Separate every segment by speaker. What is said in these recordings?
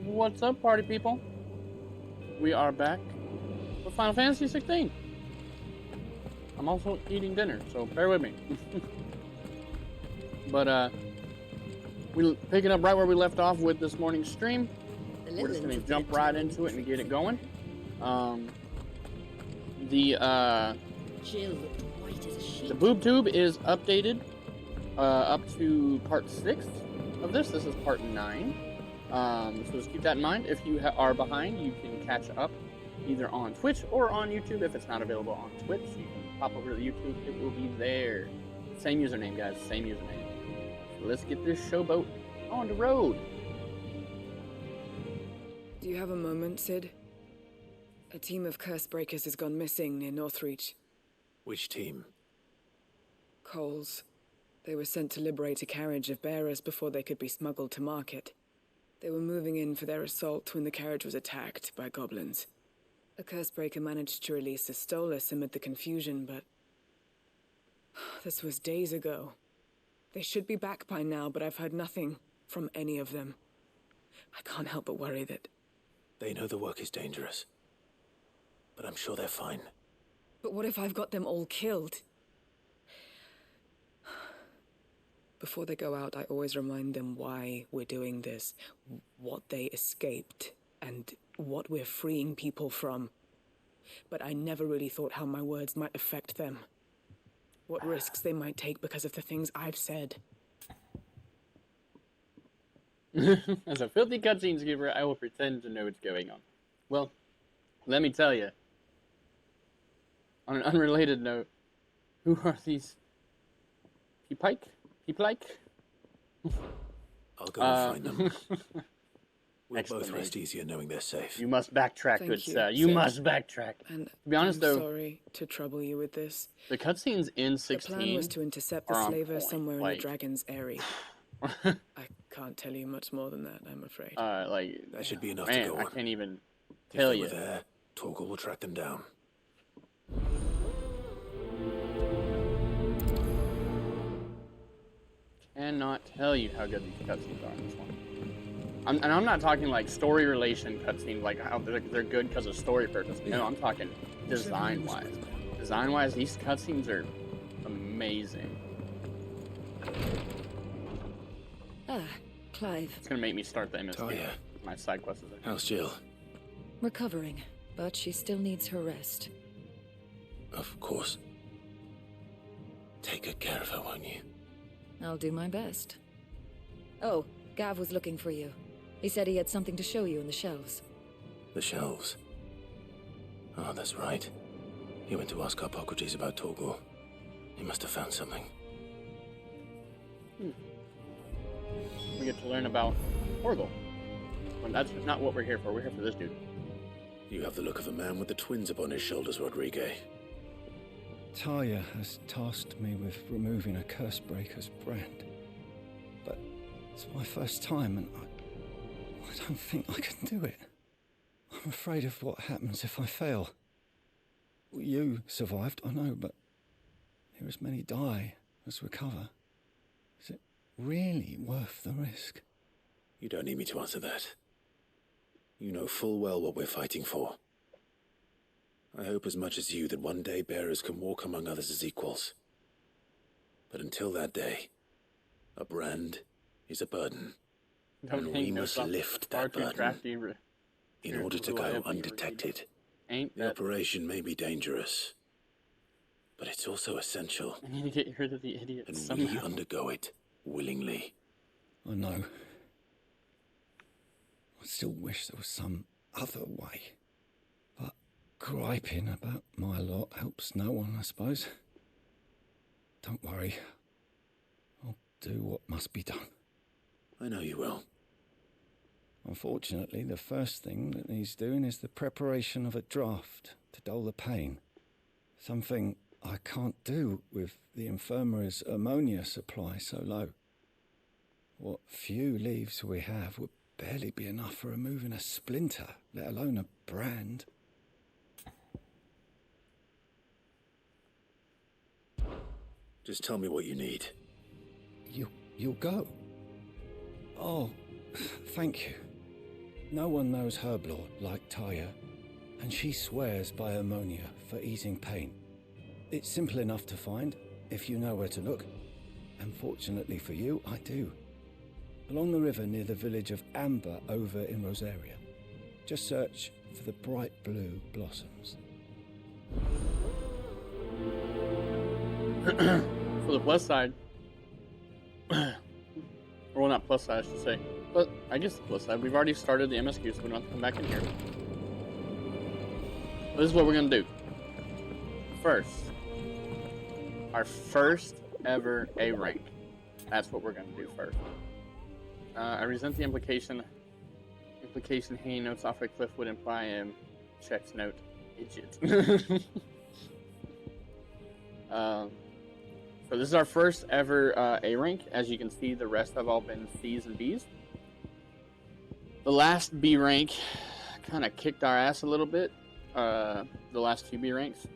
Speaker 1: What's up, party people? We are back with Final Fantasy 16. I'm also eating dinner, so bear with me. But we're picking up right where we left off with this morning's stream. We're just gonna jump right into it and get it going. The boob tube is updated up to part 6 of this. This is part 9. So just keep that in mind. If you are behind, you can catch up either on Twitch or on YouTube. If it's not available on Twitch, you can pop over to YouTube. It will be there. Same username, guys. Same username. So let's get this showboat on the road.
Speaker 2: Do you have a moment, Sid? A team of curse breakers has gone missing near Northreach.
Speaker 3: Which team?
Speaker 2: Coles. They were sent to liberate a carriage of bearers before they could be smuggled to market. They were moving in for their assault when the carriage was attacked by goblins. A cursebreaker managed to release a Stolas amid the confusion, but... this was days ago. They should be back by now, but I've heard nothing from any of them. I can't help but worry that...
Speaker 3: They know the work is dangerous. But I'm sure they're fine.
Speaker 2: But what if I've got them all killed? Before they go out, I always remind them why we're doing this, what they escaped, and what we're freeing people from. But I never really thought how my words might affect them. What risks they might take because of the things I've said.
Speaker 1: As a filthy cutscenes giver, I will pretend to know what's going on. Well, let me tell you. On an unrelated note, who are these? Peep-like?
Speaker 3: I'll go and find them. We'll both
Speaker 1: Excellent.
Speaker 3: rest easier knowing they're safe.
Speaker 1: You must backtrack,
Speaker 2: Thank
Speaker 1: good
Speaker 2: you,
Speaker 1: sir. You
Speaker 2: Sid.
Speaker 1: must backtrack.
Speaker 2: And
Speaker 1: To be honest,
Speaker 2: I'm
Speaker 1: though,
Speaker 2: sorry to trouble you with this.
Speaker 1: the cutscenes in
Speaker 2: The
Speaker 1: 16
Speaker 2: plan was to intercept the
Speaker 1: are on
Speaker 2: slaver
Speaker 1: point,
Speaker 2: somewhere in
Speaker 1: like-
Speaker 2: the Dragon's Eyrie. I can't tell you much more than that, I'm afraid.
Speaker 1: like
Speaker 3: That should be enough
Speaker 1: man,
Speaker 3: to go
Speaker 1: I
Speaker 3: on.
Speaker 1: can't even
Speaker 3: If
Speaker 1: tell
Speaker 3: they
Speaker 1: you.
Speaker 3: were there, Torgal will track them down.
Speaker 1: Cannot tell you how good these cutscenes are in this one. And I'm not talking like story relation cutscenes, like how they're good because of story purpose. No, I'm talking design-wise. Design-wise, these cutscenes are amazing.
Speaker 4: Ah, Clive.
Speaker 1: It's gonna make me start the MSP.
Speaker 3: Oh yeah.
Speaker 1: My side quest is
Speaker 3: How's Jill?
Speaker 4: Recovering, but she still needs her rest.
Speaker 3: Of course. Take good care of her, won't you?
Speaker 4: I'll do my best. Oh, Gav was looking for you. He said he had something to show you in the shelves.
Speaker 3: The shelves. Oh, that's right. He went to ask Hippocrates about Torgal. He must have found something.
Speaker 1: we get to learn about Torgal. Well, that's not what we're here for. We're here for this dude.
Speaker 3: You have the look of a man with the twins upon his shoulders, Rodrigue.
Speaker 5: Talia has tasked me with removing a Cursebreaker's brand. But it's my first time and I don't think I can do it. I'm afraid of what happens if I fail. You survived, I know, but there as many die as recover. Is it really worth the risk?
Speaker 3: You don't need me to answer that. You know full well what we're fighting for. I hope as much as you that one day bearers can walk among others as equals. But until that day, a brand is a burden. And we must lift that burden in order to go undetected. The operation may be dangerous, but it's also essential.
Speaker 1: I need to get rid of the idiot
Speaker 3: And
Speaker 1: somehow.
Speaker 3: we undergo it willingly.
Speaker 5: I know. I still wish there was some other way. But griping about my lot helps no one, I suppose. Don't worry. I'll do what must be done.
Speaker 3: I know you will.
Speaker 5: Unfortunately, the first thing that needs doing is the preparation of a draft to dull the pain. Something I can't do with the infirmary's ammonia supply so low. What few leaves we have would barely be enough for removing a splinter, let alone a brand.
Speaker 3: Just tell me what you need.
Speaker 5: You'll go? Oh, thank you. No one knows herb lore like Taya, and she swears by ammonia for easing pain. It's simple enough to find, if you know where to look. And fortunately for you, I do. Along the river near the village of Amber over in Rosaria. Just search for the bright blue blossoms.
Speaker 1: For the plus side, well, not plus side, I should say, but I guess the plus side, we've already started the MSQ, so we don't have to come back in here. This is what we're gonna do. First, our first ever A rank. That's what we're gonna do first. I resent the implication. Hanging notes off a cliff would imply I am checks note idiot. So this is our first ever A rank. As you can see, the rest have all been C's and B's. The last B rank kind of kicked our ass a little bit. The last two B ranks.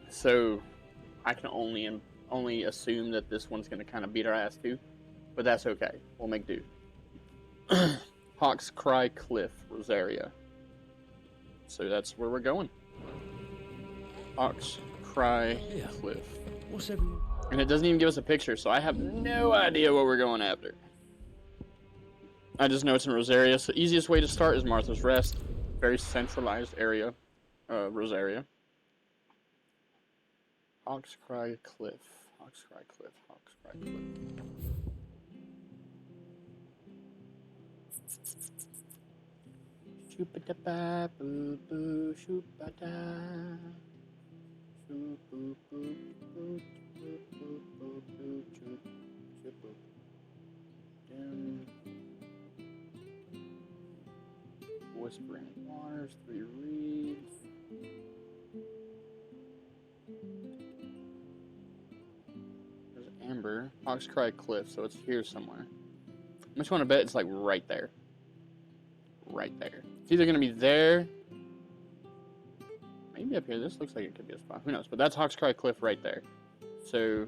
Speaker 1: So I can only assume that this one's going to kind of beat our ass too. But that's okay. We'll make do. Hawk's Cry Cliff, Rosaria. So that's where we're going. Hawk's Cry Cliff.
Speaker 3: What's everyone?
Speaker 1: And it doesn't even give us a picture, so I have no idea what we're going after. I just know it's in Rosaria, so the easiest way to start is Martha's Rest. Very centralized area, Rosaria. Hawk's Cry Cliff. Hawk's Cry Cliff. Hawk's Cry Cliff. Shoop-a-da-ba, boo-boo, shoop-a-da. Shoop-boo-boo, boo-boo-boo-boo, shoop-boo. Whispering Waters, 3 reeds. There's Amber. Hawk's Cry Cliff, so it's here somewhere. I just want to bet it's like right there. Right there. It's either going to be there. Maybe up here. This looks like it could be a spot. Who knows? But that's Hawk's Cry Cliff right there. So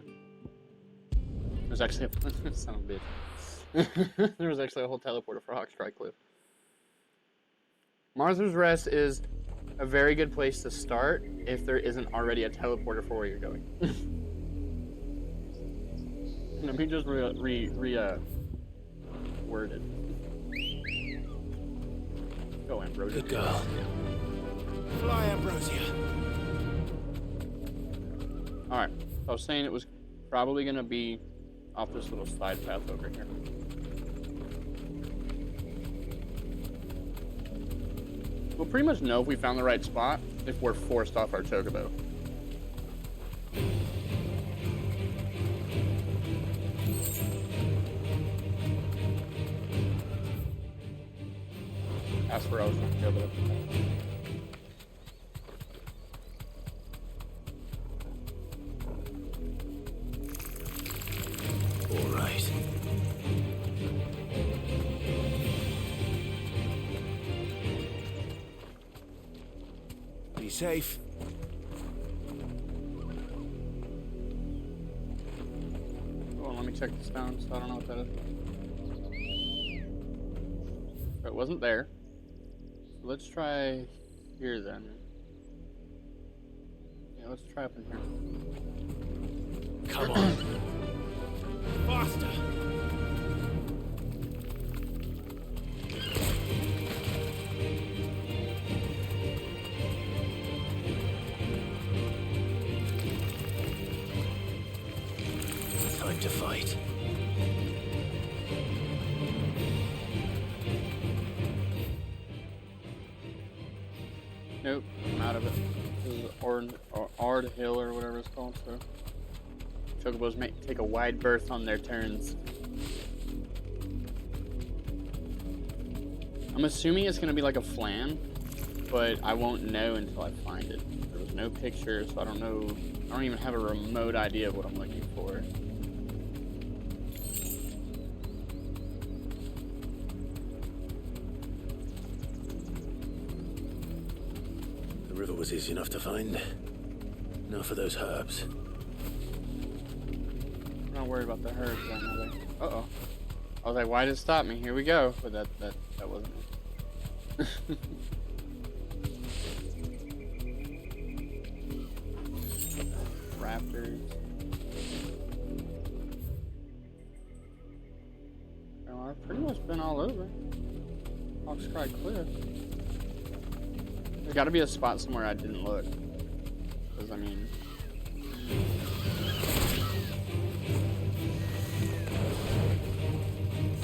Speaker 1: there's actually a son of a bitch. There was actually a whole teleporter for Hawk's Cry Cliff. Martha's Rest is a very good place to start if there isn't already a teleporter for where you're going. Let me just word it. Go, Ambrosia.
Speaker 3: Good girl. Fly, Ambrosia.
Speaker 1: Alright, I was saying it was probably going to be off this little side path over here. We'll pretty much know if we found the right spot if we're forced off our chocobo. That's where I was going to go, but
Speaker 3: all right. Be safe.
Speaker 1: Oh, let me check this down, so I don't know what that is. It wasn't there. So let's try here then. Yeah, let's try up in here.
Speaker 3: Come on. Faster. Time to fight.
Speaker 1: Nope, I'm out of it. This is Ard Hill or whatever it's called, so chocobos may take a wide berth on their turns. I'm assuming it's gonna be like a flan, but I won't know until I find it. There was no picture, so I don't know. I don't even have a remote idea of what I'm looking for.
Speaker 3: The river was easy enough to find. Now for those herbs.
Speaker 1: I'm not worried about the herbs then, are they? Uh-oh. I was like, why did it stop me? Here we go. But that wasn't it. Raptors. Well, I've pretty much been all over Hawkscry Cliff. There's got to be a spot somewhere I didn't look. Because, I mean...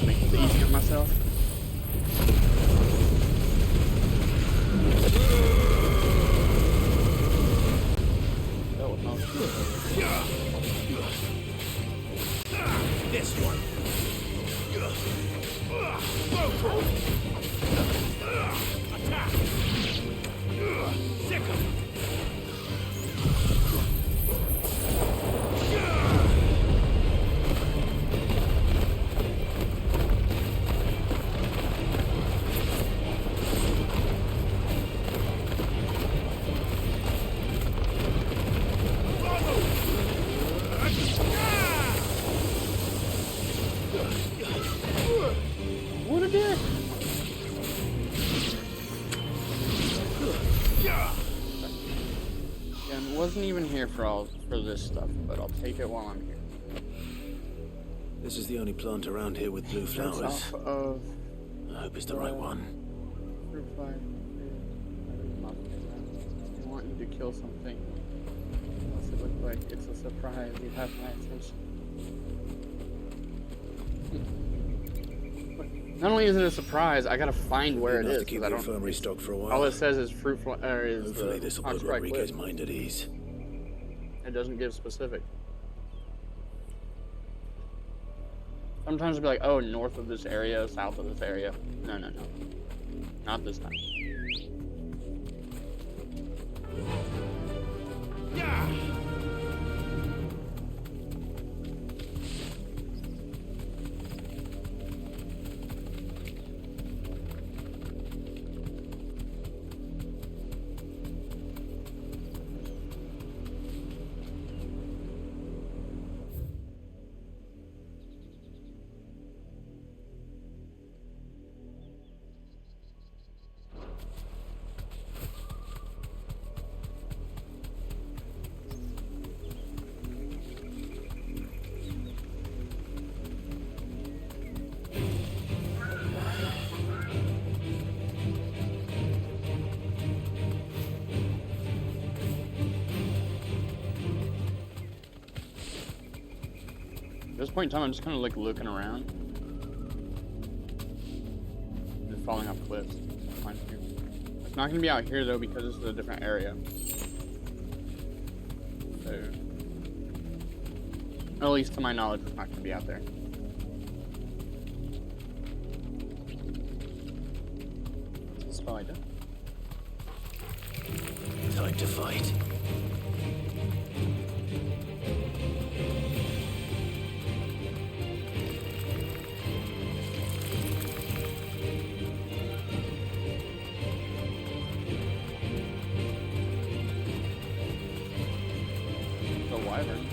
Speaker 1: make it easy on myself. That was not good.
Speaker 3: This one. Attack. Sick of
Speaker 1: What a dick! And wasn't even here for this stuff, but I'll take it while I'm here.
Speaker 3: This is the only plant around here with blue
Speaker 1: That's
Speaker 3: flowers.
Speaker 1: off of
Speaker 3: I hope it's the right one.
Speaker 1: fruit fly. I want you to kill something. Unless it looks like it's a surprise. You have my attention. Not only is it a surprise, I gotta find where it
Speaker 3: Enough
Speaker 1: is.
Speaker 3: to keep
Speaker 1: 'Cause I
Speaker 3: the
Speaker 1: don't.
Speaker 3: infirmary stocked for a while.
Speaker 1: All it says is fruit fly, or is
Speaker 3: Hopefully this will put
Speaker 1: Hawkscry
Speaker 3: Rodriguez's
Speaker 1: Cliff.
Speaker 3: mind at ease.
Speaker 1: It doesn't give specific. Sometimes it'll be like, oh, north of this area, south of this area. No, no, no. Not this time. At this point in time, I'm just kind of like looking around. Just falling off cliffs. Fine here. It's not going to be out here though because this is a different area. So, at least to my knowledge, it's not going to be out there. It's a spider.
Speaker 3: Time to fight.
Speaker 1: The wyvern.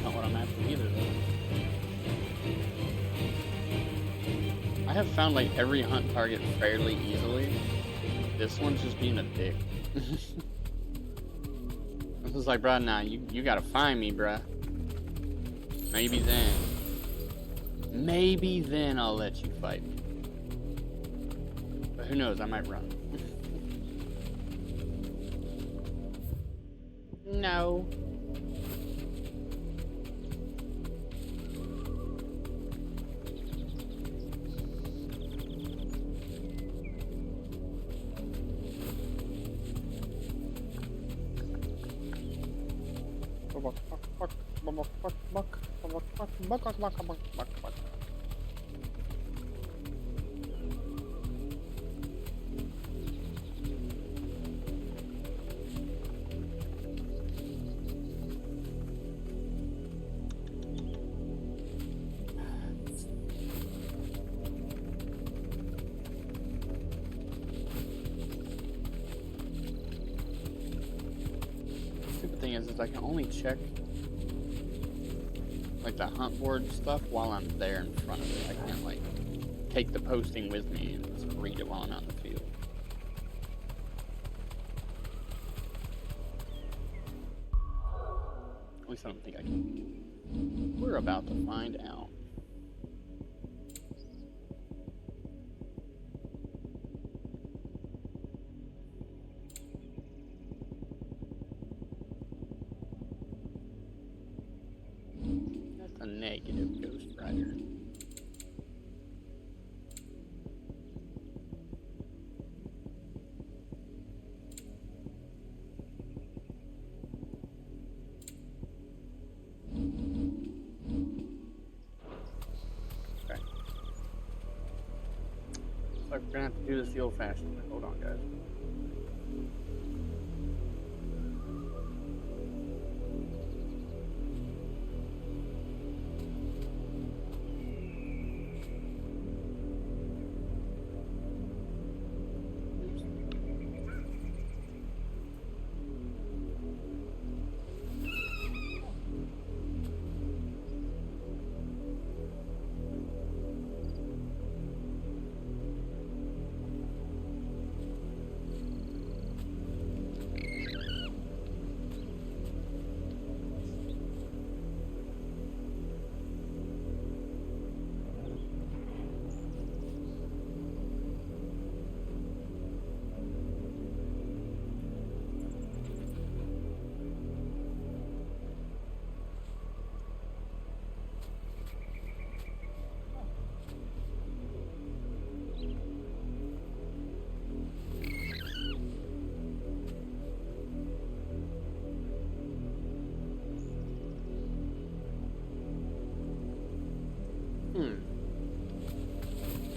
Speaker 1: Not what I'm after either, though. I have found like every hunt target fairly easily. This one's just being a dick. This is like, bruh, nah, you gotta find me, bruh. Maybe then I'll let you fight me. But who knows, I might run. No. Stupid thing is I can only check like the hunt board stuff while I'm there in front of it. I can't like take the posting with me and just read it while I'm out in the field. At least I don't think I can. We're about to find out. That's a negative Ghost Rider. We're gonna have to do this the old-fashioned way. Hold on, guys.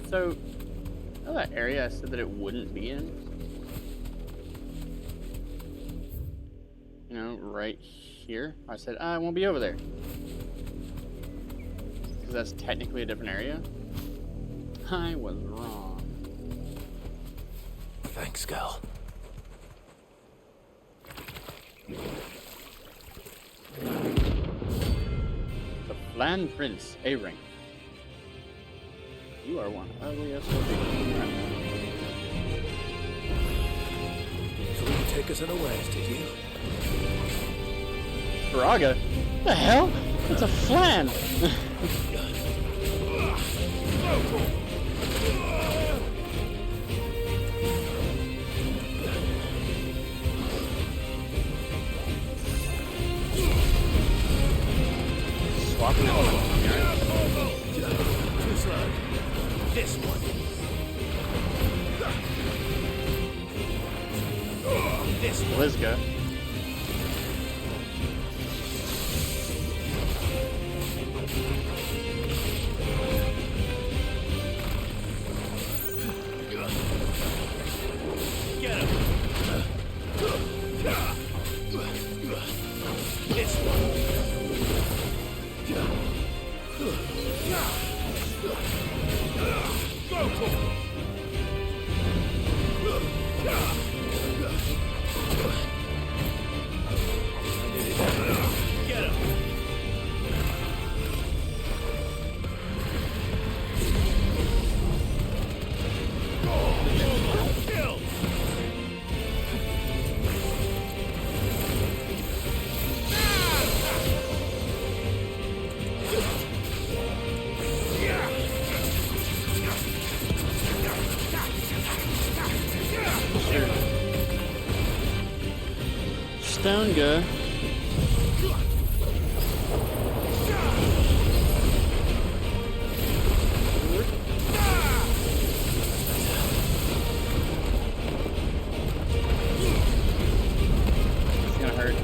Speaker 1: So, that area I said that it wouldn't be in, you know, right here, I said, I won't be over there. Because that's technically a different area. I was wrong.
Speaker 3: Thanks, girl.
Speaker 1: The Flan Prince, A-Ring. You are one ugly SOB.
Speaker 3: So you take us unawares, did you?
Speaker 1: Braga? The hell? It's a flan! Swapping it over.
Speaker 3: Too slow. This one. This one.
Speaker 1: Let's go.
Speaker 3: Get him. This one. Get him. Kill.
Speaker 1: Stone go. It's gonna hurt.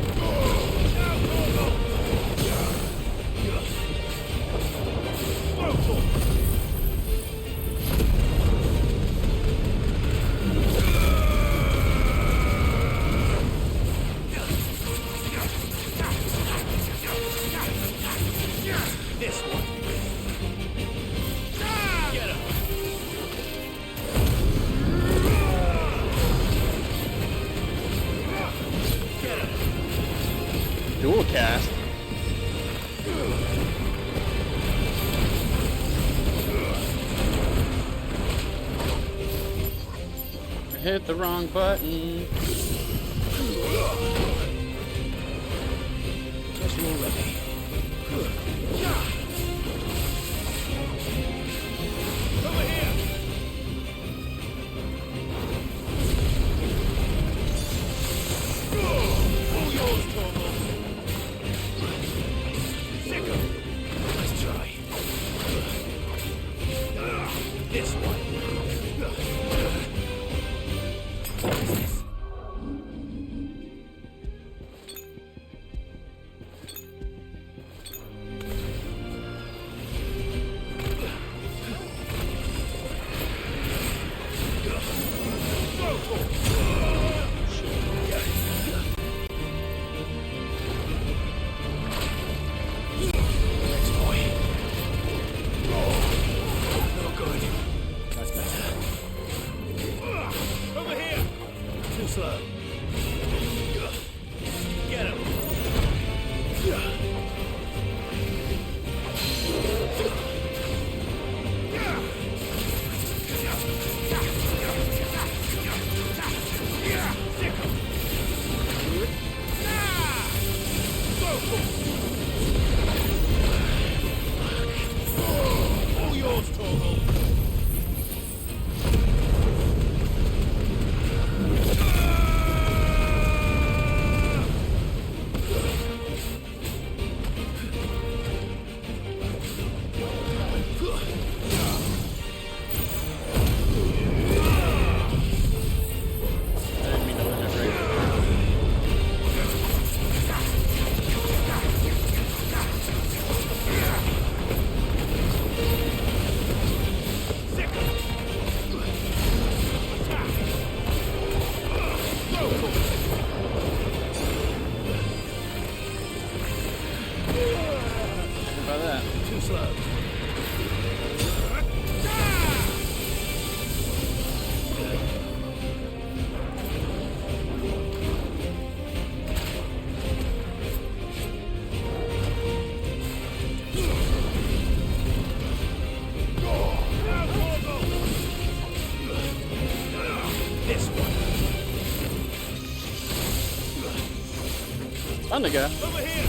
Speaker 1: hit the wrong button.
Speaker 3: Guess you're ready.
Speaker 6: Over here! All yours, Torval. Sicker.
Speaker 3: Let's try.
Speaker 6: This one. What is this? Over here!
Speaker 3: Too slow.
Speaker 6: Get him! All yours, Torval.
Speaker 1: I didn't mean to win it right. How about that?
Speaker 3: Too slow.
Speaker 6: This one.
Speaker 1: On the go.
Speaker 6: Over here!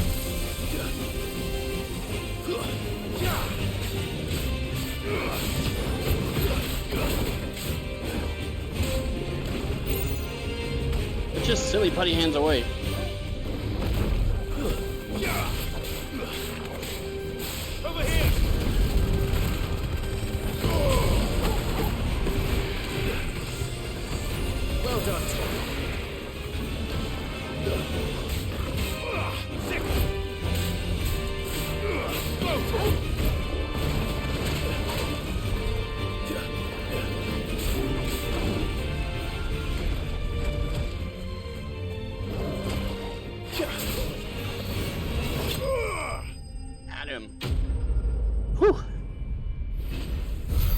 Speaker 1: It's just silly putty hands away.
Speaker 6: Over here!
Speaker 3: Well done,
Speaker 1: At him. Whew.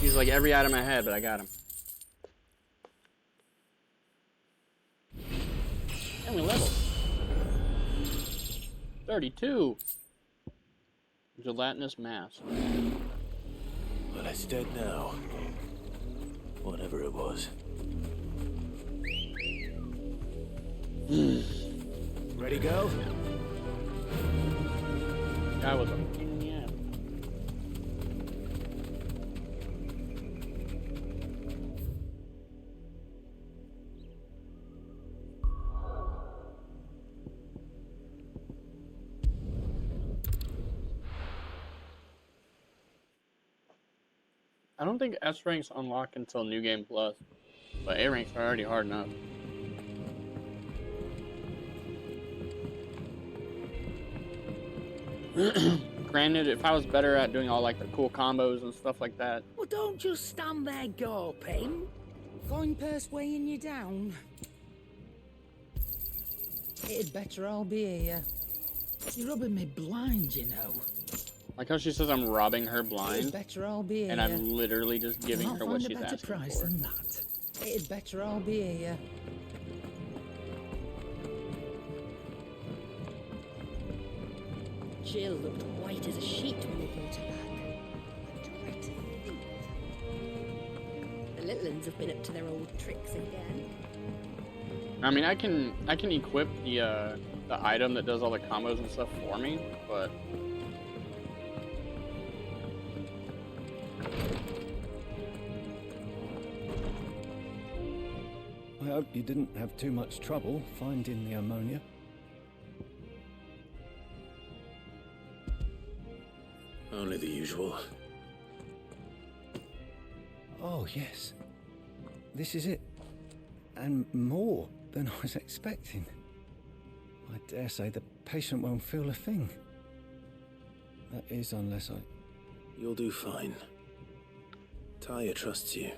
Speaker 1: He's like every item I had, but I got him. And we leveled. 32. Gelatinous mass.
Speaker 3: Well, it's dead now. Whatever it was. Ready, go?
Speaker 1: Guy was a pain in the ass. I don't think S ranks unlock until New Game Plus, but A ranks are already hard enough. Granted, if I was better at doing all like the cool combos and stuff like that,
Speaker 7: Well, don't just stand there gawping. Going purse weighing you down. It'd better all be here. You're rubbing me blind, you know.
Speaker 1: like how she says I'm robbing her
Speaker 7: It'd
Speaker 1: blind,
Speaker 7: better all be here.
Speaker 1: and I'm literally just giving
Speaker 7: Can't
Speaker 1: her what
Speaker 7: find a
Speaker 1: she's
Speaker 7: better
Speaker 1: asking
Speaker 7: price
Speaker 1: for.
Speaker 7: than that. It'd better all be here.
Speaker 8: Jill looked white as a sheet when we brought her back. A dreadful thief. The little uns have been up to their old tricks again.
Speaker 1: I mean, I can equip the item that does all the combos and stuff for me, but
Speaker 5: I hope you didn't have too much trouble finding the ammonia.
Speaker 3: Only the usual.
Speaker 5: Oh, yes. This is it. And more than I was expecting. I dare say the patient won't feel a thing. That is, unless I...
Speaker 3: You'll do fine. Taya trusts you,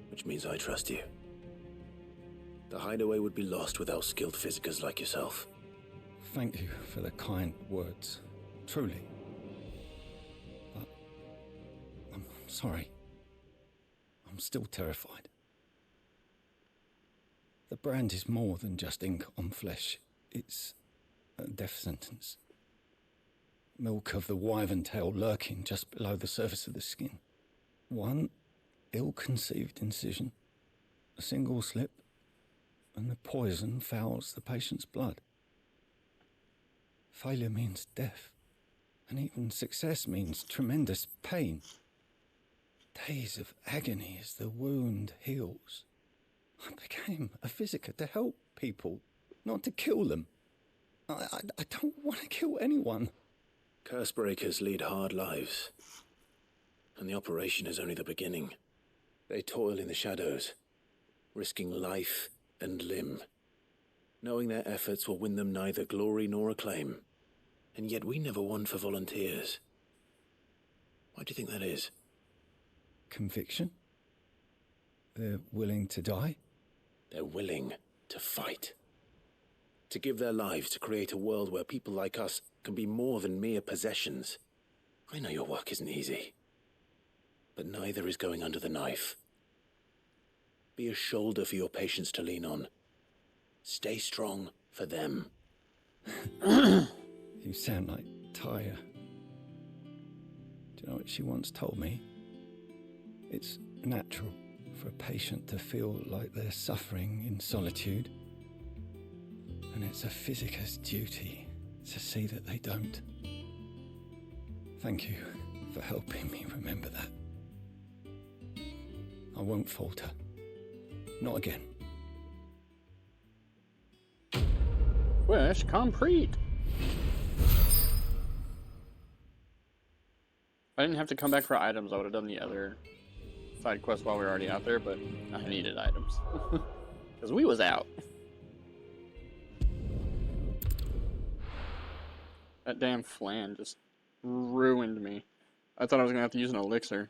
Speaker 3: which means I trust you. The hideaway would be lost without skilled physicers like yourself.
Speaker 5: Thank you for the kind words. Truly. But... I'm sorry. I'm still terrified. The brand is more than just ink on flesh. It's a death sentence. Milk of the wyvern tail lurking just below the surface of the skin. One ill-conceived incision, a single slip, and the poison fouls the patient's blood. Failure means death, and even success means tremendous pain. Days of agony as the wound heals. I became a physiker to help people, not to kill them. I don't want to kill anyone.
Speaker 3: Cursebreakers lead hard lives, and the operation is only the beginning. They toil in the shadows, risking life and limb, knowing their efforts will win them neither glory nor acclaim. And yet we never won for volunteers. Why do you think that is?
Speaker 5: Conviction? They're willing to die?
Speaker 3: They're willing to fight. To give their lives to create a world where people like us can be more than mere possessions. I know your work isn't easy, but neither is going under the knife. Be a shoulder for your patients to lean on. Stay strong for them.
Speaker 5: You sound like Taya. Do you know what she once told me? It's natural for a patient to feel like they're suffering in solitude. And it's a physiker's duty to see that they don't. Thank you for helping me remember that. I won't falter. Not again.
Speaker 1: Wish complete. If I didn't have to come back for items, I would have done the other side quest while we were already out there, but I needed items. Because we was out. That damn flan just ruined me. I thought I was gonna have to use an elixir.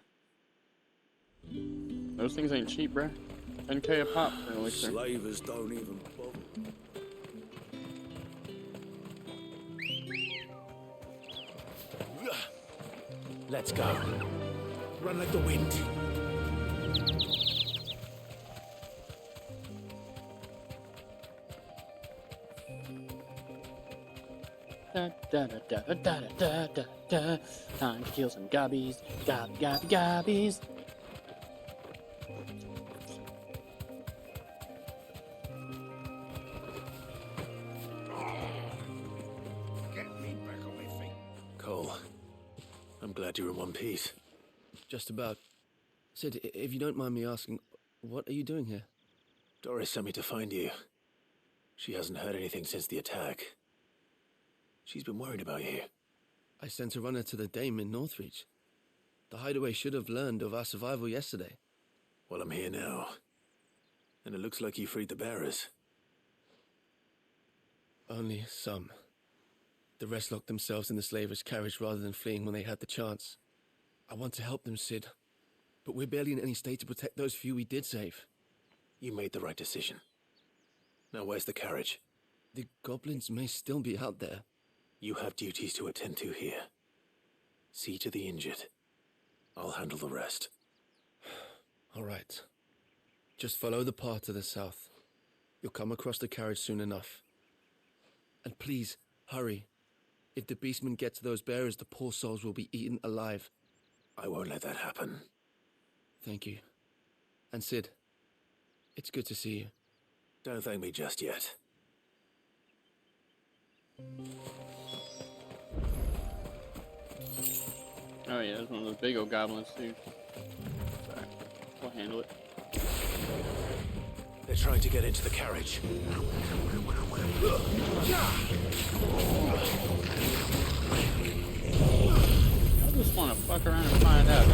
Speaker 1: Those things ain't cheap, bruh. 10k a pop for an elixir.
Speaker 6: Slavers don't even bother. Let's go. Run like the wind.
Speaker 1: Da da da da da da da da. Time to kill some gobbies. Gobbies.
Speaker 6: Get me back on my feet.
Speaker 3: Cole, I'm glad you're in one piece.
Speaker 9: Just about. Sid, if you don't mind me asking, what are you doing here?
Speaker 3: Doris sent me to find you. She hasn't heard anything since the attack. She's been worried about you.
Speaker 9: I sent a runner to the Dame in Northreach. The hideaway should have learned of our survival yesterday.
Speaker 3: Well, I'm here now. And it looks like you freed the bearers.
Speaker 9: Only some. The rest locked themselves in the slaver's carriage rather than fleeing when they had the chance. I want to help them, Sid. But we're barely in any state to protect those few we did save.
Speaker 3: You made the right decision. Now where's the carriage?
Speaker 9: The goblins may still be out there.
Speaker 3: You have duties to attend to here. See to the injured. I'll handle the rest.
Speaker 9: All right. Just follow the path to the south. You'll come across the carriage soon enough. And please, hurry. If the beastmen get to those bearers, the poor souls will be eaten alive.
Speaker 3: I won't let that happen.
Speaker 9: Thank you. And Sid, it's good to see you.
Speaker 3: Don't thank me just yet.
Speaker 1: Oh yeah, there's one of those big old goblins too. Sorry, we'll handle it.
Speaker 3: They're trying to get into the carriage.
Speaker 1: I just want to fuck around and find out.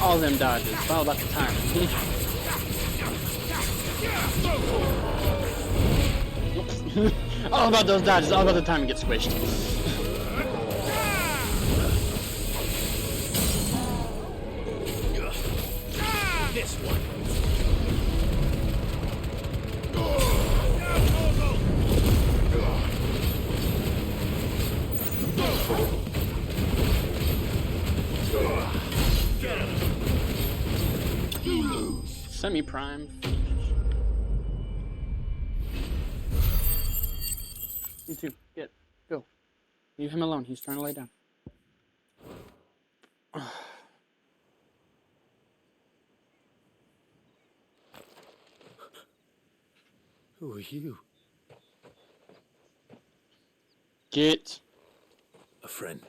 Speaker 1: All them dodges. It's all about the time. All about those dodges. All about the time it gets squished.
Speaker 3: This one.
Speaker 1: Semi-prime. You two, get, go. Leave him alone. He's trying to lay down.
Speaker 3: Who are you?
Speaker 1: Get.
Speaker 3: A friend.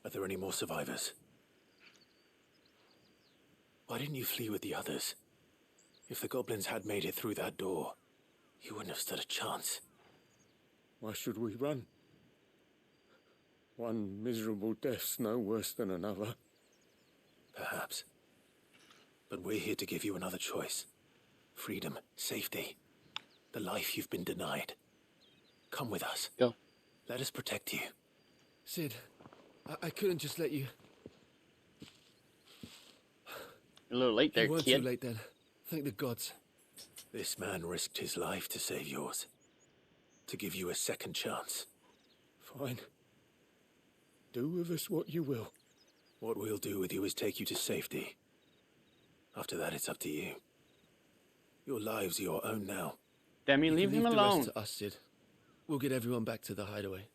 Speaker 3: Are there any more survivors? Why didn't you flee with the others? If the goblins had made it through that door, you wouldn't have stood a chance.
Speaker 10: Why should we run? One miserable death's no worse than another.
Speaker 3: Perhaps. But we're here to give you another choice. Freedom, safety, the life you've been denied. Come with us.
Speaker 1: Go.
Speaker 3: Let us protect you.
Speaker 9: Sid, I couldn't just let you...
Speaker 1: You're a little late there,
Speaker 9: You weren't
Speaker 1: kid.
Speaker 9: too late then. Thank the gods.
Speaker 3: This man risked his life to save yours. To give you a second chance.
Speaker 10: Fine. Do with us what you will.
Speaker 3: What we'll do with you is take you to safety. After that, it's up to you. Your lives are your own now.
Speaker 1: Demi,
Speaker 9: You
Speaker 1: leave
Speaker 9: can
Speaker 1: him
Speaker 9: the
Speaker 1: alone.
Speaker 9: rest to us, Sid. We'll get everyone back to the hideaway.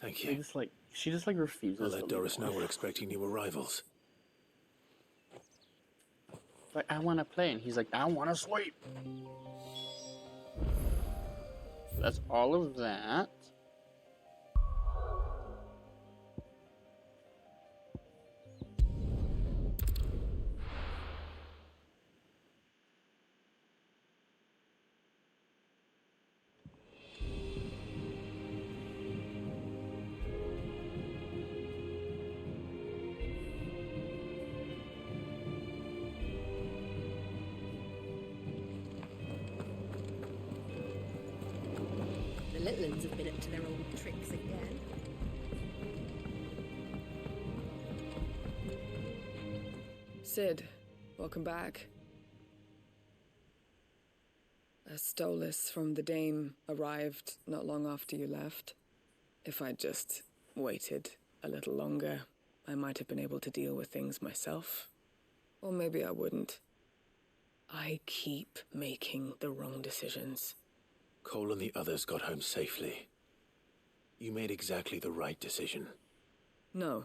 Speaker 3: Thank
Speaker 1: They
Speaker 3: you.
Speaker 1: just like, she just like refuses.
Speaker 3: I'll
Speaker 1: to
Speaker 3: let
Speaker 1: leave
Speaker 3: Doris
Speaker 1: him
Speaker 3: know
Speaker 1: alone.
Speaker 3: we're expecting new arrivals.
Speaker 1: Like, I want to play, and he's like, I want to sleep. So that's all of that.
Speaker 8: The little ones have been up to their old tricks again.
Speaker 2: Sid, welcome back. A Stolas from the Dame arrived not long after you left. If I'd just waited a little longer, I might have been able to deal with things myself. Or maybe I wouldn't. I keep making the wrong decisions.
Speaker 3: Cole and the others got home safely. You made exactly the right decision.
Speaker 2: No,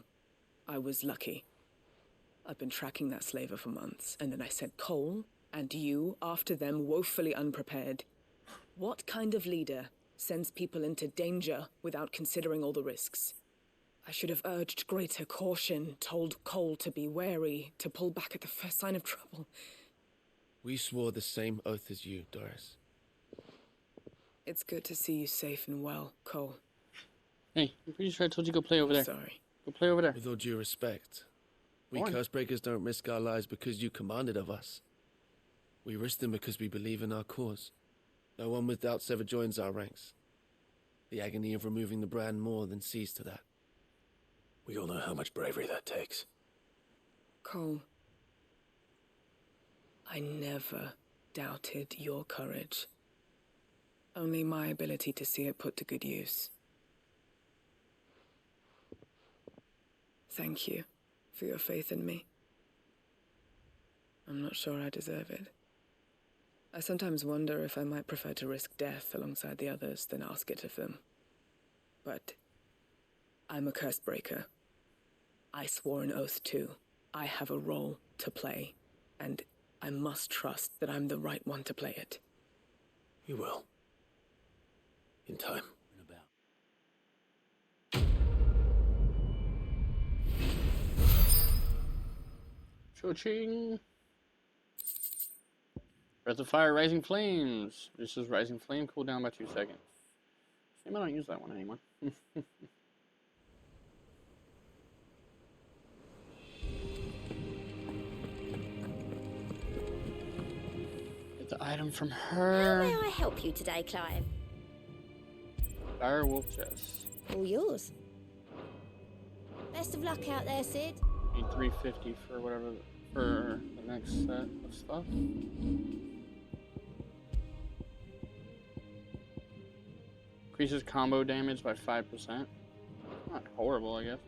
Speaker 2: I was lucky. I've been tracking that slaver for months, and then I sent Cole and you after them, woefully unprepared. What kind of leader sends people into danger without considering all the risks? I should have urged greater caution, told Cole to be wary, to pull back at the first sign of trouble.
Speaker 9: We swore the same oath as you, Doris.
Speaker 2: It's good to see you safe and well, Cole.
Speaker 1: Hey, I'm pretty sure I told you go play over there.
Speaker 2: Sorry.
Speaker 1: Go play over there.
Speaker 9: With all due respect, we
Speaker 1: Fine.
Speaker 9: Cursebreakers don't risk our lives because you commanded of us. We risk them because we believe in our cause. No one with doubts ever joins our ranks. The agony of removing the brand more than sees to that.
Speaker 3: We all know how much bravery that takes.
Speaker 2: Cole, I never doubted your courage. Only my ability to see it put to good use. Thank you for your faith in me. I'm not sure I deserve it. I sometimes wonder if I might prefer to risk death alongside the others than ask it of them. But I'm a curse breaker. I swore an oath too. I have a role to play, and I must trust that I'm the right one to play it.
Speaker 3: You will. In time.
Speaker 1: Cho-ching! Breath of Fire, Rising Flames. This is Rising Flame, cool down by 2 seconds. Shame I don't use that one anymore. Get the item from her.
Speaker 8: How may I help you today, Clive?
Speaker 1: Direwolf chest.
Speaker 8: All yours. Best of luck out there, Sid.
Speaker 1: Need 350 for whatever, for the next set of stuff. Increases combo damage by 5%. Not horrible, I guess.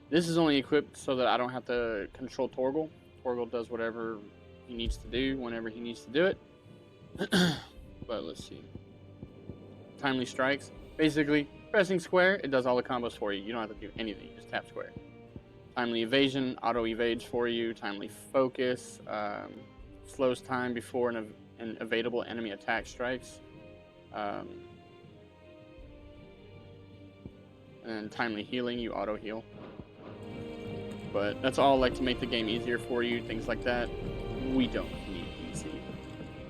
Speaker 1: This is only equipped so that I don't have to control Torgal. Torgal does whatever he needs to do whenever he needs to do it. But let's see. Timely strikes. Basically, pressing square, it does all the combos for you. You don't have to do anything. You just tap square. Timely evasion, auto evades for you. Timely focus, slows time before an evadable enemy attack strikes. And timely healing, you auto heal. But that's all like to make the game easier for you, things like that. We don't need easy.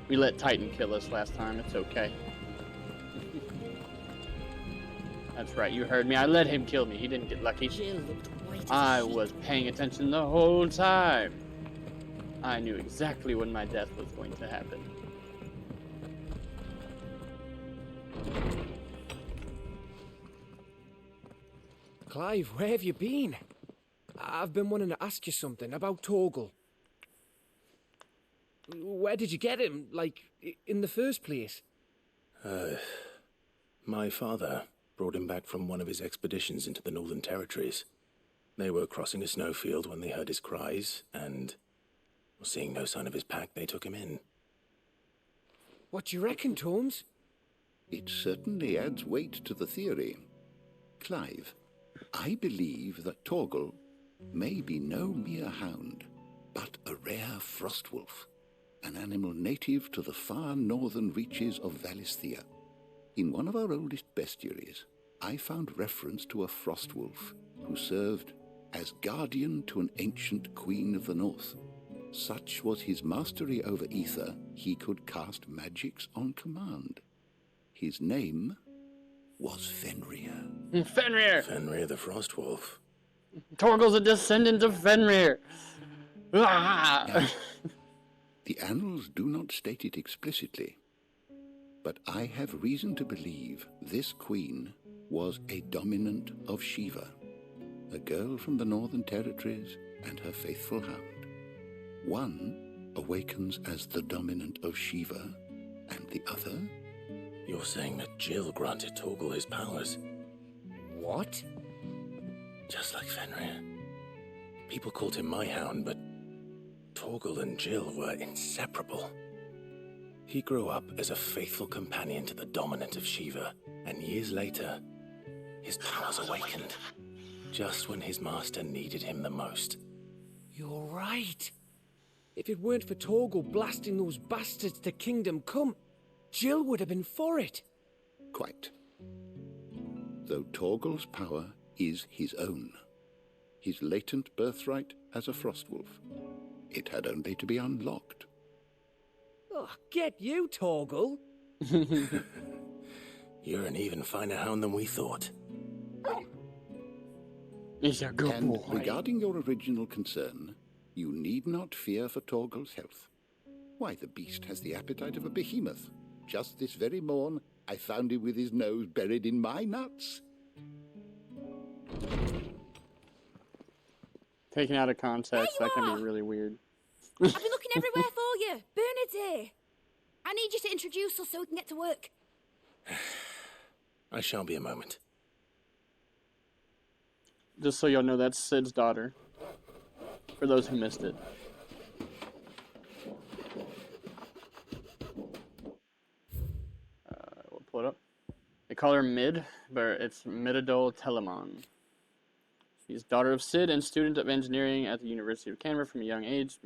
Speaker 1: We let Titan kill us last time, it's okay. That's right, you heard me. I let him kill me. He didn't get lucky.
Speaker 7: Jill looked white as a
Speaker 1: I
Speaker 7: sheet.
Speaker 1: was paying attention the whole time. I knew exactly when my death was going to happen.
Speaker 10: Clive, where have you been? I've been wanting to ask you something about Torgal. Where did you get him, like, in the first place?
Speaker 3: My father brought him back from one of his expeditions into the Northern Territories. They were crossing a snowfield when they heard his cries, and, seeing no sign of his pack, they took him in.
Speaker 10: What do you reckon, Tomes?
Speaker 11: It certainly adds weight to the theory. Clive, I believe that Torgal may be no mere hound, but a rare frostwolf, an animal native to the far northern reaches of Valisthea. In one of our oldest bestiaries, I found reference to a frostwolf who served as guardian to an ancient queen of the north. Such was his mastery over ether, he could cast magics on command. His name was Fenrir.
Speaker 1: Fenrir!
Speaker 3: Fenrir the Frostwolf.
Speaker 1: Torgal's a descendant of Fenrir! Ah!
Speaker 11: Now, the annals do not state it explicitly, but I have reason to believe this queen was a dominant of Shiva, a girl from the Northern Territories and her faithful hound. One awakens as the dominant of Shiva, and the other...
Speaker 3: You're saying that Jill granted Torgal his powers?
Speaker 10: What?
Speaker 3: Just like Fenrir. People called him my hound, but Torgal and Jill were inseparable. He grew up as a faithful companion to the dominant of Shiva, and years later, His powers awakened, just when his master needed him the most.
Speaker 10: You're right. If it weren't for Torgal blasting those bastards to Kingdom Come, Jill would have been for it.
Speaker 11: Quite. Though Torgal's power is his own, his latent birthright as a Frostwolf, it had only to be unlocked.
Speaker 10: Oh, get you, Torgal.
Speaker 3: You're an even finer hound than we thought.
Speaker 1: He's a good
Speaker 11: And
Speaker 1: boy.
Speaker 11: regarding your original concern, you need not fear for Torgal's health. Why, the beast has the appetite of a behemoth. Just this very morn, I found him with his nose buried in my nuts.
Speaker 1: Taken out of context, that can be really weird.
Speaker 8: I've been looking everywhere for you. Bernard's here. I need you to introduce us so we can get to work.
Speaker 3: I shall be a moment.
Speaker 1: Just so y'all know, that's Sid's daughter. For those who missed it. We'll pull it up. They call her Mid, but it's Midadol Telemon. She's daughter of Sid and student of engineering at the University of Canberra from a young age.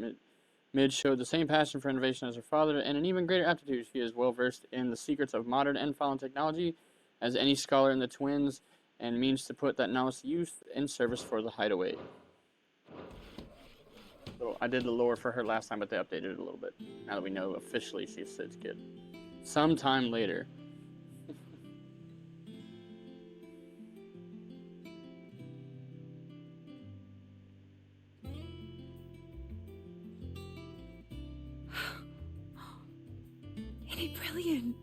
Speaker 1: Mid showed the same passion for innovation as her father and an even greater aptitude. She is well versed in the secrets of modern and fallen technology as any scholar in the twins and means to put that knowledge to use in service for the Hideaway. So I did the lore for her last time, but they updated it a little bit. Now that we know officially she's Sid's kid. Sometime later.
Speaker 8: Isn't it brilliant?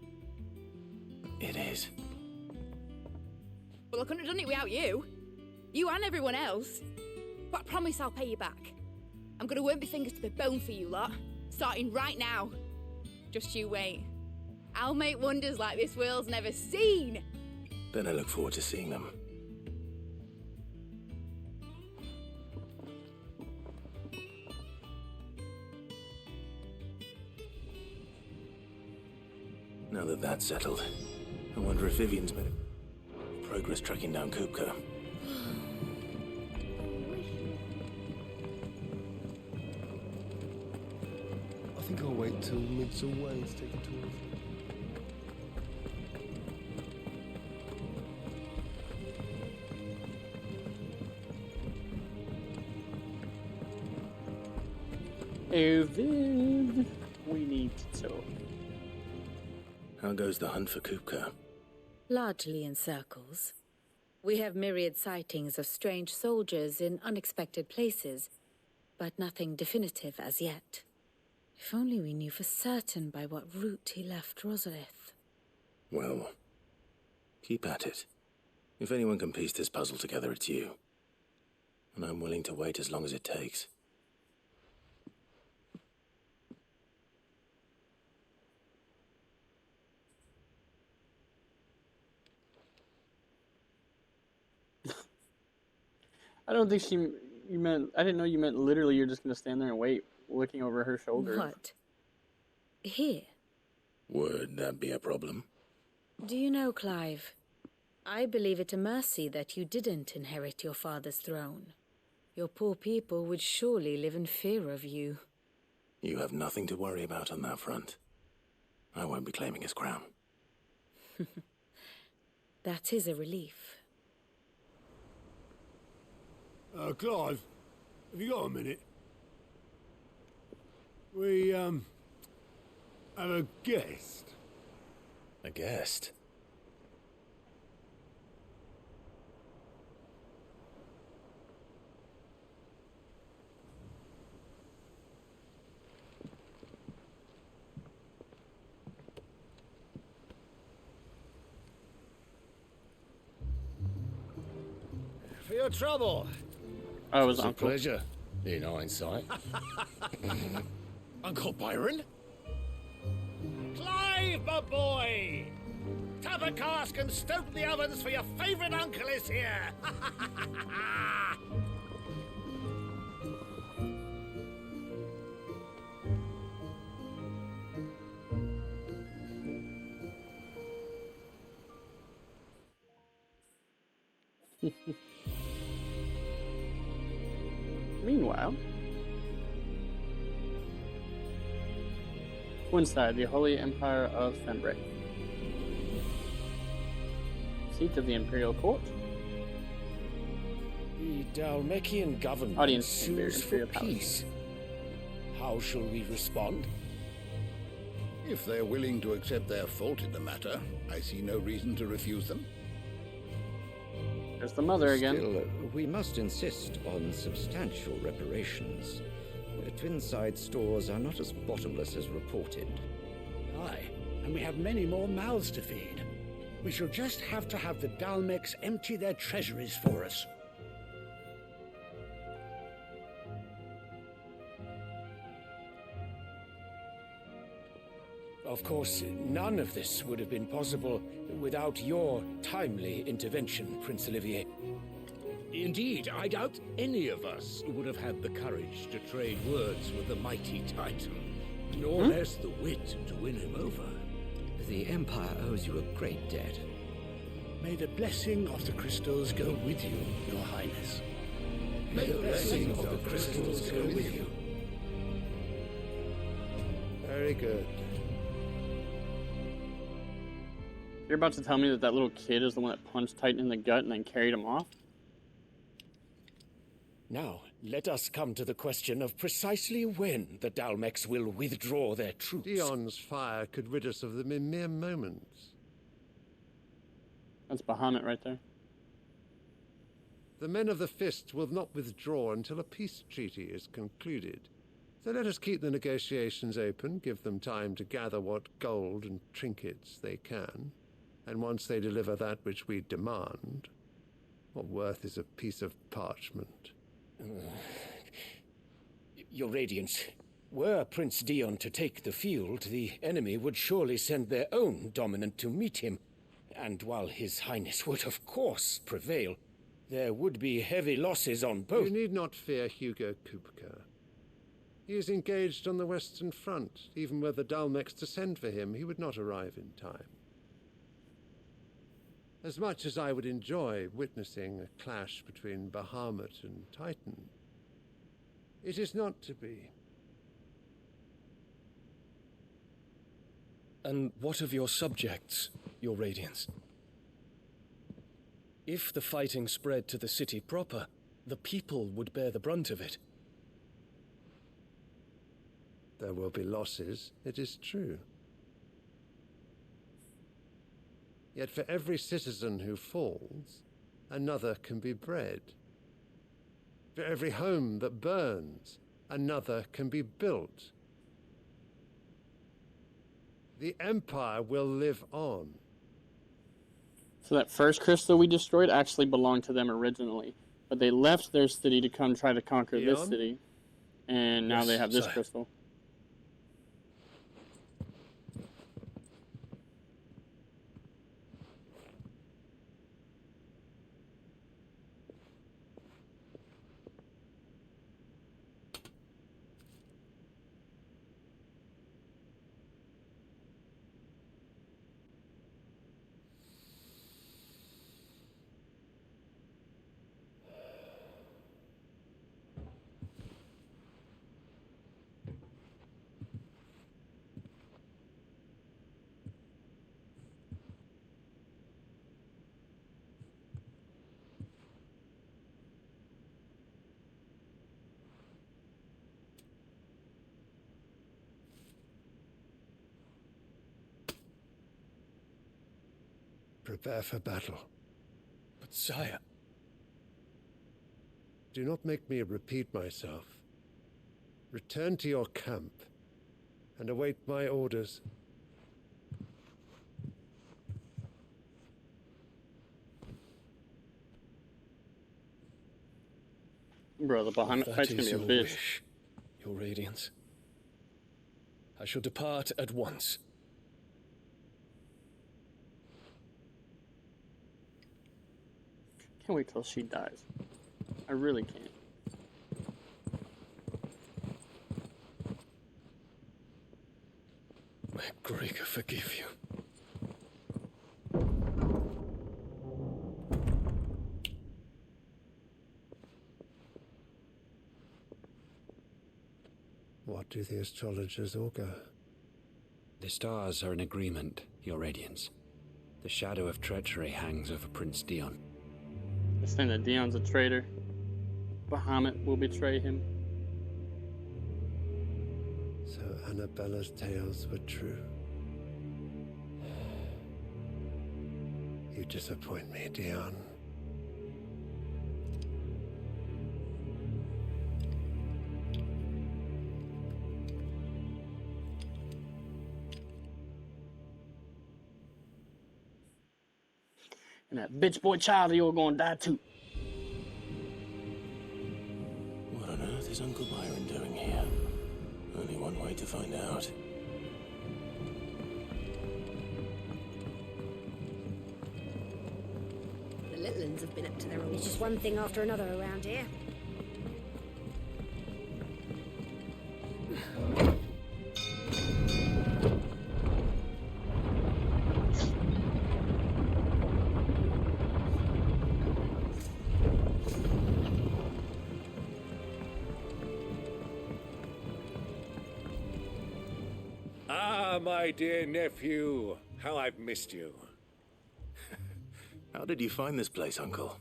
Speaker 3: It is.
Speaker 8: Well, I couldn't have done it without you. You and everyone else. But I promise I'll pay you back. I'm gonna work my fingers to the bone for you lot, starting right now. Just you wait. I'll make wonders like this world's never seen.
Speaker 3: Then I look forward to seeing them. Now that that's settled, I wonder if Vivian's made progress tracking down Kupka.
Speaker 9: I think I'll wait till Mid's away to take a tour.
Speaker 1: Hey, Viv. We need to talk.
Speaker 3: How goes the hunt for Kupka?
Speaker 4: Largely in circles. We have myriad sightings of strange soldiers in unexpected places, but nothing definitive as yet. If only we knew for certain by what route he left Rosalith.
Speaker 3: Well, keep at it. If anyone can piece this puzzle together, it's you. And I'm willing to wait as long as it takes.
Speaker 1: I don't think you meant, I didn't know you meant literally you're just going to stand there and wait, looking over her shoulder.
Speaker 4: What? Here?
Speaker 3: Would that be a problem?
Speaker 4: Do you know, Clive? I believe it a mercy that you didn't inherit your father's throne. Your poor people would surely live in fear of you.
Speaker 3: You have nothing to worry about on that front. I won't be claiming his crown.
Speaker 4: That is a relief.
Speaker 6: Clive, have you got a minute? We, have a guest.
Speaker 3: A guest?
Speaker 6: For your trouble.
Speaker 1: Oh, it was
Speaker 6: It's a
Speaker 1: Uncle.
Speaker 6: pleasure, in hindsight.
Speaker 9: Uncle Byron?
Speaker 6: Clive, my boy! Tap a cask and stoke the ovens for your favourite uncle is here!
Speaker 1: Meanwhile, Twinside, the Holy Empire of Fenbrick. Seat of the Imperial Court.
Speaker 6: The Dalmekian government
Speaker 1: Audience chamber,
Speaker 6: sues for
Speaker 1: Imperial Palace.
Speaker 6: peace. How shall we respond?
Speaker 11: If they're willing to accept their fault in the matter, I see no reason to refuse them.
Speaker 1: There's the mother again.
Speaker 12: Still, we must insist on substantial reparations. Twinside stores are not as bottomless as reported.
Speaker 6: Aye, and we have many more mouths to feed. We shall just have to have the Dalmecs empty their treasuries for us. Of course, none of this would have been possible without your timely intervention, Prince Olivier.
Speaker 13: Indeed, I doubt any of us would have had the courage to trade words with the mighty Titan, nor less the wit to win him over.
Speaker 12: The Empire owes you a great debt.
Speaker 6: May the blessing of the crystals go with you, Your Highness.
Speaker 13: May the blessing of the crystals go with you.
Speaker 3: Very good.
Speaker 1: You're about to tell me that that little kid is the one that punched Titan in the gut and then carried him off?
Speaker 6: Now, let us come to the question of precisely when the Dalmecs will withdraw their troops.
Speaker 3: Dion's fire could rid us of them in mere moments.
Speaker 1: That's Bahamut right there.
Speaker 3: The men of the Fist will not withdraw until a peace treaty is concluded. So let us keep the negotiations open, give them time to gather what gold and trinkets they can, and once they deliver that which we demand, what worth is a piece of parchment?
Speaker 6: Your Radiance, were Prince Dion to take the field, the enemy would surely send their own dominant to meet him. And while His Highness would of course prevail, there would be heavy losses on both.
Speaker 3: You need not fear Hugo Kupka. He is engaged on the Western Front. Even were the Dalmecs to send for him, he would not arrive in time. As much as I would enjoy witnessing a clash between Bahamut and Titan, it is not to be.
Speaker 9: And what of your subjects, Your Radiance? If the fighting spread to the city proper, the people would bear the brunt of it.
Speaker 3: There will be losses, it is true. Yet for every citizen who falls, another can be bred. For every home that burns, another can be built. The Empire will live on.
Speaker 1: So that first crystal we destroyed actually belonged to them originally. But they left their city to come try to conquer this
Speaker 3: Dion?
Speaker 1: city. And now
Speaker 9: Yes,
Speaker 1: they have this
Speaker 9: sire.
Speaker 1: crystal.
Speaker 3: Prepare for battle.
Speaker 9: But sire,
Speaker 3: Do not make me repeat myself. Return to your camp and await my orders.
Speaker 1: Bro, the Bahamut
Speaker 9: that
Speaker 1: fight's gonna
Speaker 9: is
Speaker 1: be a
Speaker 9: your
Speaker 1: bitch.
Speaker 9: wish, Your Radiance. I shall depart at once.
Speaker 1: Can't wait till she dies. I really can't.
Speaker 9: May Gregor forgive you.
Speaker 14: What do the astrologers augur?
Speaker 15: The stars are in agreement, Your Radiance. The shadow of treachery hangs over Prince Dion.
Speaker 1: They're saying that Dion's a traitor. Bahamut will betray him.
Speaker 14: So Annabella's tales were true. You disappoint me, Dion.
Speaker 1: And that bitch boy child of yours gonna die too.
Speaker 3: What on earth is Uncle Byron doing here? Only one way to find out.
Speaker 16: The little ones have been up to their own. It's just one thing after another around here.
Speaker 13: Ah, my dear nephew, how I've missed you.
Speaker 3: How did you find this place, Uncle?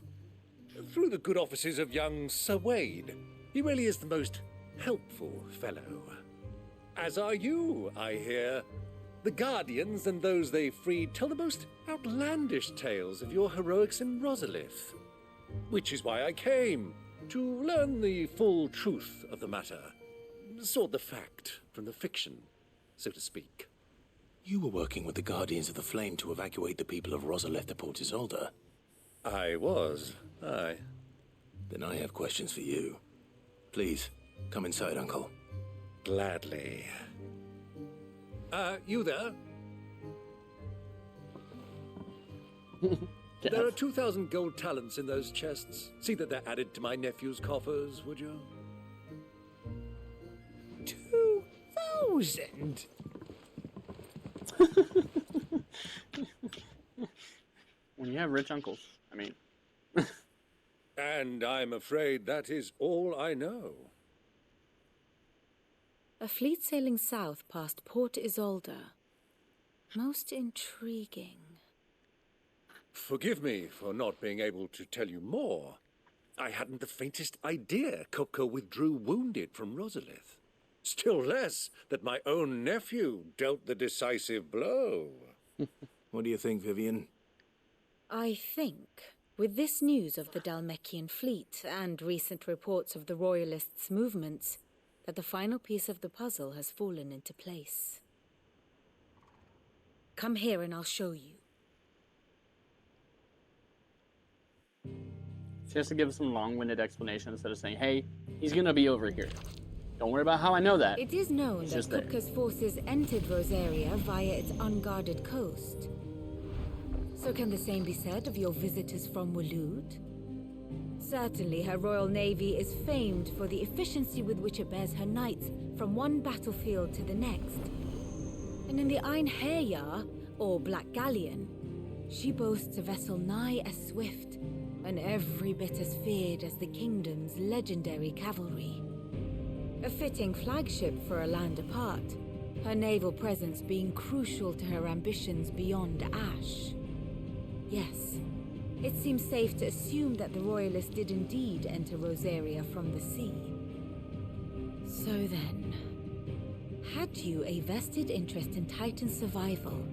Speaker 13: Through the good offices of young Sir Wade. He really is the most helpful fellow. As are you, I hear. The Guardians and those they freed tell the most outlandish tales of your heroics in Rosalith. Which is why I came, to learn the full truth of the matter. Sort the fact from the fiction, so to speak.
Speaker 3: You were working with the Guardians of the Flame to evacuate the people of Rosalith to Port Isolde.
Speaker 13: I was, aye.
Speaker 3: Then I have questions for you. Please, come inside, Uncle.
Speaker 13: Gladly. You there? There are 2,000 gold talents in those chests. See that they're added to my nephew's coffers, would you?
Speaker 10: 2,000?
Speaker 1: When you have rich uncles, I mean.
Speaker 13: And I'm afraid that is all I know.
Speaker 4: A fleet sailing south past Port Isolde. Most intriguing.
Speaker 13: Forgive me for not being able to tell you more. I hadn't the faintest idea Kupka withdrew wounded from Rosalith. Still less that my own nephew dealt the decisive blow.
Speaker 3: What do you think, Vivian?
Speaker 4: I think, with this news of the Dalmekian fleet and recent reports of the Royalists' movements, that the final piece of the puzzle has fallen into place. Come here and I'll show you.
Speaker 1: She has to give some long-winded explanation instead of saying, hey, he's gonna be over here. Don't worry about how I know that.
Speaker 4: It is known
Speaker 1: It's
Speaker 4: that
Speaker 1: just there.
Speaker 4: Kupka's forces entered Rosaria via its unguarded coast. So can the same be said of your visitors from Waloed? Certainly her Royal Navy is famed for the efficiency with which it bears her knights from one battlefield to the next. And in the Einherjar, or Black Galleon, she boasts a vessel nigh as swift and every bit as feared as the kingdom's legendary cavalry. A fitting flagship for a land apart, her naval presence being crucial to her ambitions beyond Ash. Yes, it seems safe to assume that the Royalists did indeed enter Rosaria from the sea. So then, had you a vested interest in Titan's survival,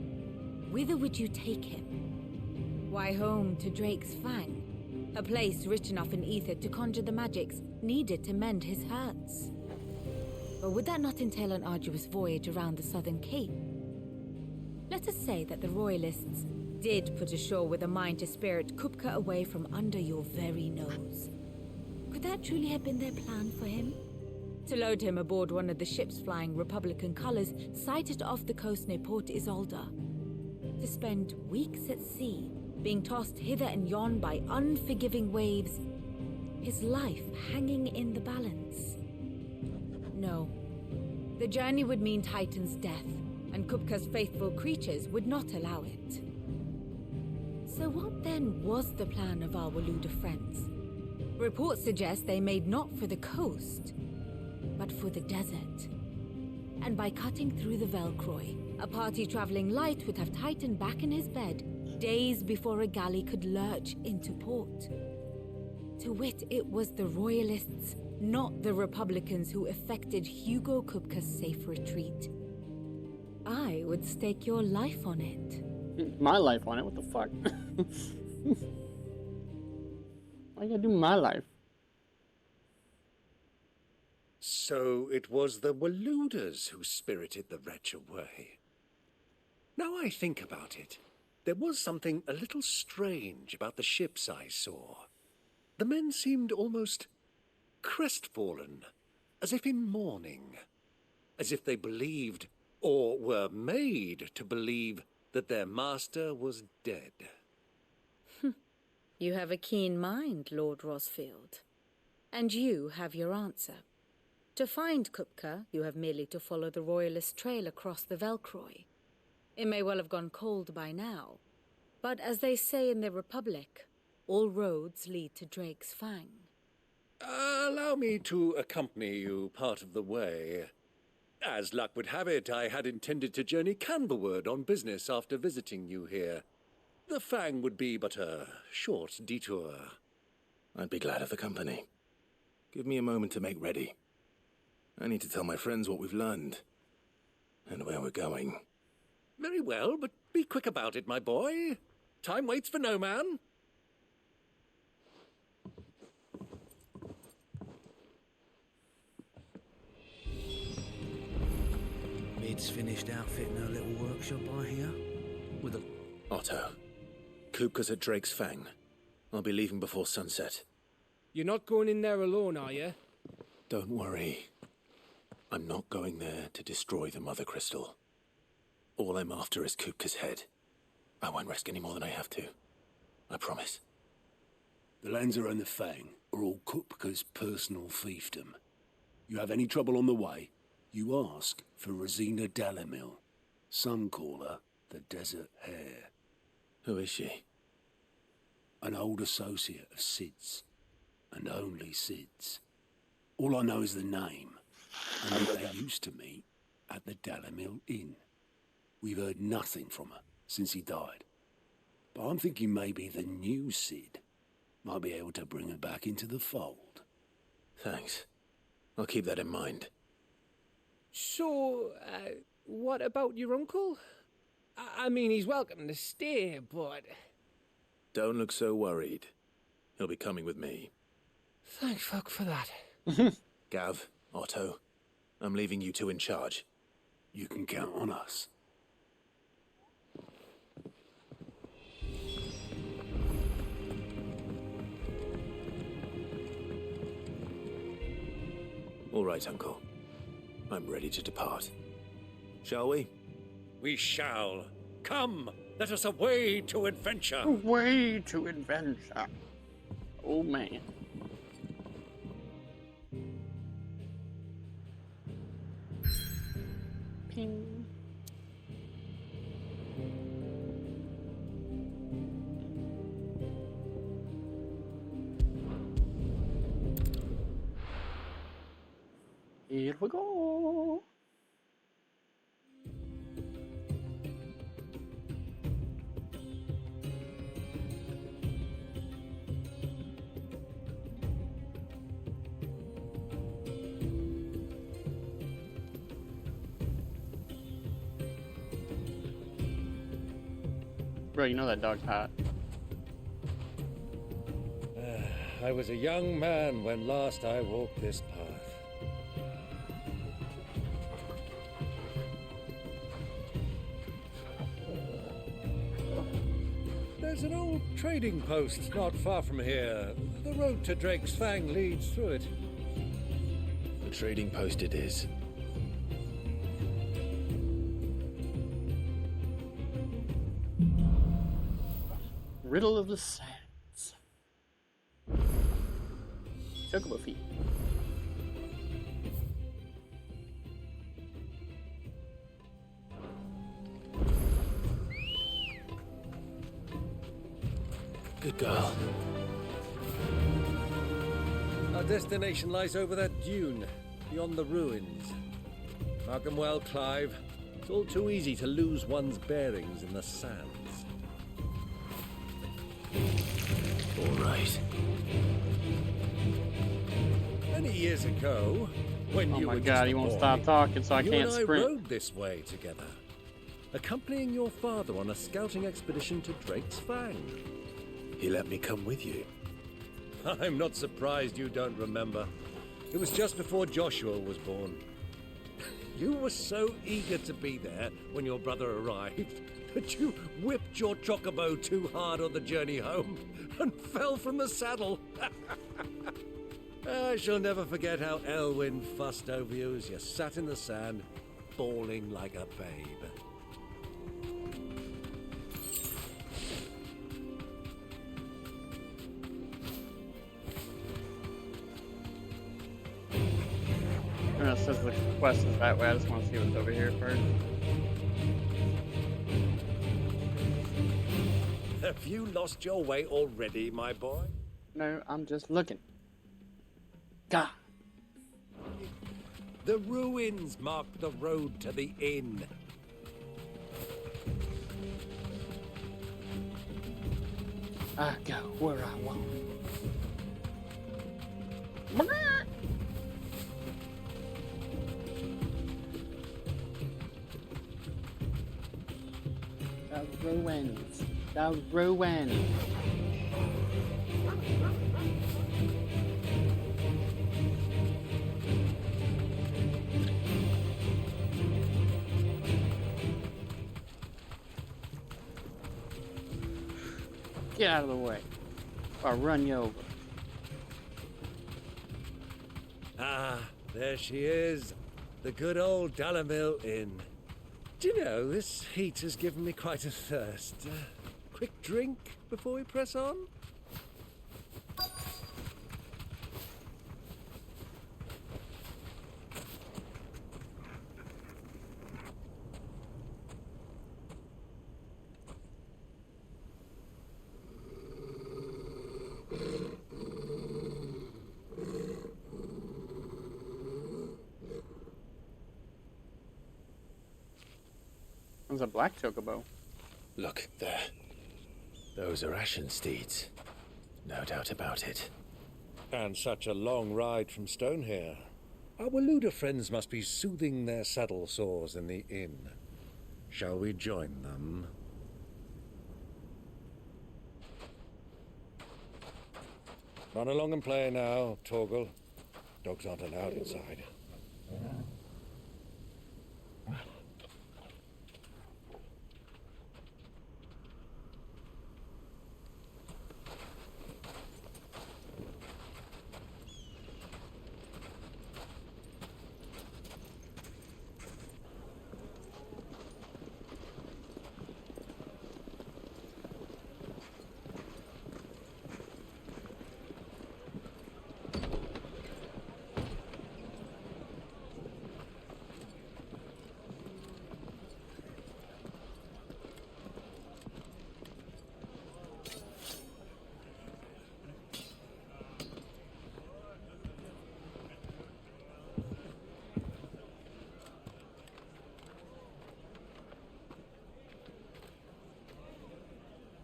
Speaker 4: whither would you take him? Why, home to Drake's Fang, a place rich enough in ether to conjure the magics needed to mend his hurts. Or would that not entail an arduous voyage around the southern cape? Let us say that the Royalists did put ashore with a mind to spirit Kupka away from under your very nose. Could that truly have been their plan for him? To load him aboard one of the ships flying Republican colors sighted off the coast near Port Isolde. To spend weeks at sea, being tossed hither and yon by unforgiving waves, his life hanging in the balance. No. The journey would mean Titan's death, and Kupka's faithful creatures would not allow it. So what then was the plan of our Waluda friends? Reports suggest they made not for the coast, but for the desert. And by cutting through the Velcroy, a party traveling light would have Titan back in his bed days before a galley could lurch into port. To wit, it was the Royalists, not the Republicans, who effected Hugo Kupka's safe retreat. I would stake your life on it.
Speaker 1: My life on it? What the fuck? Why you gotta do my life?
Speaker 13: So it was the Waluders who spirited the wretch away. Now I think about it, there was something a little strange about the ships I saw. The men seemed almost crestfallen, as if in mourning, as if they believed, or were made to believe, that their master was dead.
Speaker 4: You have a keen mind, Lord Rosfield. And you have your answer. To find Kupka, you have merely to follow the Royalist trail across the Velcroy. It may well have gone cold by now, but as they say in the Republic, all roads lead to Drake's Fang.
Speaker 13: Allow me to accompany you part of the way. As luck would have it, I had intended to journey Canberward on business after visiting you here. The Fang would be but a short detour.
Speaker 3: I'd be glad of the company. Give me a moment to make ready. I need to tell my friends what we've learned, and where we're going.
Speaker 13: Very well, but be quick about it, my boy. Time waits for no man.
Speaker 10: Mid's finished outfitting her little workshop, I hear. With a...
Speaker 3: Otto, Kupka's at Drake's Fang. I'll be leaving before sunset.
Speaker 10: You're not going in there alone, are you?
Speaker 3: Don't worry. I'm not going there to destroy the Mother Crystal. All I'm after is Kupka's head. I won't risk any more than I have to. I promise.
Speaker 17: The Lancer and the Fang are all Kupka's personal fiefdom. You have any trouble on the way, you ask for Rosina Dalamil. Some call her the Desert Hare.
Speaker 3: Who is she?
Speaker 17: An old associate of Sid's, and only Sid's. All I know is the name, and that they used to meet at the Dalamil Inn. We've heard nothing from her since he died. But I'm thinking maybe the new Sid might be able to bring her back into the fold.
Speaker 3: Thanks. I'll keep that in mind.
Speaker 10: So, what about your uncle? I mean, he's welcome to stay, but...
Speaker 3: Don't look so worried. He'll be coming with me.
Speaker 10: Thank fuck for that.
Speaker 3: Gav, Otto, I'm leaving you two in charge.
Speaker 17: You can count on us.
Speaker 3: All right, Uncle. I'm ready to depart. Shall we?
Speaker 13: We shall. Come, let us away to adventure.
Speaker 1: Away to adventure. Oh, man. Ping. Here we go. Bro, you know that dog's hot.
Speaker 13: I was a young man when last I walked this path. There's an old trading post not far from here. The road to Drake's Fang leads through it.
Speaker 3: The trading post it is.
Speaker 1: Riddle of the Sands. Chocobo feet.
Speaker 3: Good girl.
Speaker 13: Our destination lies over that dune, beyond the ruins. Mark 'em well, Clive. It's all too easy to lose one's bearings in the sands.
Speaker 3: All right.
Speaker 13: Many years ago, when
Speaker 1: Oh
Speaker 13: you
Speaker 1: my
Speaker 13: were
Speaker 1: god,
Speaker 13: just
Speaker 1: he
Speaker 13: a
Speaker 1: won't
Speaker 13: boy,
Speaker 1: stop talking, so I
Speaker 13: you
Speaker 1: can't
Speaker 13: and I
Speaker 1: sprint.
Speaker 13: rode this way together, accompanying your father on a scouting expedition to Drake's Fang.
Speaker 3: He let me come with you.
Speaker 13: I'm not surprised you don't remember. It was just before Joshua was born. You were so eager to be there when your brother arrived that you whipped your chocobo too hard on the journey home and fell from the saddle. I shall never forget how Elwyn fussed over you as you sat in the sand, bawling like a babe.
Speaker 1: It says the quest is that way. I just want to see what's over here first.
Speaker 13: Have you lost your way already, my boy?
Speaker 1: No, I'm just looking. God.
Speaker 13: The ruins mark the road to the inn.
Speaker 1: I go where I want. The ruins. The ruins. Get out of the way, or I'll run you over.
Speaker 13: Ah, there she is. The good old Dalamil Inn. Do you know, this heat has given me quite a thirst. Quick drink before we press on?
Speaker 1: There's a black chocobo.
Speaker 3: Look, there. Those are Ashen steeds. No doubt about it.
Speaker 13: And such a long ride from Stonehair. Our Waluda friends must be soothing their saddle sores in the inn. Shall we join them? Run along and play now, Torgal. Dogs aren't allowed inside.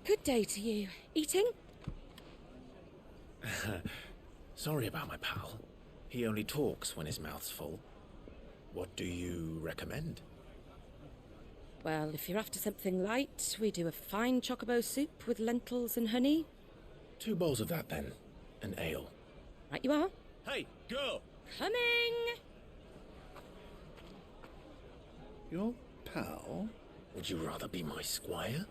Speaker 16: Good day to you. Eating?
Speaker 3: Sorry about my pal. He only talks when his mouth's full. What do you recommend?
Speaker 16: Well, if you're after something light, we do a fine chocobo soup with lentils and honey.
Speaker 3: 2 bowls of that, then. An ale.
Speaker 16: Right you are.
Speaker 3: Hey, girl!
Speaker 16: Coming!
Speaker 3: Your pal? Would you rather be my squire?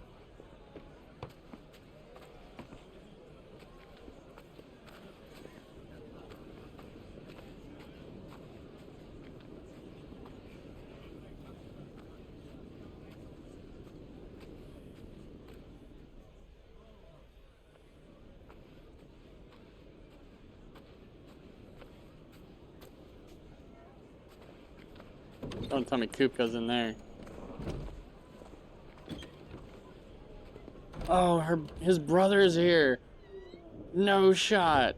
Speaker 1: Don't tell me Kupka's in there. Oh, his brother is here. No shot.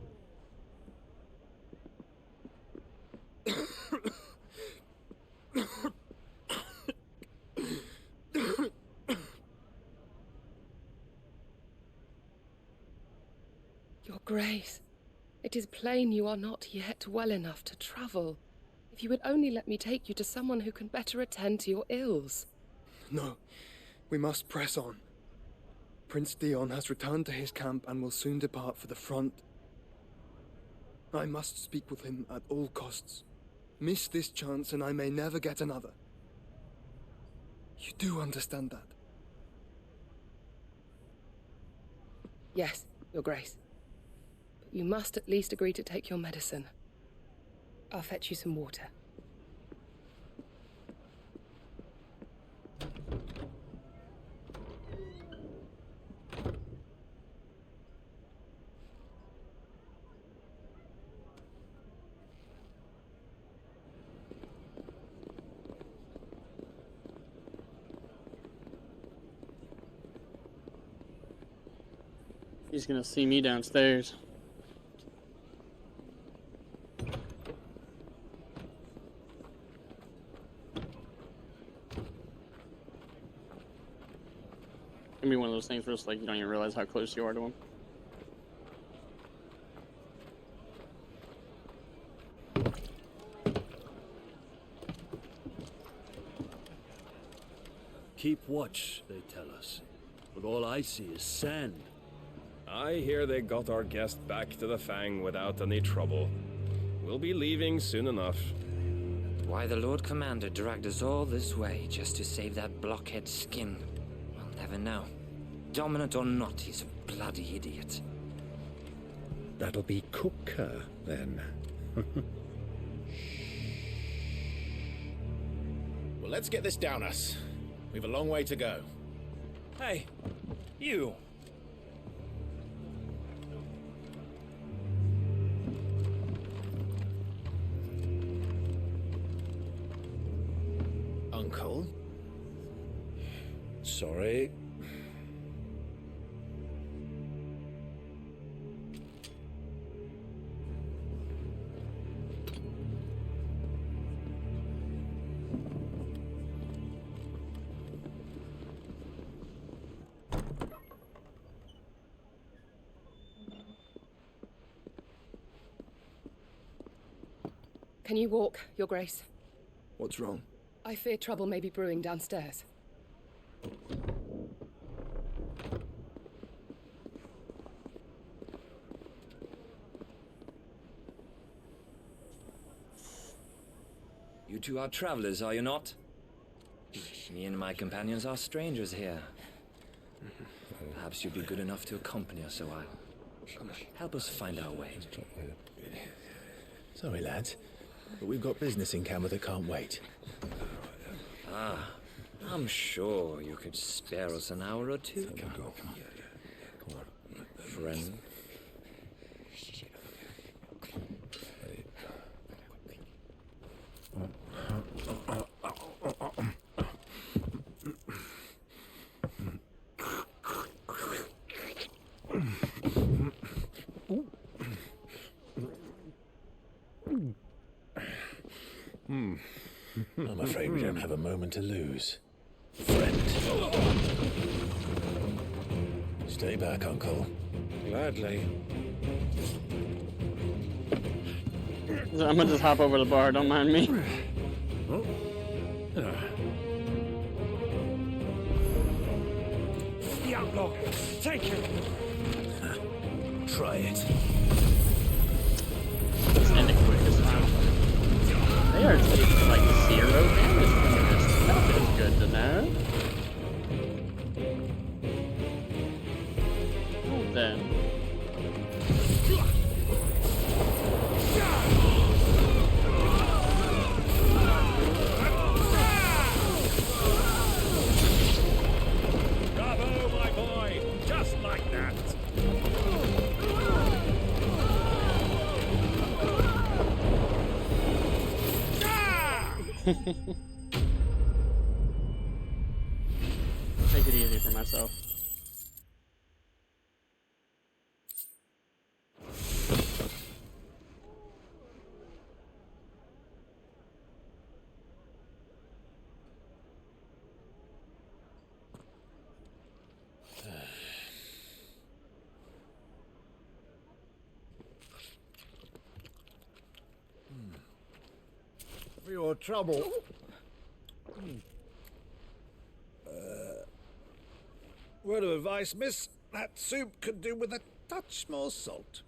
Speaker 18: Your Grace, it is plain you are not yet well enough to travel. If you would only let me take you to someone who can better attend to your ills.
Speaker 19: No, we must press on. Prince Dion has returned to his camp and will soon depart for the front. I must speak with him at all costs. Miss this chance and I may never get another. You do understand that?
Speaker 18: Yes, Your Grace. But you must at least agree to take your medicine. I'll fetch you some water.
Speaker 1: He's gonna see me downstairs. Gonna be one of those things where it's like you don't even realize how close you are to him.
Speaker 20: Keep watch, they tell us. But all I see is sand.
Speaker 21: I hear they got our guest back to the Fang without any trouble. We'll be leaving soon enough.
Speaker 22: Why the Lord Commander dragged us all this way just to save that blockhead skin, we'll never know. Dominant or not, he's a bloody idiot.
Speaker 3: That'll be Cooker, then.
Speaker 23: Well, let's get this down us. We've a long way to go.
Speaker 20: Hey, you!
Speaker 23: Uncle?
Speaker 3: Sorry.
Speaker 18: Can you walk, Your Grace?
Speaker 19: What's wrong?
Speaker 18: I fear trouble may be brewing downstairs.
Speaker 22: You two are travelers, are you not? Me and my companions are strangers here. Perhaps you'd be good enough to accompany us a while. Help us find our way.
Speaker 3: Sorry, lads, but we've got business in camera that can't wait.
Speaker 22: Ah, I'm sure you could spare us an hour or two. Friend.
Speaker 3: I'm afraid we don't have a moment to lose. Friend. Stay back, Uncle.
Speaker 6: Gladly.
Speaker 1: I'm gonna just hop over the bar, don't mind me.
Speaker 20: The outlaw! Take him!
Speaker 3: Try it.
Speaker 1: Let's end it quick this time. They are taking like 0 damage from this. That feels good to know. Well then.
Speaker 21: Bravo, my boy! Just like that!
Speaker 1: Make it easy for myself.
Speaker 13: for your trouble. Word of advice, miss. That soup could do with a touch more salt.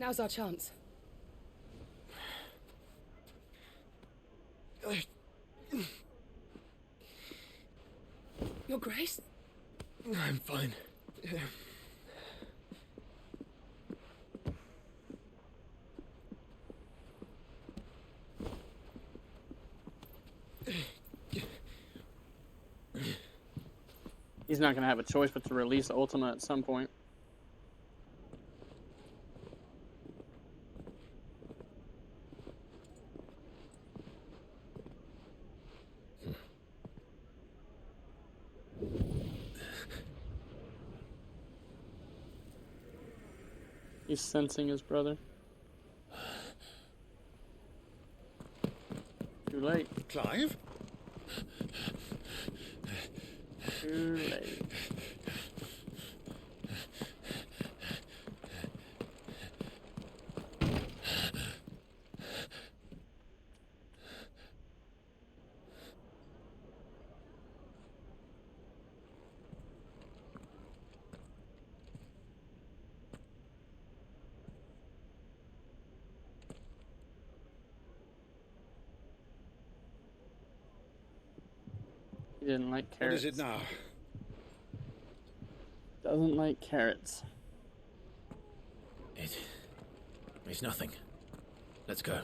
Speaker 18: Now's our chance. Your Grace?
Speaker 19: I'm fine.
Speaker 1: He's not going to have a choice but to release Ultima at some point. He's sensing his brother. Too late.
Speaker 13: Clive?
Speaker 1: Too late. He didn't like carrots.
Speaker 13: What is it now?
Speaker 1: Doesn't like carrots.
Speaker 3: It's nothing. Let's go.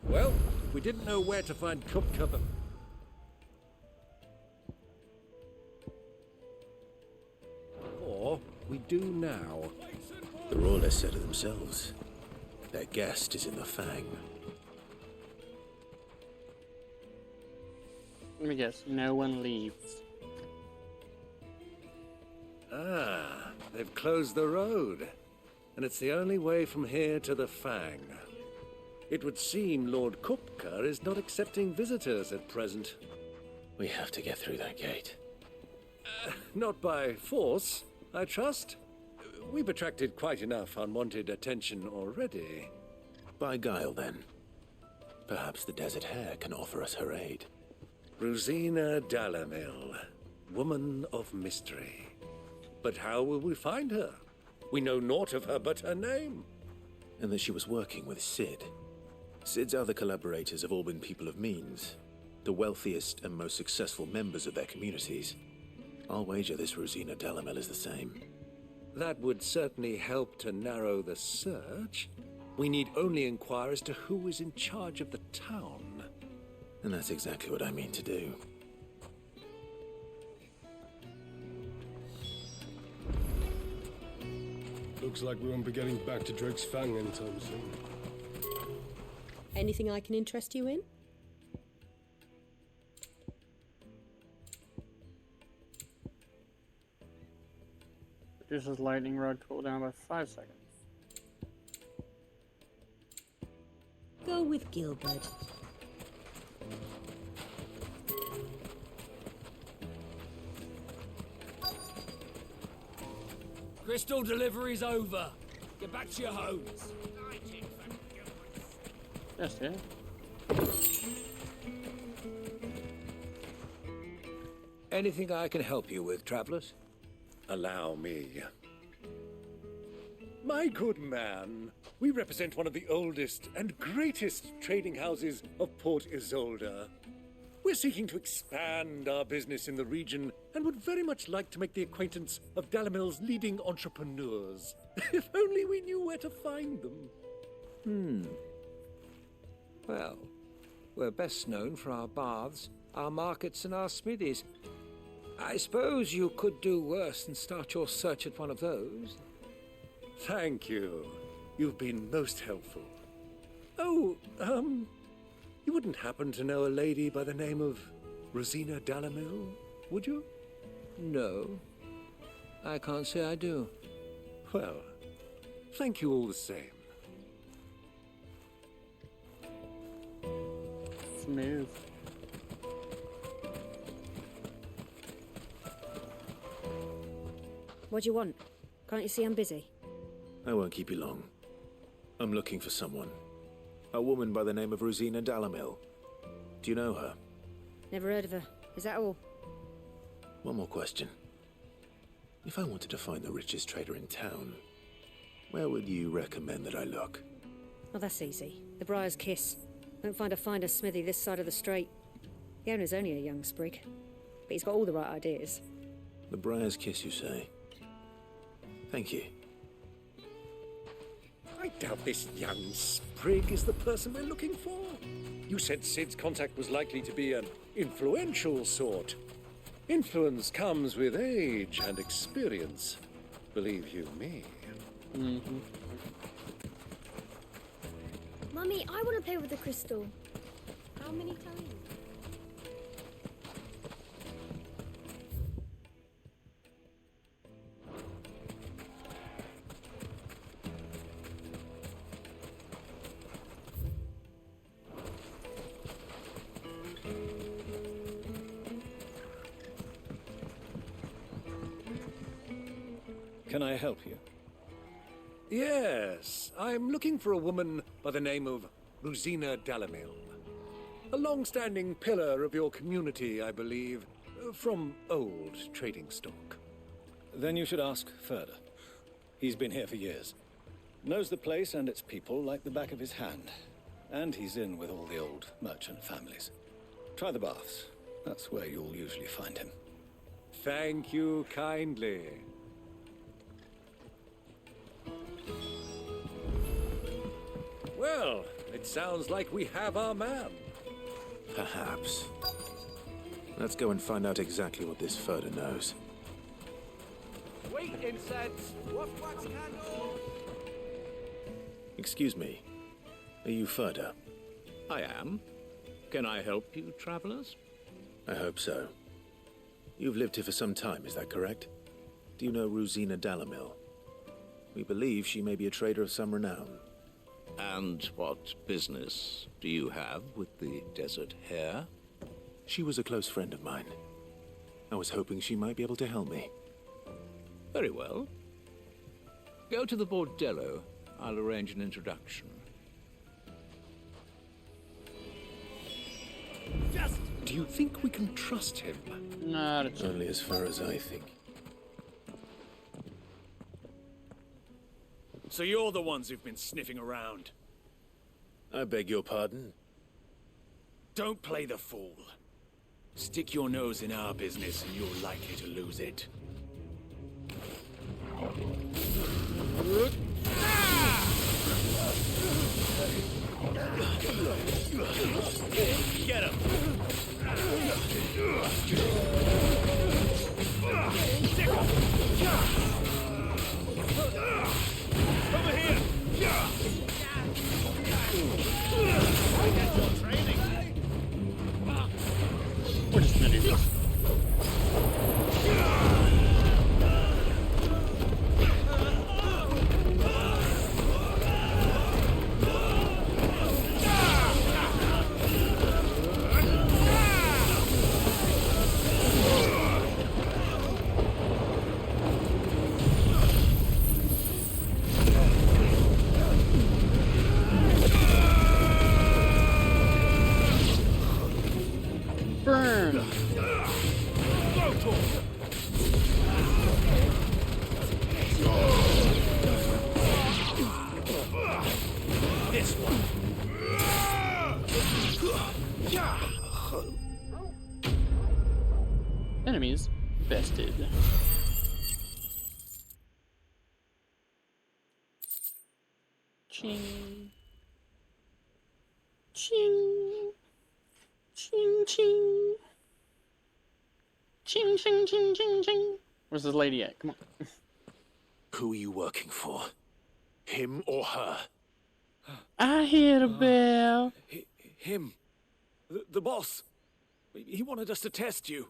Speaker 13: Well, we didn't know where to find Kupka. Or we do now.
Speaker 3: The Rawless said it themselves. Their guest is in the Fang.
Speaker 1: Let me guess, no one leaves.
Speaker 13: Ah, they've closed the road. And it's the only way from here to the Fang. It would seem Lord Kupka is not accepting visitors at present.
Speaker 3: We have to get through that gate.
Speaker 13: Not by force, I trust. We've attracted quite enough unwanted attention already.
Speaker 3: By guile, then. Perhaps the Desert Hare can offer us her aid.
Speaker 13: Rosina Dalamil, woman of mystery. But how will we find her? We know naught of her but her name.
Speaker 3: And that she was working with Cid. Cid's other collaborators have all been people of means, the wealthiest and most successful members of their communities. I'll wager this Rosina Dalamil is the same.
Speaker 13: That would certainly help to narrow the search. We need only inquire as to who is in charge of the town.
Speaker 3: And that's exactly what I mean to do.
Speaker 2: Looks like we won't be getting back to Drake's Fang anytime soon.
Speaker 5: Anything I can interest you in?
Speaker 1: Reduces lightning rod cooldown by 5 seconds.
Speaker 5: Go with Gilbert.
Speaker 10: Crystal delivery's over. Get back to your homes.
Speaker 1: Yes, yeah.
Speaker 7: Anything I can help you with, travelers?
Speaker 13: Allow me. My good man, we represent one of the oldest and greatest trading houses of Port Isolde. We're seeking to expand our business in the region and would very much like to make the acquaintance of Dalamil's leading entrepreneurs. If only we knew where to find them.
Speaker 7: Well, we're best known for our baths, our markets, and our smithies. I suppose you could do worse than start your search at one of those.
Speaker 13: Thank you. You've been most helpful. Oh, you wouldn't happen to know a lady by the name of Rosina Dalamil, would you?
Speaker 7: No, I can't say I do.
Speaker 13: Well, thank you all the same.
Speaker 1: Smooth.
Speaker 8: What do you want? Can't you see I'm busy?
Speaker 3: I won't keep you long. I'm looking for someone. A woman by the name of Rosina Dalamil. Do you know her?
Speaker 8: Never heard of her. Is that all?
Speaker 3: One more question. If I wanted to find the richest trader in town, where would you recommend that I look?
Speaker 8: Oh, that's easy. The Briar's Kiss. Won't find a finer smithy this side of the strait. The owner's only a young sprig, but he's got all the right ideas.
Speaker 3: The Briar's Kiss, you say? Thank you.
Speaker 13: I doubt this young sprig is the person we're looking for. You said Sid's contact was likely to be an influential sort. Influence comes with age and experience, believe you me.
Speaker 11: Mummy, I want to play with the crystal. How many times?
Speaker 7: Can I help you?
Speaker 13: Yes, I'm looking for a woman by the name of Rosina Dalamil. A long-standing pillar of your community, I believe, from old trading stock.
Speaker 24: Then you should ask Further. He's been here for years. Knows the place and its people like the back of his hand. And he's in with all the old merchant families. Try the baths. That's where you'll usually find him.
Speaker 13: Thank you kindly. Well, it sounds like we have our man.
Speaker 3: Perhaps. Let's go and find out exactly what this Further knows.
Speaker 10: Sweet incense! What wax candle?
Speaker 3: Excuse me. Are you Further?
Speaker 25: I am. Can I help you, travelers?
Speaker 3: I hope so. You've lived here for some time, is that correct? Do you know Rosina Dalamil? We believe she may be a trader of some renown.
Speaker 25: And what business do you have with the desert hare?
Speaker 3: She was a close friend of mine. I was hoping she might be able to help me.
Speaker 25: Very well. Go to the bordello. I'll arrange an introduction.
Speaker 13: Do you think we can trust him?
Speaker 1: Not a chance.
Speaker 3: Only as far as I think.
Speaker 20: So you're the ones who've been sniffing around.
Speaker 3: I beg your pardon?
Speaker 20: Don't play the fool. Stick your nose in our business and you're likely to lose it. Get him! Over here!
Speaker 1: We're just gonna do this. enemies bested. Ching. Ching. Ching, ching. Ching, ching, ching, ching, ching. Where's this lady at? Come on.
Speaker 3: Who are you working for? Him or her?
Speaker 1: I hear the bell.
Speaker 24: Him. The boss. He wanted us to test you.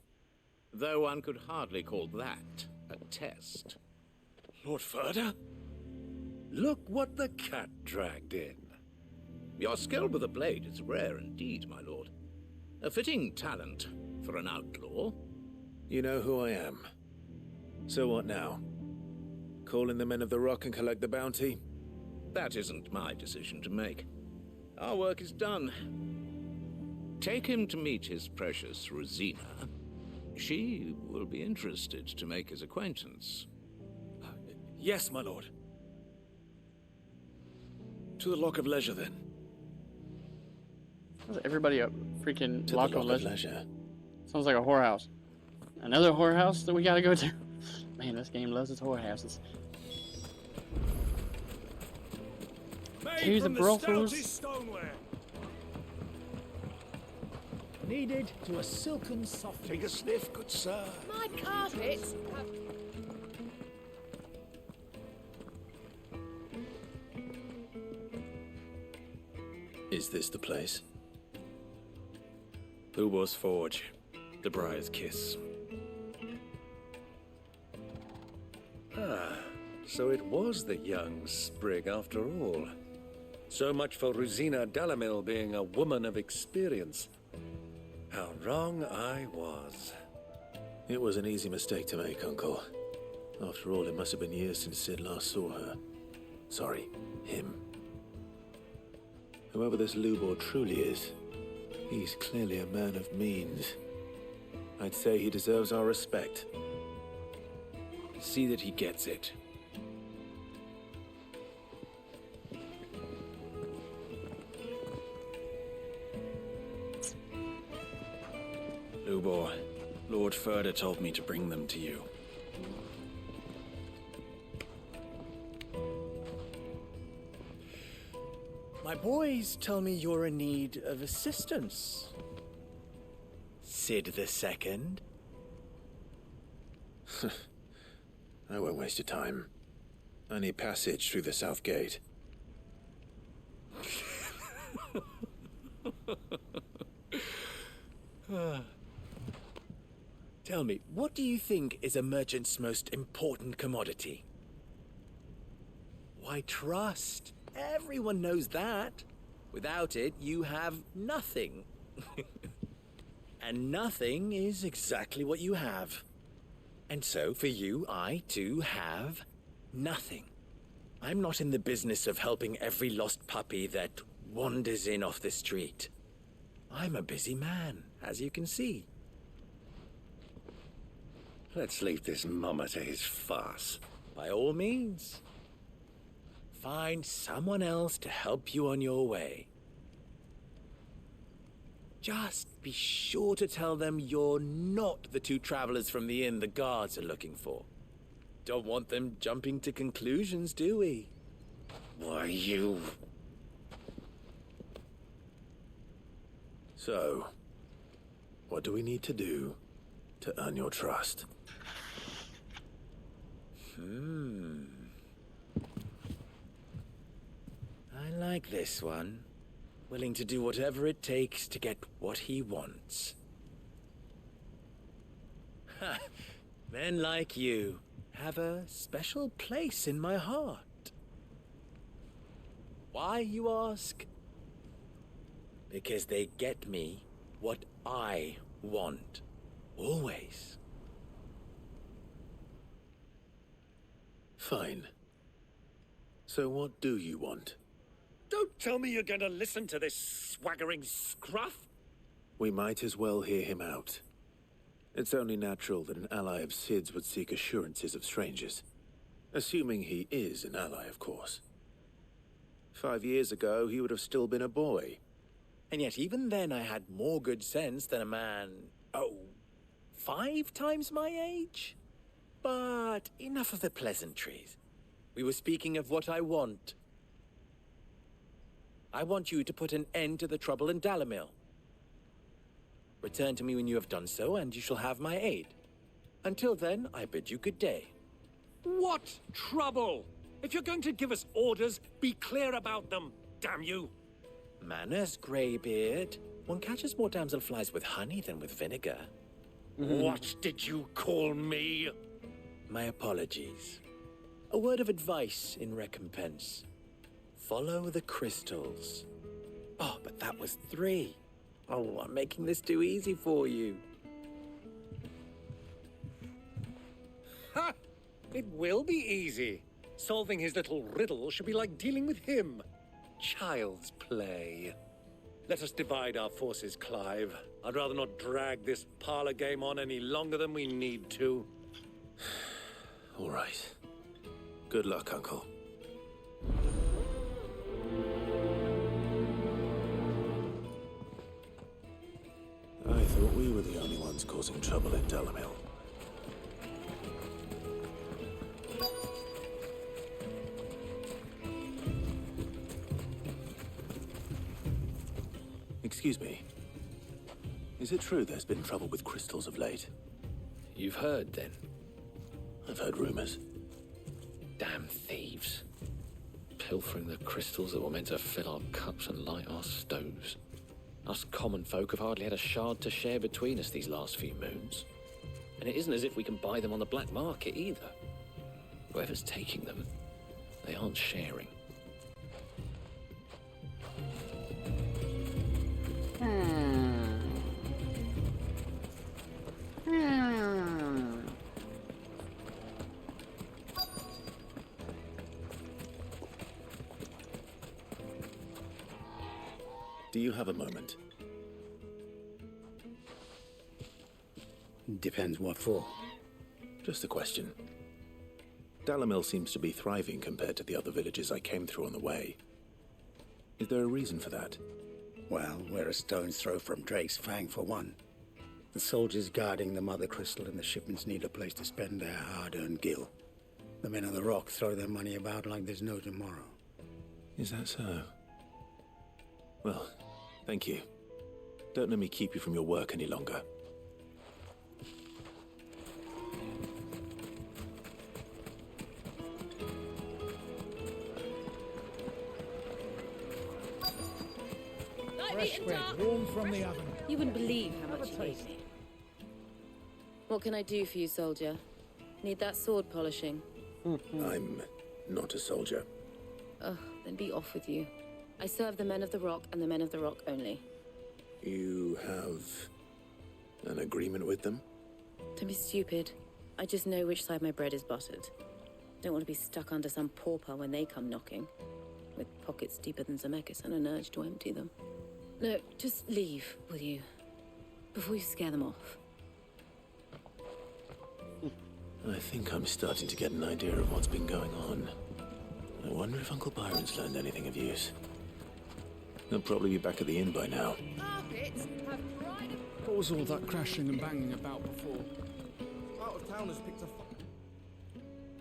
Speaker 25: Though one could hardly call that a test.
Speaker 24: Lord Ferda?
Speaker 13: Look what the cat dragged in.
Speaker 25: Your skill with the blade is rare indeed, my lord. A fitting talent for an outlaw.
Speaker 3: You know who I am. So what now? Call in the Men of the Rock and collect the bounty?
Speaker 25: That isn't my decision to make. Our work is done. Take him to meet his precious Rosina. She will be interested to make his acquaintance.
Speaker 24: Yes, my lord. To the Lock of Leisure, then.
Speaker 1: Everybody a freaking
Speaker 3: To
Speaker 1: Lock
Speaker 3: the
Speaker 1: of
Speaker 3: Lock of
Speaker 1: Leisure.
Speaker 3: Leisure.
Speaker 1: Sounds like a whorehouse. Another whorehouse that we gotta go to. Man, this game loves its whorehouses. To the brothels.
Speaker 10: Needed to a silken soft.
Speaker 17: Take a sniff, good sir.
Speaker 18: My carpets.
Speaker 3: Is this the place?
Speaker 20: Ubor's Forge. The Briar's Kiss.
Speaker 13: Ah, so it was the young sprig after all. So much for Rosina Dalamil being a woman of experience. How wrong I was.
Speaker 3: It was an easy mistake to make, Uncle. After all, it must have been years since Sid last saw her. Sorry, him. Whoever this Lubor truly is, he's clearly a man of means. I'd say he deserves our respect.
Speaker 20: See that he gets it. Lubor, Lord Ferda told me to bring them to you.
Speaker 10: My boys tell me you're in need of assistance. Sid the Second?
Speaker 3: I won't waste your time. I need passage through the south gate.
Speaker 10: Tell me, what do you think is a merchant's most important commodity? Why, trust. Everyone knows that. Without it, you have nothing. And nothing is exactly what you have. And so, for you, I, too, have nothing. I'm not in the business of helping every lost puppy that wanders in off the street. I'm a busy man, as you can see.
Speaker 13: Let's leave this mummer to his farce.
Speaker 10: By all means. Find someone else to help you on your way. Just be sure to tell them you're not the two travelers from the inn the guards are looking for. Don't want them jumping to conclusions, do we?
Speaker 13: Why, you...
Speaker 3: So, what do we need to do to earn your trust?
Speaker 10: I like this one. Willing to do whatever it takes to get what he wants. Ha! Men like you have a special place in my heart. Why, you ask? Because they get me what I want. Always.
Speaker 3: Fine. So what do you want?
Speaker 13: Don't tell me you're going to listen to this swaggering scruff.
Speaker 3: We might as well hear him out. It's only natural that an ally of Sid's would seek assurances of strangers. Assuming he is an ally, of course. 5 years ago, he would have still been a boy.
Speaker 10: And yet even then I had more good sense than a man, 5 times my age? But enough of the pleasantries. We were speaking of what I want. I want you to put an end to the trouble in Dalamil. Return to me when you have done so, and you shall have my aid. Until then, I bid you good day.
Speaker 13: What trouble? If you're going to give us orders, be clear about them, damn you!
Speaker 10: Manners, Greybeard. One catches more damselflies with honey than with vinegar.
Speaker 13: What did you call me?
Speaker 10: My apologies. A word of advice in recompense. Follow the crystals. Oh, but that was 3. Oh, I'm making this too easy for you.
Speaker 13: Ha! It will be easy. Solving his little riddle should be like dealing with him. Child's play. Let us divide our forces, Clive. I'd rather not drag this parlor game on any longer than we need to.
Speaker 3: All right. Good luck, Uncle. I thought we were the only ones causing trouble in Dalamil. Excuse me. Is it true there's been trouble with crystals of late?
Speaker 6: You've heard, then?
Speaker 3: I've heard rumors.
Speaker 6: Damn thieves. Pilfering the crystals that were meant to fill our cups and light our stoves. Us common folk have hardly had a shard to share between us these last few moons. And it isn't as if we can buy them on the black market either. Whoever's taking them, they aren't sharing.
Speaker 3: Do you have a moment?
Speaker 17: Depends what for.
Speaker 3: Just a question. Dalamil seems to be thriving compared to the other villages I came through on the way. Is there a reason for that?
Speaker 17: Well, we're a stone's throw from Drake's Fang, for one. The soldiers guarding the Mother Crystal and the shipments need a place to spend their hard-earned gil. The men of the Rock throw their money about like there's no tomorrow.
Speaker 3: Is that so? Well, thank you. Don't let me keep you from your work any longer.
Speaker 4: Fresh bread, warm from the oven.
Speaker 16: You wouldn't believe how much you gave me. What can I do for you, soldier? Need that sword polishing?
Speaker 3: I'm not a soldier.
Speaker 16: Ugh, then be off with you. I serve the men of the Rock and the men of the Rock only.
Speaker 3: You have an agreement with them?
Speaker 16: Don't be stupid. I just know which side my bread is buttered. Don't want to be stuck under some pauper when they come knocking. With pockets deeper than Zemeckis and an urge to empty them. No, just leave, will you? Before you scare them off.
Speaker 3: I think I'm starting to get an idea of what's been going on. I wonder if Uncle Byron's learned anything of use. He'll probably be back at the inn by now.
Speaker 4: What was all that crashing and banging about before?
Speaker 9: Out of town has picked a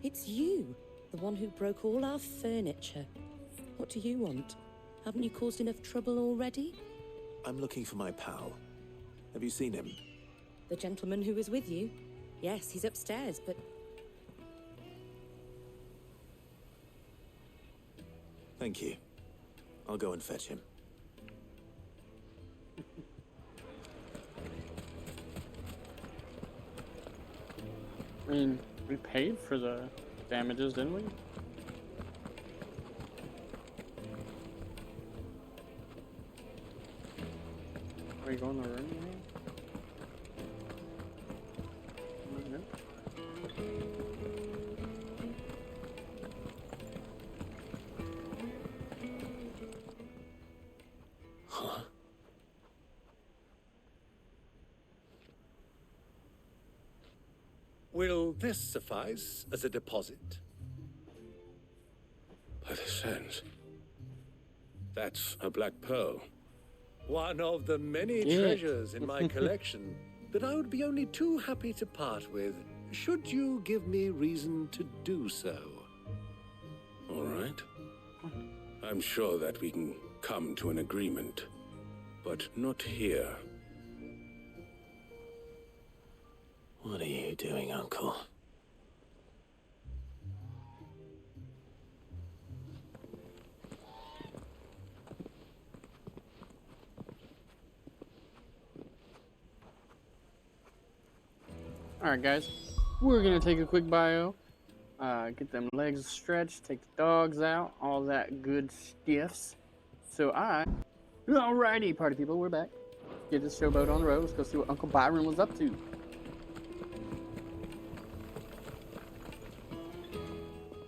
Speaker 5: It's you, the one who broke all our furniture. What do you want? Haven't you caused enough trouble already?
Speaker 3: I'm looking for my pal. Have you seen him?
Speaker 5: The gentleman who was with you? Yes, he's upstairs, but...
Speaker 3: Thank you. I'll go and fetch him.
Speaker 1: I mean, we paid for the damages, didn't we? Are we going to the room now?
Speaker 3: Huh?
Speaker 13: Will this suffice as a deposit?
Speaker 24: By the sands. That's a black pearl.
Speaker 13: One of the many
Speaker 1: Yeah.
Speaker 13: treasures in my collection. that I would be only too happy to part with, should you give me reason to do so.
Speaker 3: All right. I'm sure that we can come to an agreement, but not here.
Speaker 10: What are you doing, Uncle?
Speaker 1: Alright, guys. We're gonna take a quick bio. Get them legs stretched, take the dogs out, all that good stuffs. Alrighty, party people, we're back. Get this showboat on the road. Let's go see what Uncle Byron was up to.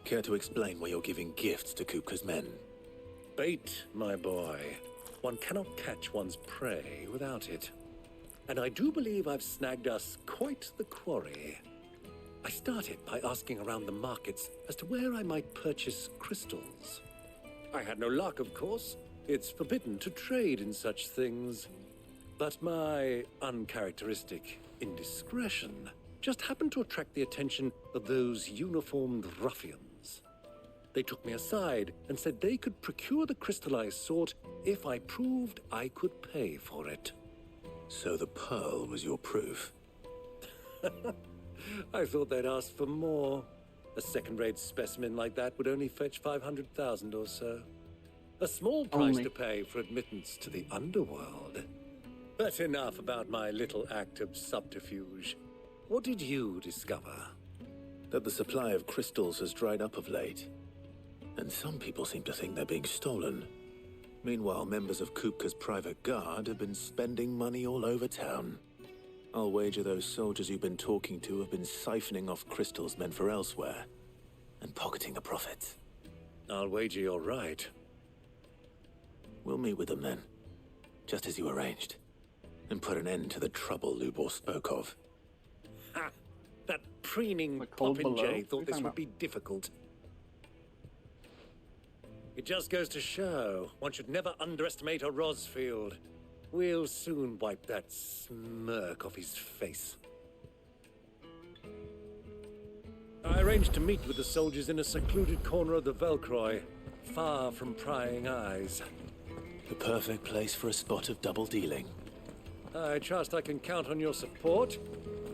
Speaker 3: Care to explain why you're giving gifts to Kupka's men?
Speaker 13: Bait, my boy. One cannot catch one's prey without it. And I do believe I've snagged us quite the quarry. I started by asking around the markets as to where I might purchase crystals. I had no luck, of course. It's forbidden to trade in such things. But my uncharacteristic indiscretion just happened to attract the attention of those uniformed ruffians. They took me aside and said they could procure the crystal I sought if I proved I could pay for it.
Speaker 3: So the pearl was your proof?
Speaker 13: I thought they'd ask for more. A second-rate specimen like that would only fetch 500,000 or so. A small price to pay for admittance to the underworld. But enough about my little act of subterfuge. What did you discover?
Speaker 3: That the supply of crystals has dried up of late. And some people seem to think they're being stolen. Meanwhile, members of Kupka's private guard have been spending money all over town. I'll wager those soldiers you've been talking to have been siphoning off crystals meant for elsewhere, and pocketing the profits.
Speaker 13: I'll wager you're right.
Speaker 3: We'll meet with them then, just as you arranged, and put an end to the trouble Lubor spoke of.
Speaker 13: Ha! That preening popinjay thought this would be difficult. It just goes to show one should never underestimate a Rosfield. We'll soon wipe that smirk off his face. I arranged to meet with the soldiers in a secluded corner of the Velcroy, far from prying eyes.
Speaker 3: The perfect place for a spot of double dealing.
Speaker 13: I trust I can count on your support,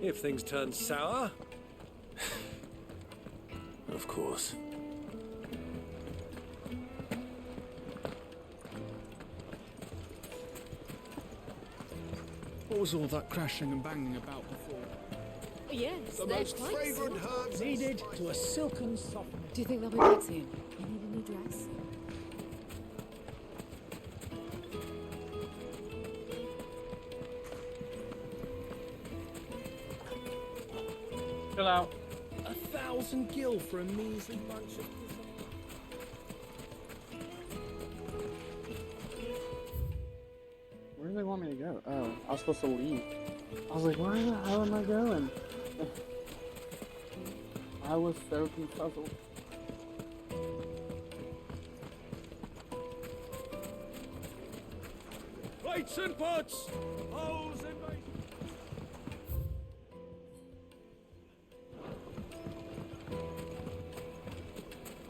Speaker 13: if things turn sour.
Speaker 3: Of course.
Speaker 4: What was all that crashing and banging about before?
Speaker 11: Yes,
Speaker 9: The
Speaker 11: they're
Speaker 9: most
Speaker 11: quite
Speaker 9: favoured
Speaker 11: simple.
Speaker 9: herbs
Speaker 4: Needed to a silken softener.
Speaker 16: Do you think they'll be back soon?
Speaker 11: You need a new dress?
Speaker 1: Chill out.
Speaker 4: 1,000 gil for a measly bunch of...
Speaker 1: Where do they want me to go? Oh, I was supposed to leave. I was like, where the hell am I going? I was so confuzzled.
Speaker 13: Plates and pots! Holes in my...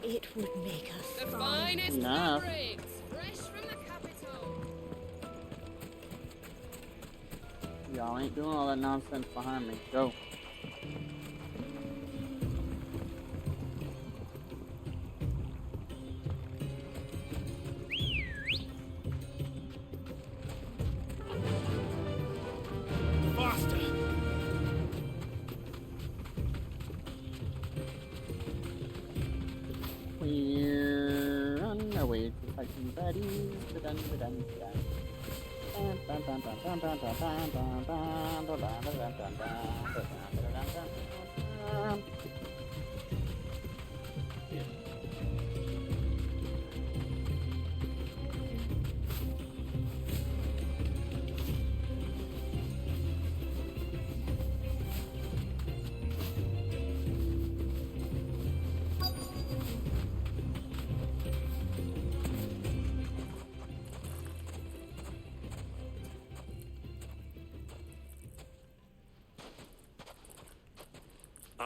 Speaker 11: It would make us
Speaker 18: The finest
Speaker 1: Enough.
Speaker 18: fabrics, fresh from the capital.
Speaker 1: Y'all ain't doing all that nonsense behind me. Go.
Speaker 13: Faster!
Speaker 1: We're on our way to fight some baddies. Ba-dun, ba-dun, ba-dun. Bam, bam, bam, bam, bam, bam, bam, bam, bam, bam, ba-dun, ba-dun, bam, bam, ba-dun, ba-dun, bam, bam.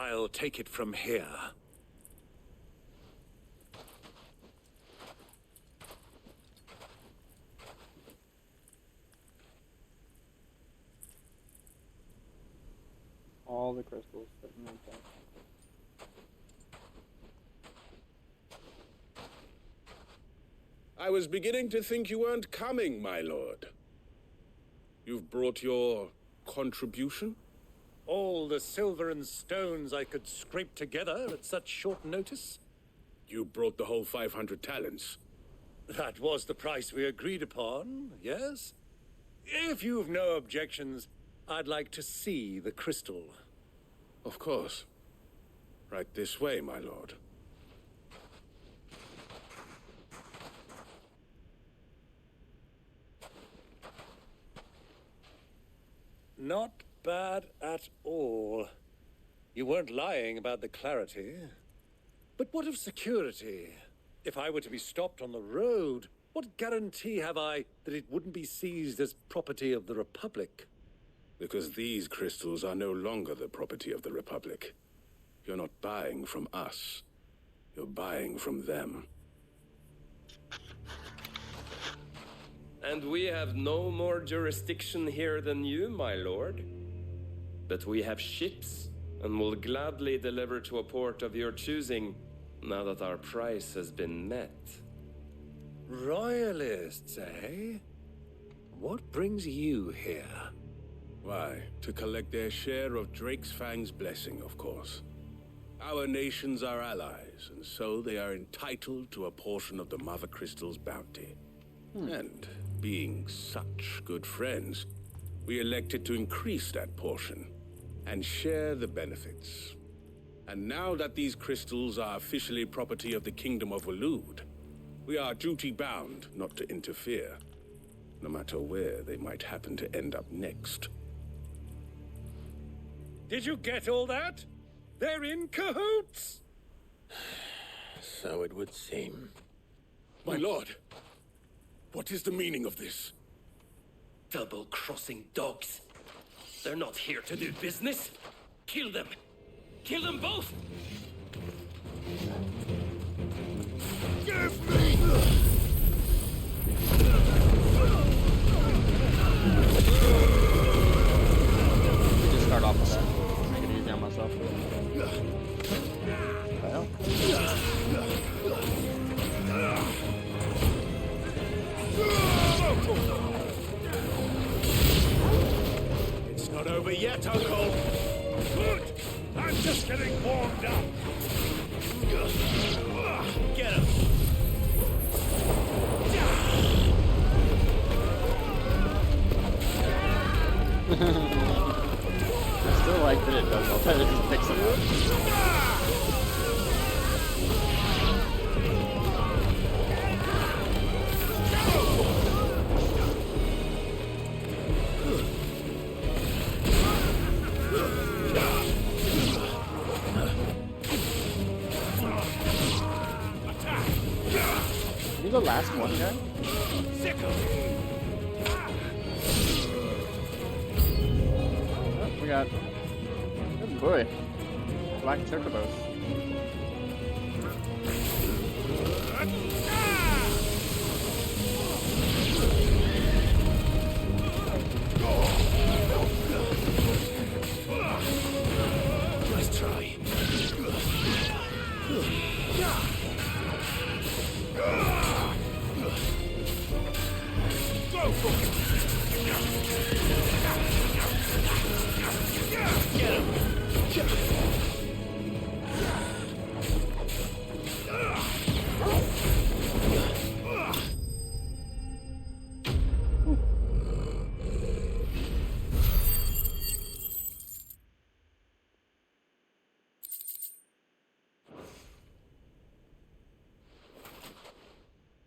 Speaker 13: I'll take it from here.
Speaker 1: All the crystals sitting right there.
Speaker 12: I was beginning to think you weren't coming, my lord. You've brought your contribution?
Speaker 13: All the silver and stones I could scrape together at such short notice?
Speaker 12: You brought the whole 500 talents.
Speaker 13: That was the price we agreed upon, yes? If you've no objections, I'd like to see the crystal.
Speaker 12: Of course. Right this way, my lord.
Speaker 13: Not bad at all. You weren't lying about the clarity. But what of security? If I were to be stopped on the road, what guarantee have I that it wouldn't be seized as property of the Republic?
Speaker 12: Because these crystals are no longer the property of the Republic. You're not buying from us. You're buying from them.
Speaker 21: And we have no more jurisdiction here than you, my lord. But we have ships, and will gladly deliver to a port of your choosing, now that our price has been met.
Speaker 13: Royalists, eh? What brings you here?
Speaker 12: Why, to collect their share of Drake's Fang's blessing, of course. Our nations are allies, and so they are entitled to a portion of the Mother Crystal's bounty. And, being such good friends, we elected to increase that portion and share the benefits. And now that these crystals are officially property of the Kingdom of Waloed, we are duty-bound not to interfere, no matter where they might happen to end up next.
Speaker 13: Did you get all that? They're in cahoots!
Speaker 3: So it would seem.
Speaker 12: My lord, what is the meaning of this?
Speaker 21: Double-crossing dogs. They're not here to do business. Kill them. Kill them both!
Speaker 12: Give me!
Speaker 1: Just start off with that. Make it easy on myself. Well.
Speaker 13: It's not over yet, Uncle. Good. I'm just getting warmed up. Get him.
Speaker 1: I still like that it does all that. It just picks them up. Are you the last one, guy? Oh, we got... Good boy. Black chocobos.
Speaker 21: Nice try.
Speaker 13: Go for it! Get him!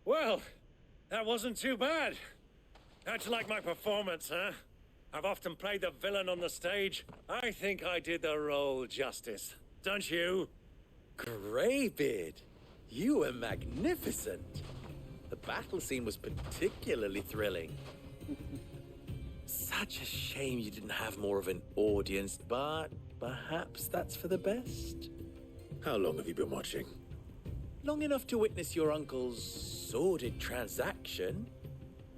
Speaker 13: Well, that wasn't too bad. How'd you like my performance, huh? I've often played the villain on the stage. I think I did the role justice. Don't you?
Speaker 10: Greybeard, you were magnificent. The battle scene was particularly thrilling. Such a shame you didn't have more of an audience, but perhaps that's for the best.
Speaker 3: How long have you been watching?
Speaker 10: Long enough to witness your uncle's sordid transaction.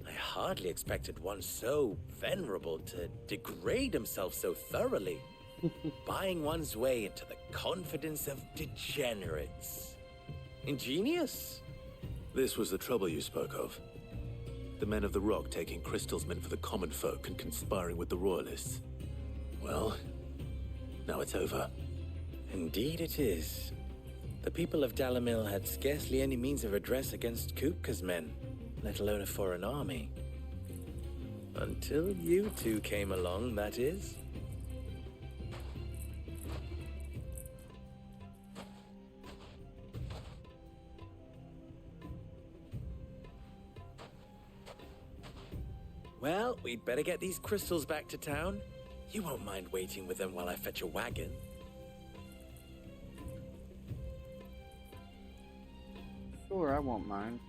Speaker 10: I hardly expected one so venerable to degrade himself so thoroughly, buying one's way into the confidence of degenerates. Ingenious.
Speaker 3: This was the trouble you spoke of. The men of the Rock taking crystals meant for the common folk and conspiring with the royalists. Well, now it's over.
Speaker 10: Indeed it is. The people of Dalamil had scarcely any means of redress against Kupka's men, let alone a foreign army. Until you two came along, that is. Well, we'd better get these crystals back to town. You won't mind waiting with them while I fetch a wagon.
Speaker 1: Sure, I won't mind.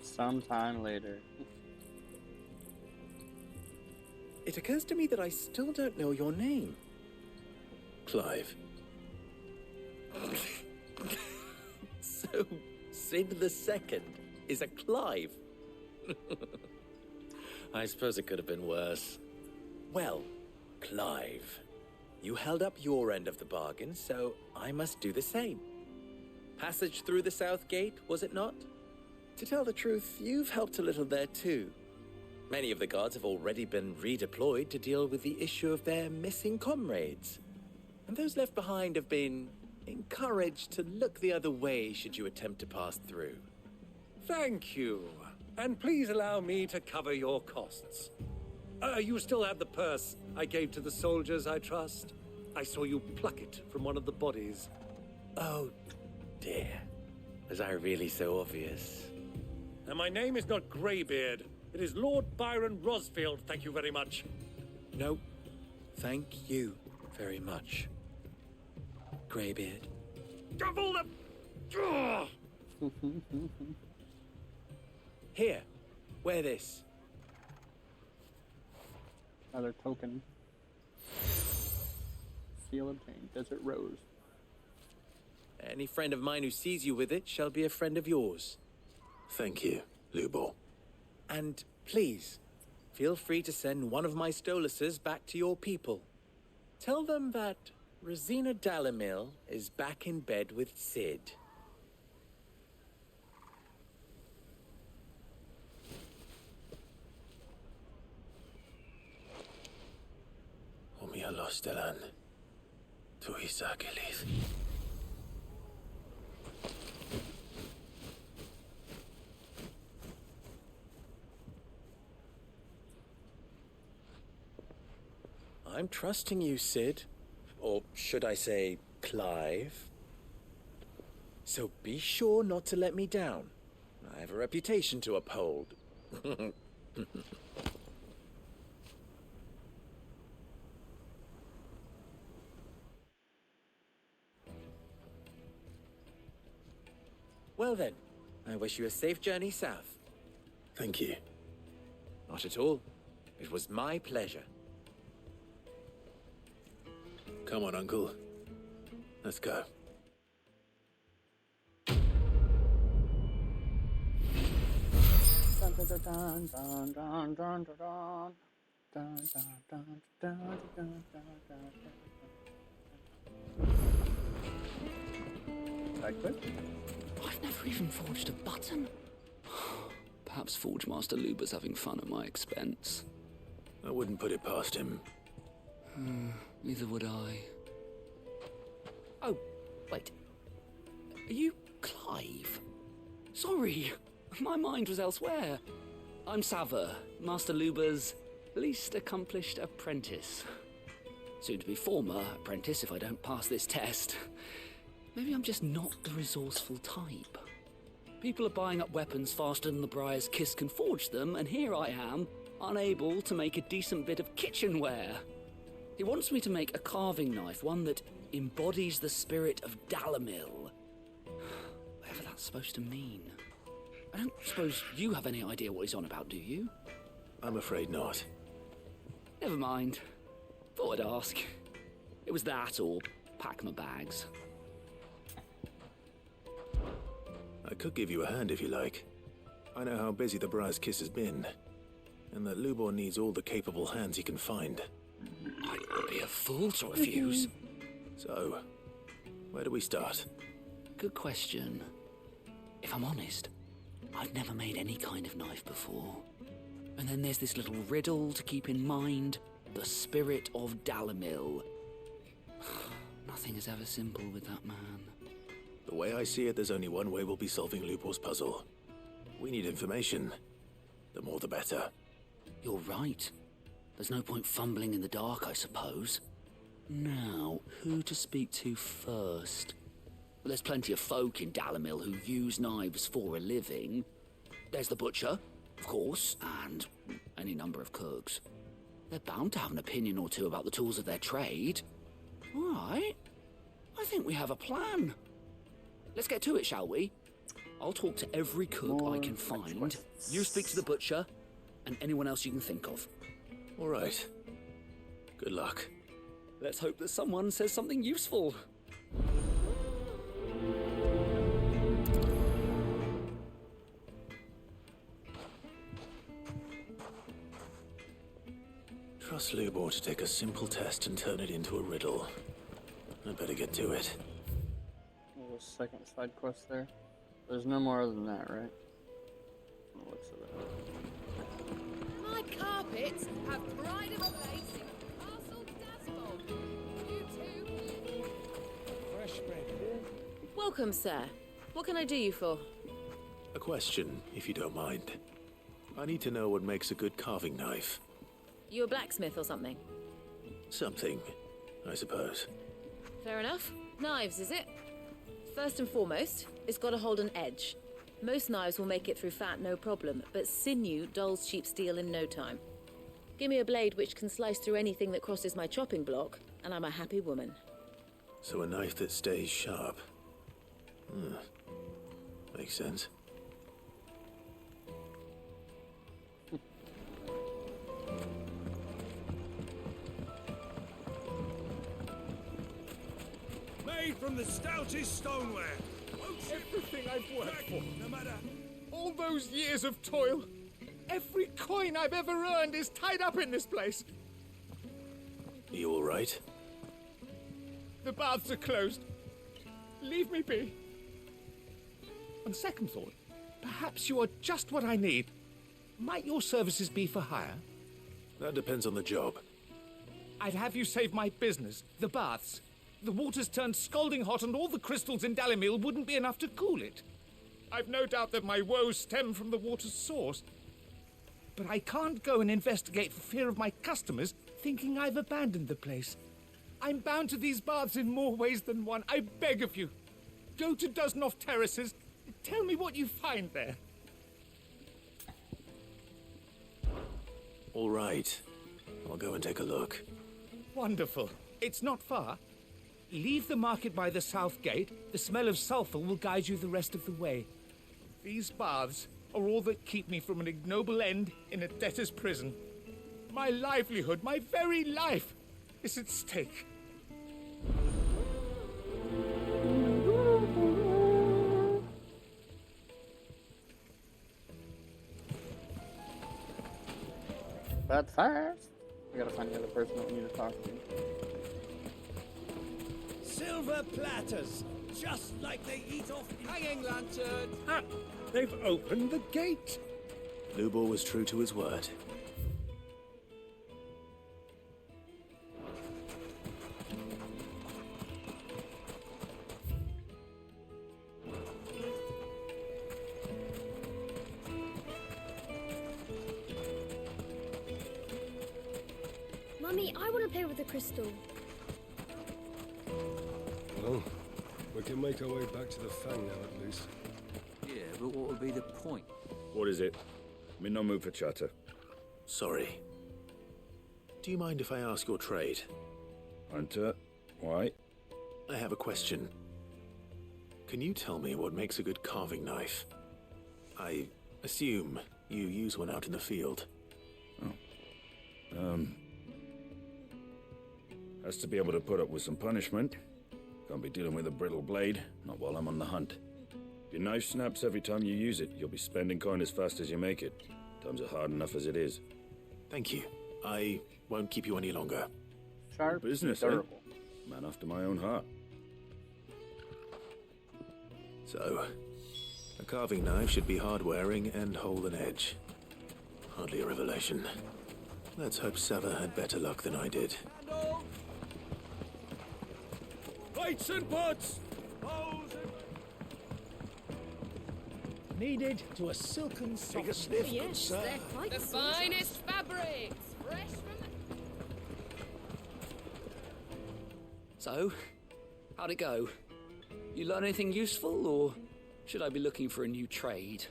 Speaker 1: Sometime later.
Speaker 10: It occurs to me that I still don't know your name.
Speaker 3: Clive.
Speaker 10: So, Sid the Second is a Clive. I suppose it could have been worse. Well, Clive, you held up your end of the bargain, so I must do the same. Passage through the South Gate, was it not? To tell the truth, you've helped a little there too. Many of the guards have already been redeployed to deal with the issue of their missing comrades. And those left behind have been encouraged to look the other way should you attempt to pass through.
Speaker 13: Thank you. And please allow me to cover your costs. You still have the purse I gave to the soldiers, I trust? I saw you pluck it from one of the bodies.
Speaker 10: Oh, dear. Was I really so obvious?
Speaker 13: And my name is not Greybeard. It is Lord Byron Rosfield, thank you very much.
Speaker 10: No, thank you very much, Greybeard.
Speaker 13: Double the...
Speaker 10: Here, wear this.
Speaker 1: Another token. Seal obtained. Desert Rose.
Speaker 10: Any friend of mine who sees you with it shall be a friend of yours.
Speaker 3: Thank you, Lubo.
Speaker 10: And please, feel free to send one of my Stoluses back to your people. Tell them that Rosina Dalamil is back in bed with Sid.
Speaker 3: Omia Lostelan. Tu Isakelith.
Speaker 10: I'm trusting you, Sid. Or should I say, Clive. So be sure not to let me down. I have a reputation to uphold. Well then, I wish you a safe journey south.
Speaker 3: Thank you.
Speaker 10: Not at all. It was my pleasure.
Speaker 3: Come on, Uncle. Let's go.
Speaker 14: I've never even forged a button. Perhaps Forge Master Luber's having fun at my expense.
Speaker 3: I wouldn't put it past him.
Speaker 14: Neither would I.
Speaker 6: Oh, wait. Are you Clive?
Speaker 14: Sorry, my mind was elsewhere. I'm Sava, Master Luber's least accomplished apprentice. Soon to be former apprentice if I don't pass this test. Maybe I'm just not the resourceful type. People are buying up weapons faster than the Briar's Kiss can forge them, and here I am, unable to make a decent bit of kitchenware. He wants me to make a carving knife, one that embodies the spirit of Dalamil. Whatever that's supposed to mean. I don't suppose you have any idea what he's on about, do you?
Speaker 3: I'm afraid not.
Speaker 14: Never mind. Thought I'd ask. It was that or pack my bags.
Speaker 3: I could give you a hand if you like. I know how busy the Briar's Kiss has been, and that Lubor needs all the capable hands he can find.
Speaker 14: I'd be a fool to refuse.
Speaker 3: So, where do we start?
Speaker 14: Good question. If I'm honest, I've never made any kind of knife before. And then there's this little riddle to keep in mind. The spirit of Dalimil. Nothing is ever simple with that man.
Speaker 3: The way I see it, there's only one way we'll be solving Lubor's puzzle. We need information. The more the better.
Speaker 14: You're right. There's no point fumbling in the dark, I suppose. Now, who to speak to first? Well, there's plenty of folk in Dalimil who use knives for a living. There's the butcher, of course, and any number of cooks. They're bound to have an opinion or two about the tools of their trade. All right. I think we have a plan. Let's get to it, shall we? I'll talk to every cook I can find. You speak to the butcher, and anyone else you can think of.
Speaker 3: All right. Good luck.
Speaker 14: Let's hope that someone says something useful.
Speaker 3: Trust Lubor to take a simple test and turn it into a riddle. I'd better get to it.
Speaker 1: There's a second side quest there. There's no more other than that, right? From the looks of it.
Speaker 18: My carpets have pride of place in Castle Dasbold. You too.
Speaker 4: Fresh bread.
Speaker 16: Welcome, sir. What can I do you for?
Speaker 3: A question, if you don't mind. I need to know what makes a good carving knife.
Speaker 16: You a blacksmith or something?
Speaker 3: Something, I suppose.
Speaker 16: Fair enough. Knives, is it? First and foremost, it's got to hold an edge. Most knives will make it through fat, no problem, but sinew dulls cheap steel in no time. Give me a blade which can slice through anything that crosses my chopping block, and I'm a happy woman.
Speaker 3: So a knife that stays sharp. Makes sense.
Speaker 4: Made from the stoutest stoneware.
Speaker 6: Everything I've worked for, no matter. All those years of toil. Every coin I've ever earned is tied up in this place.
Speaker 3: You all right?
Speaker 6: The baths are closed. Leave me be. On second thought, perhaps you are just what I need. Might your services be for hire?
Speaker 3: That depends on the job.
Speaker 6: I'd have you save my business, the baths. The water's turned scalding hot and all the crystals in Dalimil wouldn't be enough to cool it. I've no doubt that my woes stem from the water's source. But I can't go and investigate for fear of my customers thinking I've abandoned the place. I'm bound to these baths in more ways than one. I beg of you. Go to Dusnoff Terraces. Tell me what you find there.
Speaker 3: All right. I'll go and take a look.
Speaker 6: Wonderful. It's not far. Leave the market by the south gate. The smell of sulphur will guide you the rest of the way. These baths are all that keep me from an ignoble end in a debtor's prison. My livelihood, my very life, is at stake.
Speaker 1: That's fast. I gotta find the other person that we need to talk to.
Speaker 4: Silver platters, just like they eat off hanging lanterns.
Speaker 6: Ha! They've opened the gate.
Speaker 3: Lubor was true to his word.
Speaker 11: Mummy, I want to play with the crystal.
Speaker 2: Well, we can make our way back to the Fang now, at least.
Speaker 15: Yeah, but what would be the point?
Speaker 19: What is it? I'm in no mood for chatter.
Speaker 3: Sorry. Do you mind if I ask your trade?
Speaker 19: Hunter, why?
Speaker 3: I have a question. Can you tell me what makes a good carving knife? I assume you use one out in the field.
Speaker 19: Has to be able to put up with some punishment. Can't be dealing with a brittle blade, not while I'm on the hunt. If your knife snaps every time you use it, you'll be spending coin as fast as you make it. Times are hard enough as it is.
Speaker 3: Thank you. I won't keep you any longer.
Speaker 1: Sharp
Speaker 19: business, eh? Man after my own heart.
Speaker 3: So, a carving knife should be hard-wearing and hold an edge. Hardly a revelation. Let's hope Sava had better luck than I did.
Speaker 4: Plates and pots! Needed to a silken soft.
Speaker 17: Take a sniff, good sir.
Speaker 16: They're quite
Speaker 18: The finest fabrics, fresh from the...
Speaker 14: So, how'd it go? You learn anything useful, or should I be looking for a new trade?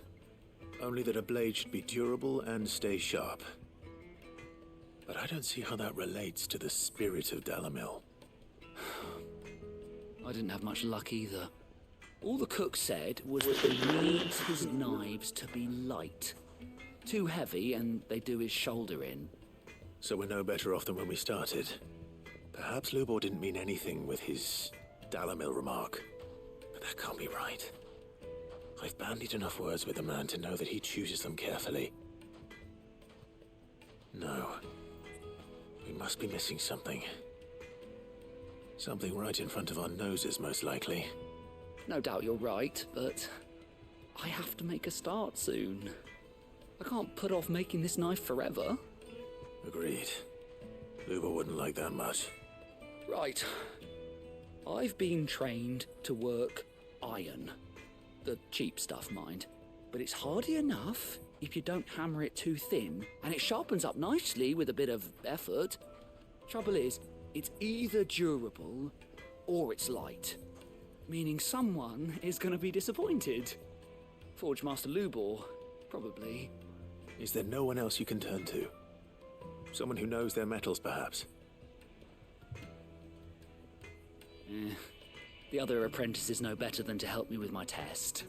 Speaker 3: Only that a blade should be durable and stay sharp. But I don't see how that relates to the spirit of Dalamil.
Speaker 14: I didn't have much luck either. All the cook said was that he needs his knives to be light. Too heavy and they do his shoulder in.
Speaker 3: So we're no better off than when we started. Perhaps Lubor didn't mean anything with his Dalamil remark. But that can't be right. I've bandied enough words with the man to know that he chooses them carefully. No. We must be missing something. Something right in front of our noses, most likely.
Speaker 14: No doubt you're right, but I have to make a start soon. I can't put off making this knife forever.
Speaker 3: Agreed. Lubor wouldn't like that much.
Speaker 14: Right. I've been trained to work iron. The cheap stuff, mind. But it's hardy enough if you don't hammer it too thin, and it sharpens up nicely with a bit of effort. Trouble is, it's either durable or it's light. Meaning someone is going to be disappointed. Forge Master Lubor, probably.
Speaker 3: Is there no one else you can turn to? Someone who knows their metals, perhaps?
Speaker 14: The other apprentices know better than to help me with my test.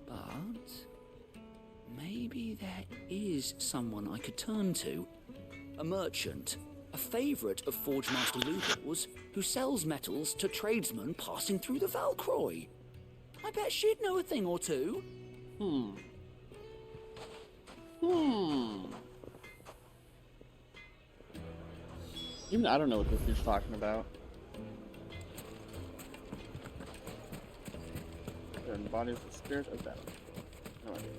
Speaker 14: But maybe there is someone I could turn to. A merchant. A favourite of Forge Master Lubor's, who sells metals to tradesmen passing through the Valcroy. I bet she'd know a thing or two.
Speaker 1: Even I don't know what this dude's talking about. It embodies the spirit of battle. No idea.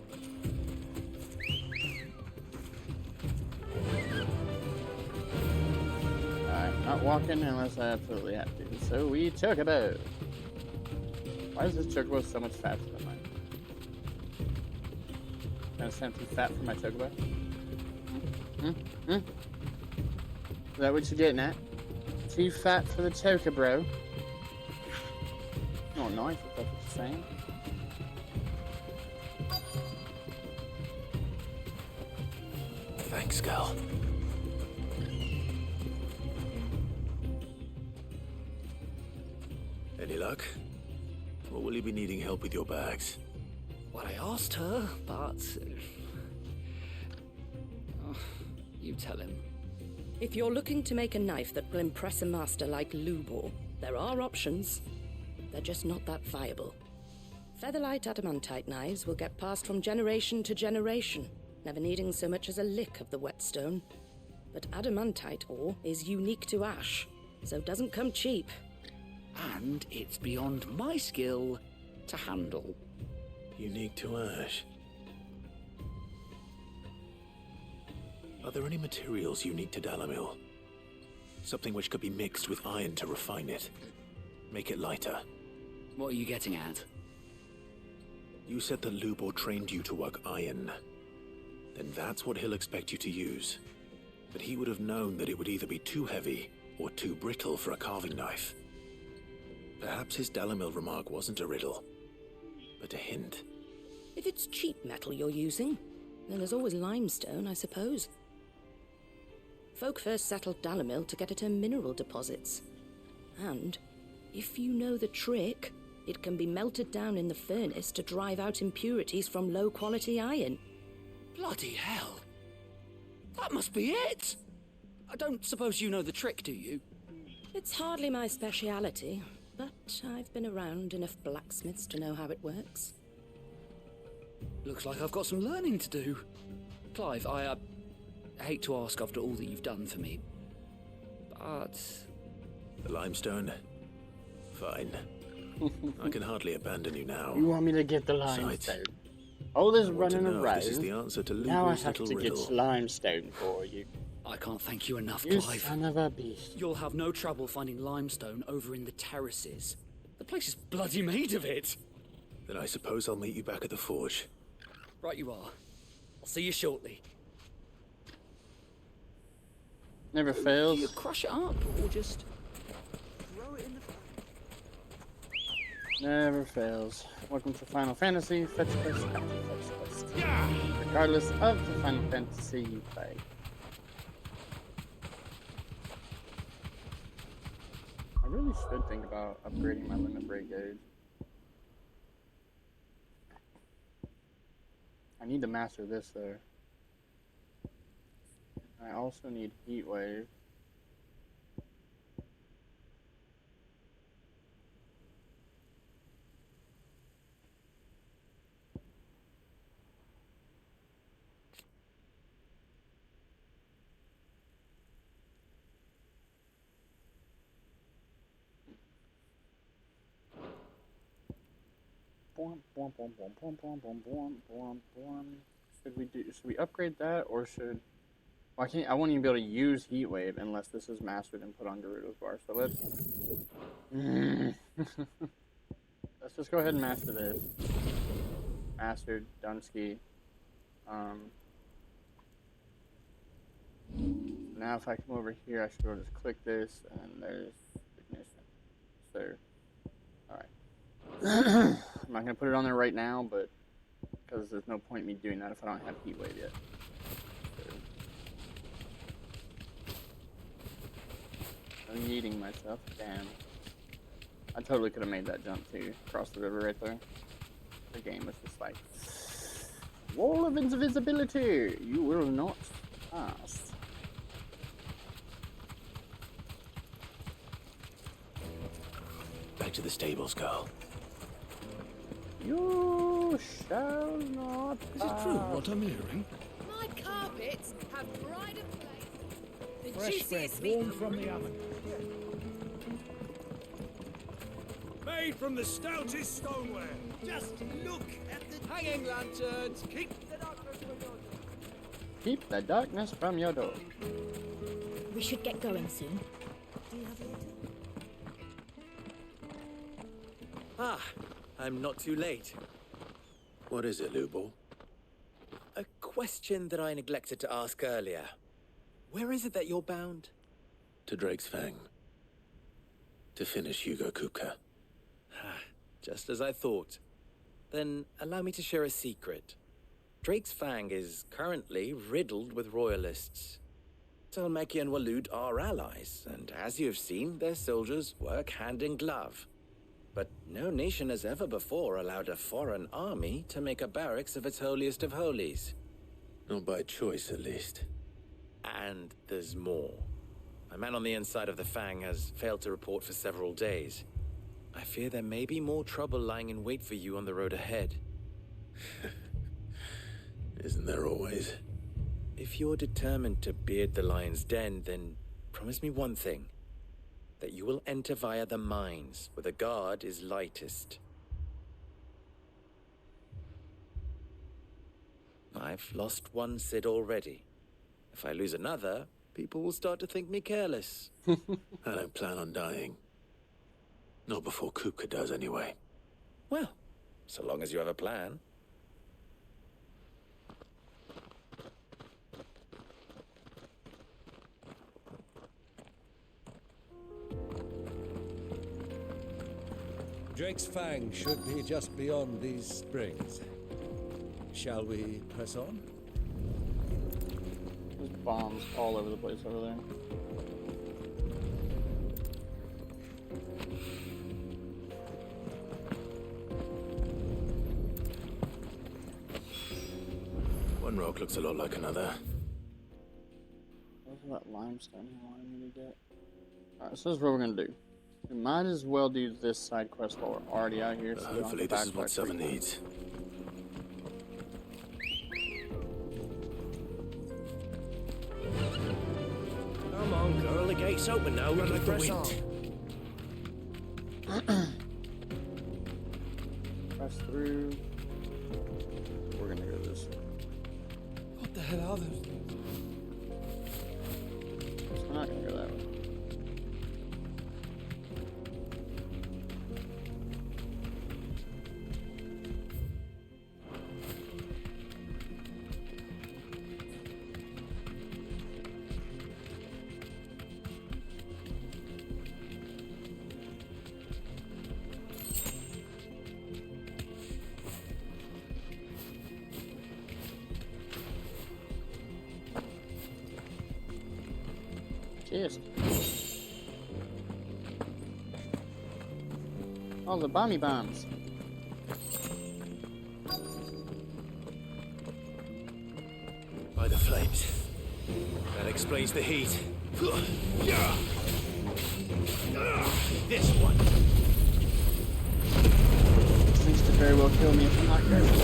Speaker 1: I'm not walking unless I absolutely have to. So we chocobo. Why is this chocobo so much faster than mine? Can I sound too fat for my chocobo? Is that what you're getting at? Too fat for the chocobo? Oh, nice. If that's what you're saying.
Speaker 3: Thanks, girl. Any luck? Or will you be needing help with your bags?
Speaker 14: Well, I asked her, but... Oh, you tell him.
Speaker 5: If you're looking to make a knife that will impress a master like Lubor, there are options. They're just not that viable. Featherlight adamantite knives will get passed from generation to generation, never needing so much as a lick of the whetstone. But adamantite ore is unique to ash, so it doesn't come cheap.
Speaker 14: And it's beyond my skill to handle.
Speaker 3: Unique to ash. Are there any materials unique to Dalamil? Something which could be mixed with iron to refine it. Make it lighter.
Speaker 14: What are you getting at?
Speaker 3: You said that Lubor trained you to work iron. Then that's what he'll expect you to use. But he would have known that it would either be too heavy or too brittle for a carving knife. Perhaps his Dalamil remark wasn't a riddle, but a hint.
Speaker 5: If it's cheap metal you're using, then there's always limestone, I suppose. Folk first settled Dalamil to get at her mineral deposits. And, if you know the trick, It can be melted down in the furnace to drive out impurities from low-quality iron.
Speaker 14: Bloody hell! That must be it! I don't suppose you know the trick, do you?
Speaker 5: It's hardly my speciality, but I've been around enough blacksmiths to know how it works.
Speaker 14: Looks like I've got some learning to do. Clive, I hate to ask after all that you've done for me, but...
Speaker 3: The limestone? Fine. I can hardly abandon you now.
Speaker 1: You want me to get the limestone? All this running around.
Speaker 3: This is the answer to
Speaker 1: now I
Speaker 3: Lubo's
Speaker 1: have
Speaker 3: little
Speaker 1: to
Speaker 3: riddle.
Speaker 1: get limestone for you.
Speaker 14: I can't thank you enough,
Speaker 1: You
Speaker 14: Clive.
Speaker 1: son of a beast.
Speaker 14: You'll have no trouble finding limestone over in the terraces. The place is bloody made of it.
Speaker 3: Then I suppose I'll meet you back at the forge.
Speaker 14: Right you are. I'll see you shortly.
Speaker 1: Never fails.
Speaker 14: Do you crush it up, or just...
Speaker 15: Throw it in the...
Speaker 1: Never fails. Welcome to Final Fantasy. Fetch quest after fetch quest. Regardless of the Final Fantasy you play. I really should think about upgrading my limit break gauge. I need to master this though. I also need heat wave. Should we upgrade that, or should... Well, I won't even be able to use heat wave unless this is mastered and put on Gerudo's bar. So let's let's just go ahead and master this. Mastered Dunsky. Now if I come over here, I should be able to just click this, and there's ignition. So, alright. I'm not gonna put it on there right now, but because there's no point in me doing that if I don't have heat wave yet. I'm yeeting myself. Damn. I totally could have made that jump too. Across the river right there. The game was just like, wall of invisibility! You will not pass.
Speaker 3: Back to the stables, girl.
Speaker 1: You shall not pass.
Speaker 17: Is it true what I'm hearing?
Speaker 7: My carpets have pride of place. The
Speaker 4: Fresh bread,
Speaker 7: juiciest meat.
Speaker 4: warm from the oven. Made from the stoutest stoneware. Just look at the hanging lanterns. Keep the darkness from your door.
Speaker 1: Keep the darkness from your door.
Speaker 11: We should get going soon. Do you have a letter?
Speaker 10: Ah, I'm not too late.
Speaker 3: What is it, Lubo?
Speaker 10: A question that I neglected to ask earlier. Where is it that you're bound?
Speaker 3: To Drake's Fang. To finish Hugo Kupka.
Speaker 10: Just as I thought. Then allow me to share a secret. Drake's Fang is currently riddled with royalists. Talmeki and Walud are allies, and as you have seen, their soldiers work hand in glove. But no nation has ever before allowed a foreign army to make a barracks of its holiest of holies.
Speaker 3: Not by choice, at least.
Speaker 10: And there's more. A man on the inside of the Fang has failed to report for several days. I fear there may be more trouble lying in wait for you on the road ahead.
Speaker 3: Isn't there always?
Speaker 10: If you're determined to beard the lion's den, then promise me one thing. That you will enter via the mines, where the guard is lightest. I've lost one Cid already. If I lose another, people will start to think me careless.
Speaker 3: I don't plan on dying. Not before Kupka does, anyway.
Speaker 10: Well, so long as you have a plan.
Speaker 4: Drake's Fang should be just beyond these springs. Shall we press on?
Speaker 1: There's bombs all over the place over there.
Speaker 3: rock looks a lot like another.
Speaker 1: What's that limestone he wanted me to get? Alright, so this is what we're gonna do. We might as well do this side quest while we're already out here. So
Speaker 3: Hopefully this is what Seven needs.
Speaker 10: Come on, girl, the gate's open now. We can press on.
Speaker 1: Press through. We're gonna go this way.
Speaker 9: What the hell are those?
Speaker 1: So we're not gonna go that way. Cheers. Oh, the bomby bombs.
Speaker 3: By the flames. That explains the heat. This one.
Speaker 1: Things could very well kill me if I'm not careful.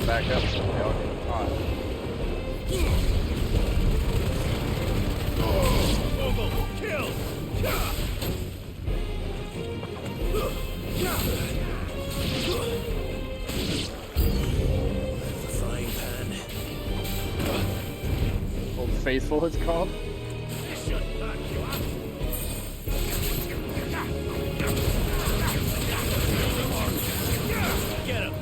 Speaker 1: Back up so they all get caught.
Speaker 4: Kill!
Speaker 3: Frying pan.
Speaker 1: Old Faithful, it's called.
Speaker 4: This should back you up.
Speaker 10: Get him!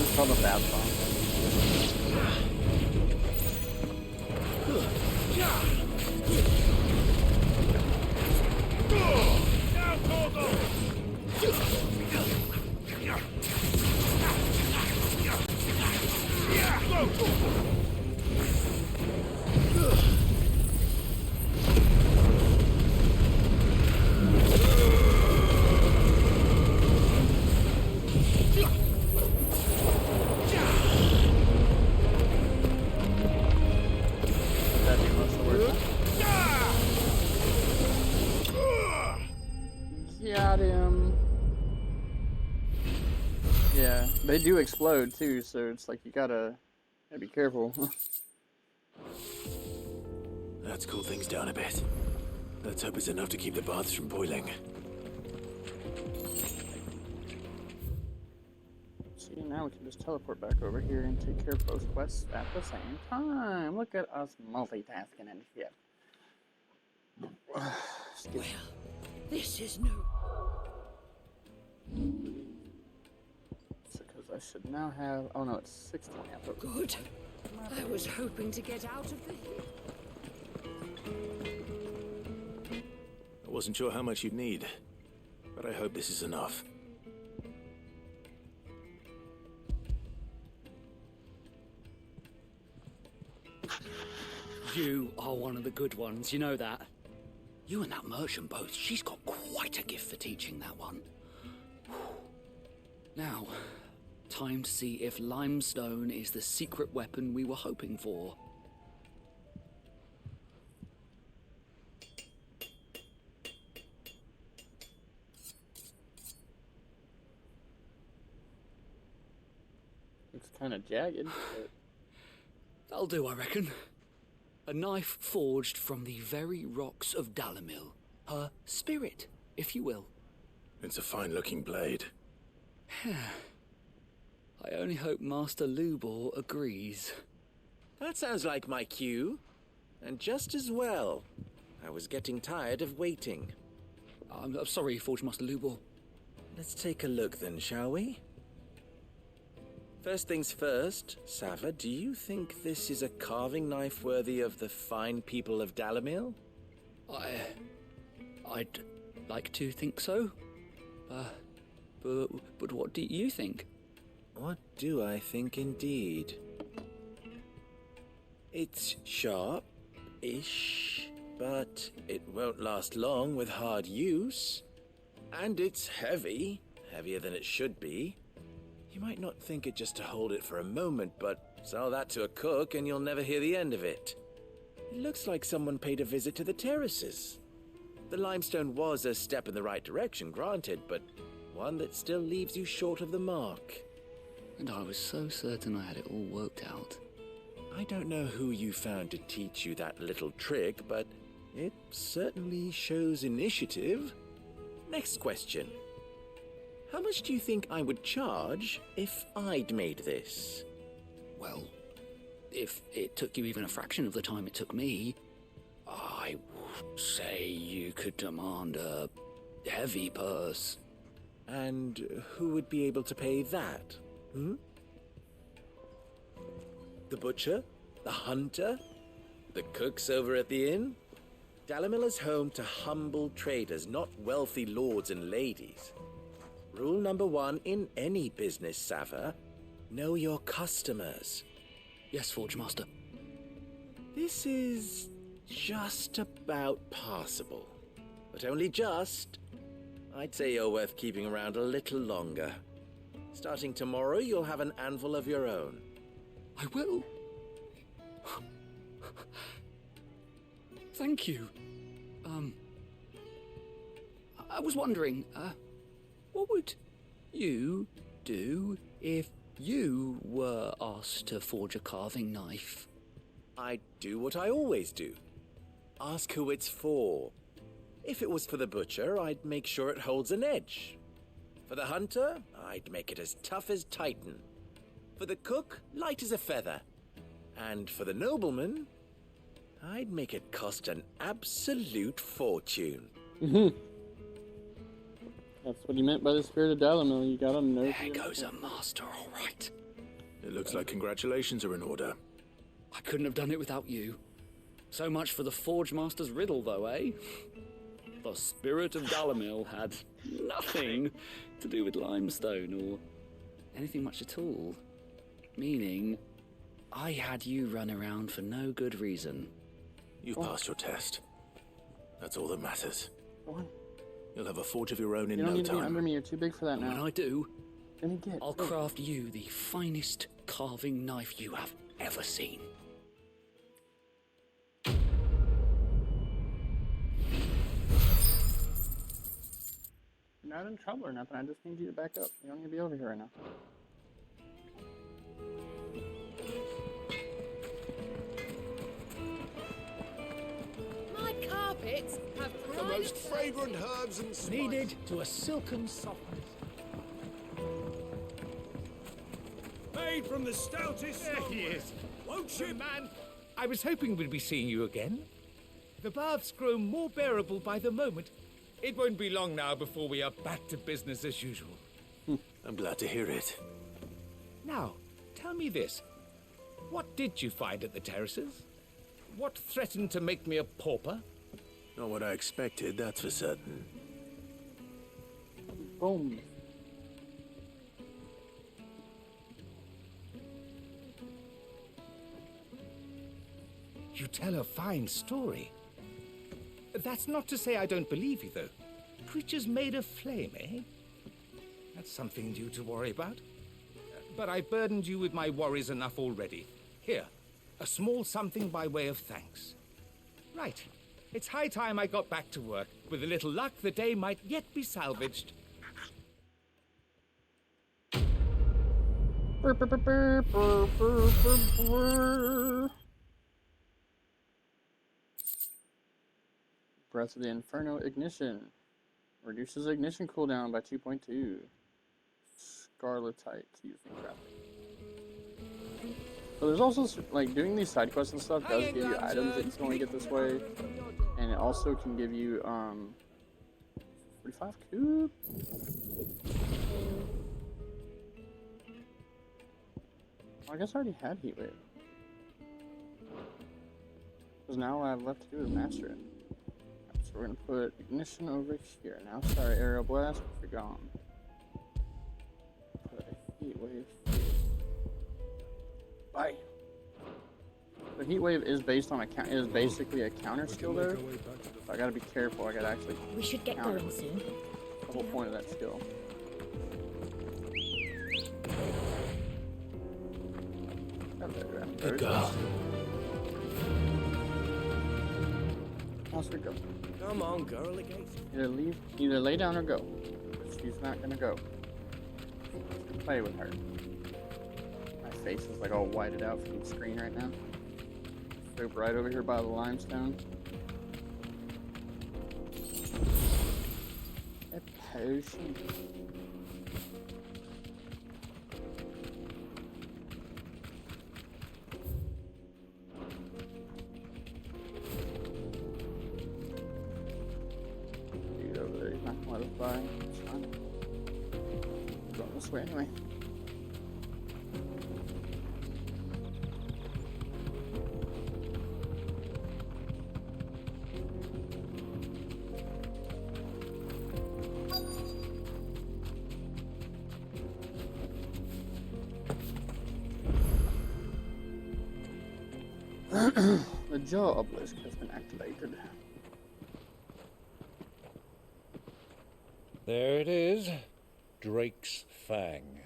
Speaker 1: It's called a bad song. Got him. Yeah, they do explode too, so it's like you gotta be careful.
Speaker 3: Let's cool things down a bit. Let's hope it's enough to keep the baths from boiling.
Speaker 1: See, now we can just teleport back over here and take care of both quests at the same time. Look at us multitasking and shit.
Speaker 7: Well, this is new.
Speaker 1: Because I should now have. Oh no, it's 16.
Speaker 7: Good. I was hoping to get out of the heat.
Speaker 3: I wasn't sure how much you'd need, but I hope this is enough.
Speaker 14: You are one of the good ones, you know that. You and that merchant both, she's got quite a gift for teaching that one. Now, time to see if limestone is the secret weapon we were hoping for.
Speaker 1: kind of jagged. But...
Speaker 14: That'll do, I reckon. A knife forged from the very rocks of Dalamil. Her spirit, if you will.
Speaker 3: It's a fine-looking blade.
Speaker 14: I only hope Master Lubor agrees.
Speaker 10: That sounds like my cue. And just as well. I was getting tired of waiting.
Speaker 14: I'm sorry, Forge Master Lubor.
Speaker 10: Let's take a look then, shall we? First things first, Sava, do you think this is a carving knife worthy of the fine people of Dalamil?
Speaker 14: I'd like to think so. But what do you think?
Speaker 10: What do I think indeed? It's sharp-ish, but it won't last long with hard use. And it's heavy, heavier than it should be. You might not think it just to hold it for a moment, but sell that to a cook and you'll never hear the end of it. It looks like someone paid a visit to the terraces. The limestone was a step in the right direction, granted, but one that still leaves you short of the mark.
Speaker 14: And I was so certain I had it all worked out.
Speaker 10: I don't know who you found to teach you that little trick, but it certainly shows initiative. Next question. How much do you think I would charge if I'd made this?
Speaker 14: Well, if it took you even a fraction of the time it took me, I would say you could demand a heavy purse.
Speaker 10: And who would be able to pay that? The butcher? The hunter? The cooks over at the inn? Dalamil is home to humble traders, not wealthy lords and ladies. Rule number 1 in any business, Sava, know your customers.
Speaker 14: Yes, Forge Master.
Speaker 10: This is just about passable, but only just. I'd say you're worth keeping around a little longer. Starting tomorrow, you'll have an anvil of your own.
Speaker 14: I will. Thank you. I was wondering, what would you do if you were asked to forge a carving knife?
Speaker 10: I'd do what I always do. Ask who it's for. If it was for the butcher, I'd make sure it holds an edge. For the hunter, I'd make it as tough as Titan. For the cook, light as a feather. And for the nobleman, I'd make it cost an absolute fortune.
Speaker 1: That's what he meant by the spirit of Dalamil. You gotta know.
Speaker 14: There goes a master, all right.
Speaker 3: It looks like congratulations are in order.
Speaker 14: I couldn't have done it without you. So much for the Forge Master's riddle, though, eh? The spirit of Dalamil had nothing to do with limestone or anything much at all. Meaning, I had you run around for no good reason.
Speaker 3: You've passed your test. That's all that matters.
Speaker 1: What?
Speaker 3: You'll have a forge of your own in
Speaker 1: You don't
Speaker 3: no
Speaker 1: need to be
Speaker 3: time.
Speaker 1: under me. You're too big for that now.
Speaker 14: When I do, I'll
Speaker 1: Go.
Speaker 14: craft you the finest carving knife you have ever seen.
Speaker 1: You're not in trouble or nothing. I just need you to back up. You don't need to be over here right now.
Speaker 7: My carpets have
Speaker 4: The most fragrant herbs and spices.
Speaker 6: Needed to a silken softness.
Speaker 4: Made from the stoutest
Speaker 6: There he
Speaker 4: stoneware.
Speaker 6: is.
Speaker 4: Won't you?
Speaker 6: Man, I was hoping we'd be seeing you again. The baths grow more bearable by the moment. It won't be long now before we are back to business as usual.
Speaker 3: I'm glad to hear it.
Speaker 6: Now, tell me this. What did you find at the terraces? What threatened to make me a pauper?
Speaker 3: Not what I expected, that's for certain.
Speaker 1: Boom.
Speaker 6: You tell a fine story. That's not to say I don't believe you, though. Creatures made of flame, eh? That's something new to worry about. But I burdened you with my worries enough already. Here, a small something by way of thanks. Right. It's high time I got back to work. With a little luck, the day might yet be salvaged.
Speaker 1: Breath of the Inferno Ignition. Reduces ignition cooldown by 2.2. Scarletite used in crafting. So there's also, like, doing these side quests and stuff does give you items that you can only get this way. And it also can give you, 45 coup? Well, I guess I already had Heatwave. Because now all I have left to do is master it. Right, so we're going to put Ignition over here. Now start Aerial Blast, you're gone. Put a Heatwave here. Bye! The Heatwave is based on is basically a counter skill there. So I gotta be careful, I gotta actually
Speaker 11: We should get going soon.
Speaker 1: The whole point of that skill.
Speaker 3: Good girl.
Speaker 1: Monster, go.
Speaker 4: Come on, girl, again.
Speaker 1: Either lay down or go. She's not gonna go. Play with her. My face is like all whited out from the screen right now. So right over here by the limestone. A potion. Dude over there, he's not gonna let us by. It's fine. We're going this way anyway. The jaw obelisk has been activated.
Speaker 6: There it is. Drake's Fang.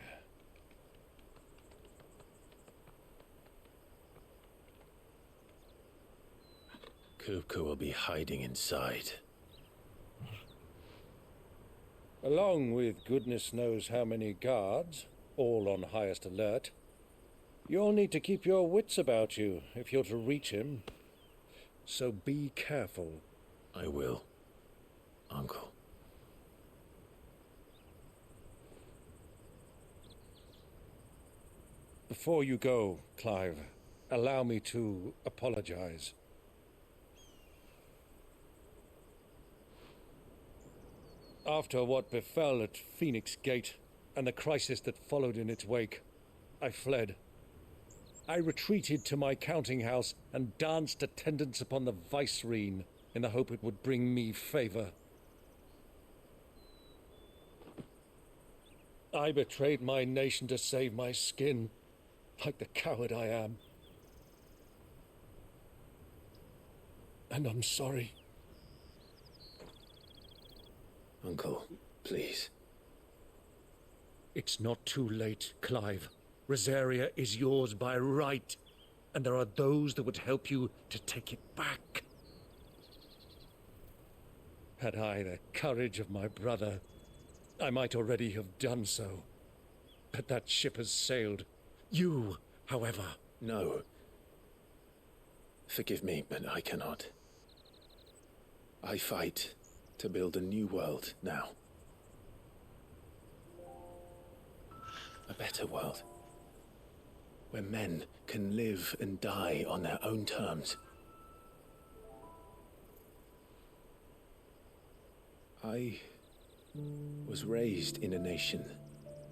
Speaker 3: Kupka will be hiding inside.
Speaker 6: Along with goodness knows how many guards, all on highest alert. You'll need to keep your wits about you if you're to reach him. So be careful.
Speaker 3: I will, Uncle.
Speaker 6: Before you go, Clive, allow me to apologize. After what befell at Phoenix Gate and the crisis that followed in its wake, I fled. I retreated to my counting house and danced attendance upon the vicereine in the hope it would bring me favor. I betrayed my nation to save my skin, like the coward I am. And I'm sorry.
Speaker 3: Uncle, please.
Speaker 6: It's not too late, Clive. Rosaria is yours by right, and there are those that would help you to take it back. Had I the courage of my brother, I might already have done so. But that ship has sailed. You, however...
Speaker 3: No. Forgive me, but I cannot. I fight to build a new world now. A better world. Where men can live and die on their own terms. I was raised in a nation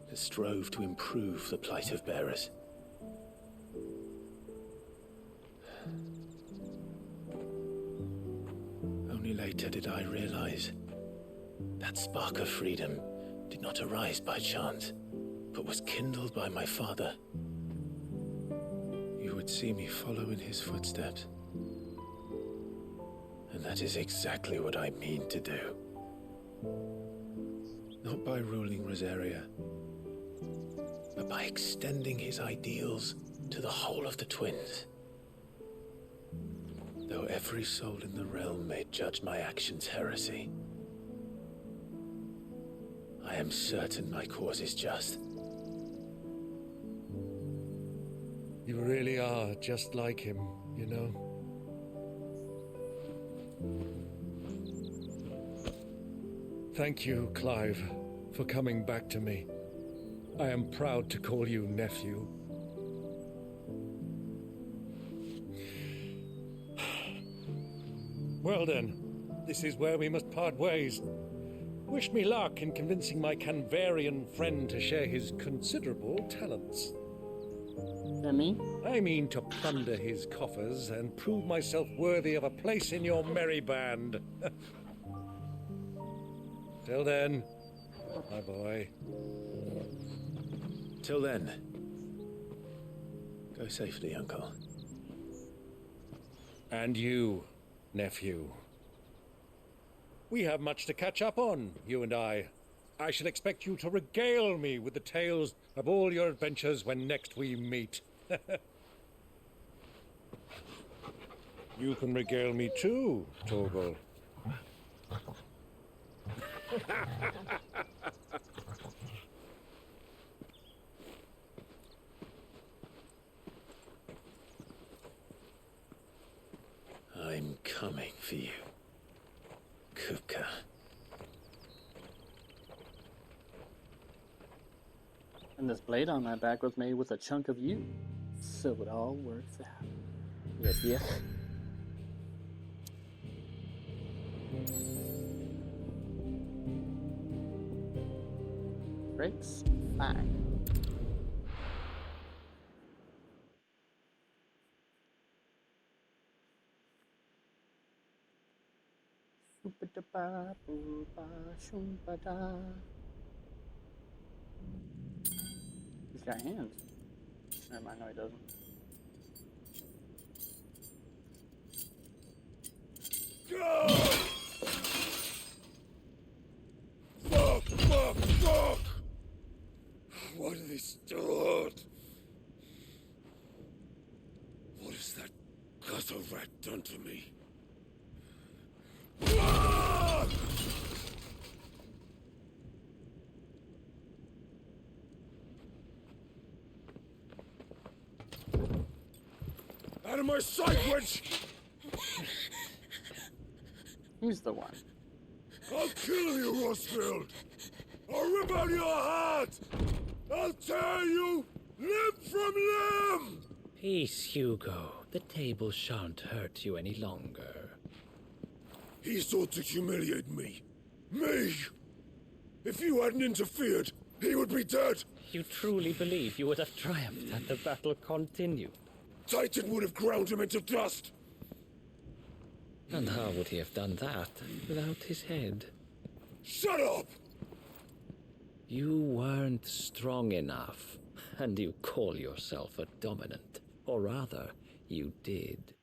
Speaker 3: that strove to improve the plight of bearers. Only later did I realize that spark of freedom did not arise by chance, but was kindled by my father. You would see me follow in his footsteps. And that is exactly what I mean to do. Not by ruling Rosaria, but by extending his ideals to the whole of the twins. Though every soul in the realm may judge my actions heresy, I am certain my cause is just.
Speaker 13: You really are just like him, you know? Thank you, Clive, for coming back to me. I am proud to call you nephew. Well then, this is where we must part ways. Wish me luck in convincing my Canvarian friend to share his considerable talents.
Speaker 1: Me?
Speaker 13: I mean to plunder his coffers and prove myself worthy of a place in your merry band. Till then, my boy.
Speaker 3: Till then, go safely, Uncle.
Speaker 13: And you, nephew. We have much to catch up on, you and I. I shall expect you to regale me with the tales of all your adventures when next we meet. You can regale me too, Torgal.
Speaker 3: I'm coming for you, Kupka.
Speaker 1: And this blade on my back was made with a chunk of you, so it all works out. Yeah. Breaks fine. He's got hands. Never mind, no he doesn't.
Speaker 12: Fuck! Why do they still hurt? What has that gutter rat done to me? Out of my sight, wench!
Speaker 1: He's the one.
Speaker 12: I'll kill you, Rosfield! I'll rip out your heart! I'll tear you limb from limb!
Speaker 6: Peace, Hugo. The table shan't hurt you any longer.
Speaker 12: He sought to humiliate me. Me! If you hadn't interfered, he would be dead!
Speaker 6: You truly believe you would have triumphed had the battle continued?
Speaker 12: Titan would have ground him into dust!
Speaker 6: And how would he have done that without his head?
Speaker 12: Shut up!
Speaker 6: You weren't strong enough, and you call yourself a dominant. Or rather, you did.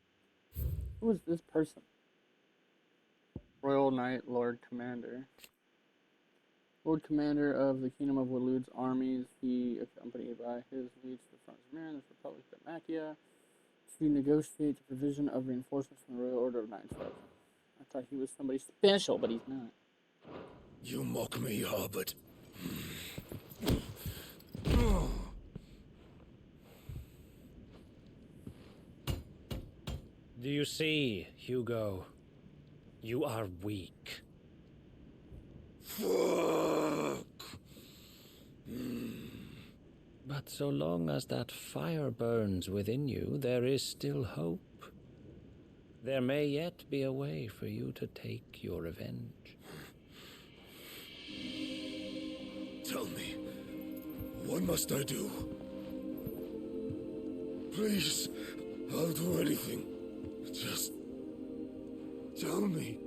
Speaker 1: Who is this person? Royal Knight Lord Commander. Lord Commander of the Kingdom of Walud's armies, he, accompanied by his lead to the frontier of the Republic of Demacia, to negotiate the provision of reinforcements from the Royal Order of Knights. I thought he was somebody special, but he's not.
Speaker 12: You mock me, Harbert.
Speaker 6: Do you see, Hugo? You are weak.
Speaker 12: Fuck!
Speaker 6: But so long as that fire burns within you, there is still hope. There may yet be a way for you to take your revenge.
Speaker 12: Tell me, what must I do? Please, I'll do anything. Just tell me.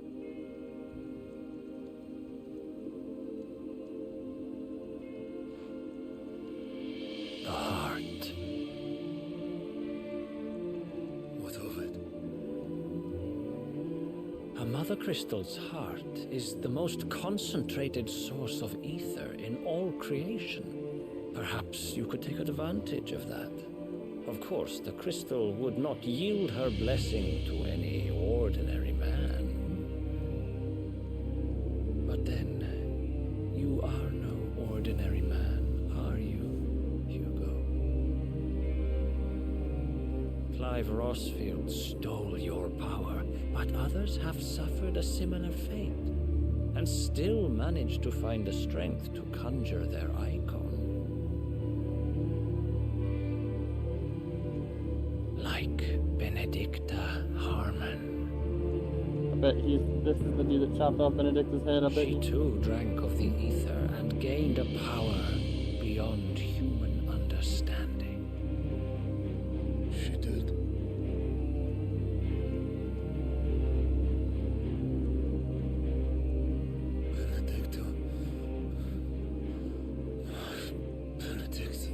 Speaker 6: The heart.
Speaker 12: What of it?
Speaker 6: A Mother Crystal's heart is the most concentrated source of ether in all creation. Perhaps you could take advantage of that. Of course, the crystal would not yield her blessing to any ordinary man. But then, you are no ordinary man, are you, Hugo?
Speaker 8: 5 Rossfield stole your power, but others have suffered a similar fate, and still managed to find the strength to conjure their icon. Like Benedicta Harmon.
Speaker 1: I bet this is the dude that chopped off Benedicta's head, I bet
Speaker 8: She too drank of the ether and gained a power beyond human understanding.
Speaker 17: She did. Benedicta. Benedicta.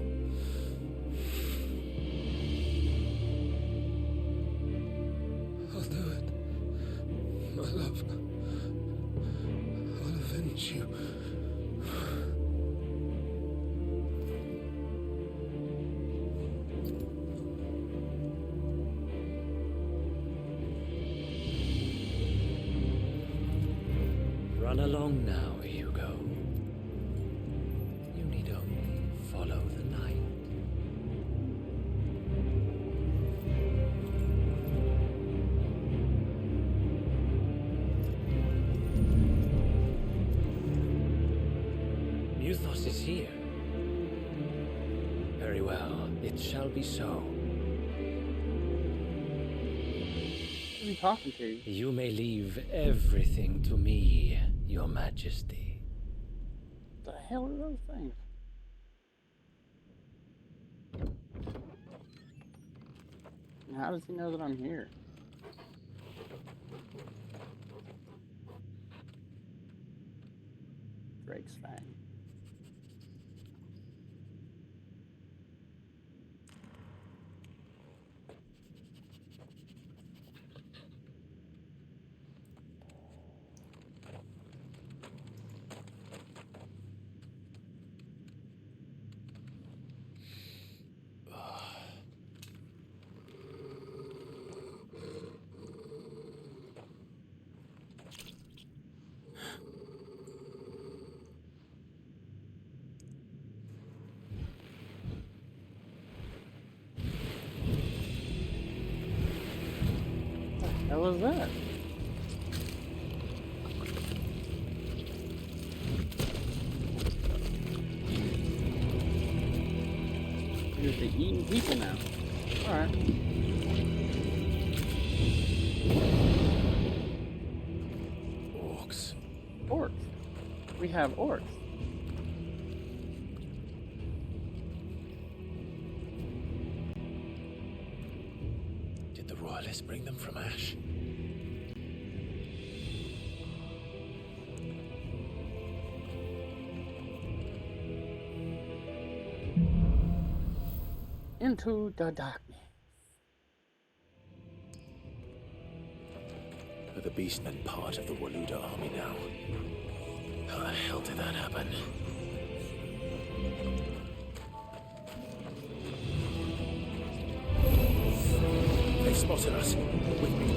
Speaker 17: I'll do it. My love. I'll avenge you.
Speaker 8: Run along now, Hugo. You need only follow the night. Muthos is here. Very well, it shall be so.
Speaker 1: Who's he talking to?
Speaker 8: You may leave everything to me, Your Majesty.
Speaker 1: What the hell are those things? And how does he know that I'm here? Drake's Fang. What the hell is that? You're just eating people now. Alright.
Speaker 3: Orcs.
Speaker 1: Orcs. We have orcs.
Speaker 3: Did the royalists bring them from Ash?
Speaker 1: Into the darkness.
Speaker 3: Are the beastmen part of the Waluda army now? How the hell did that happen? They spotted us. With me,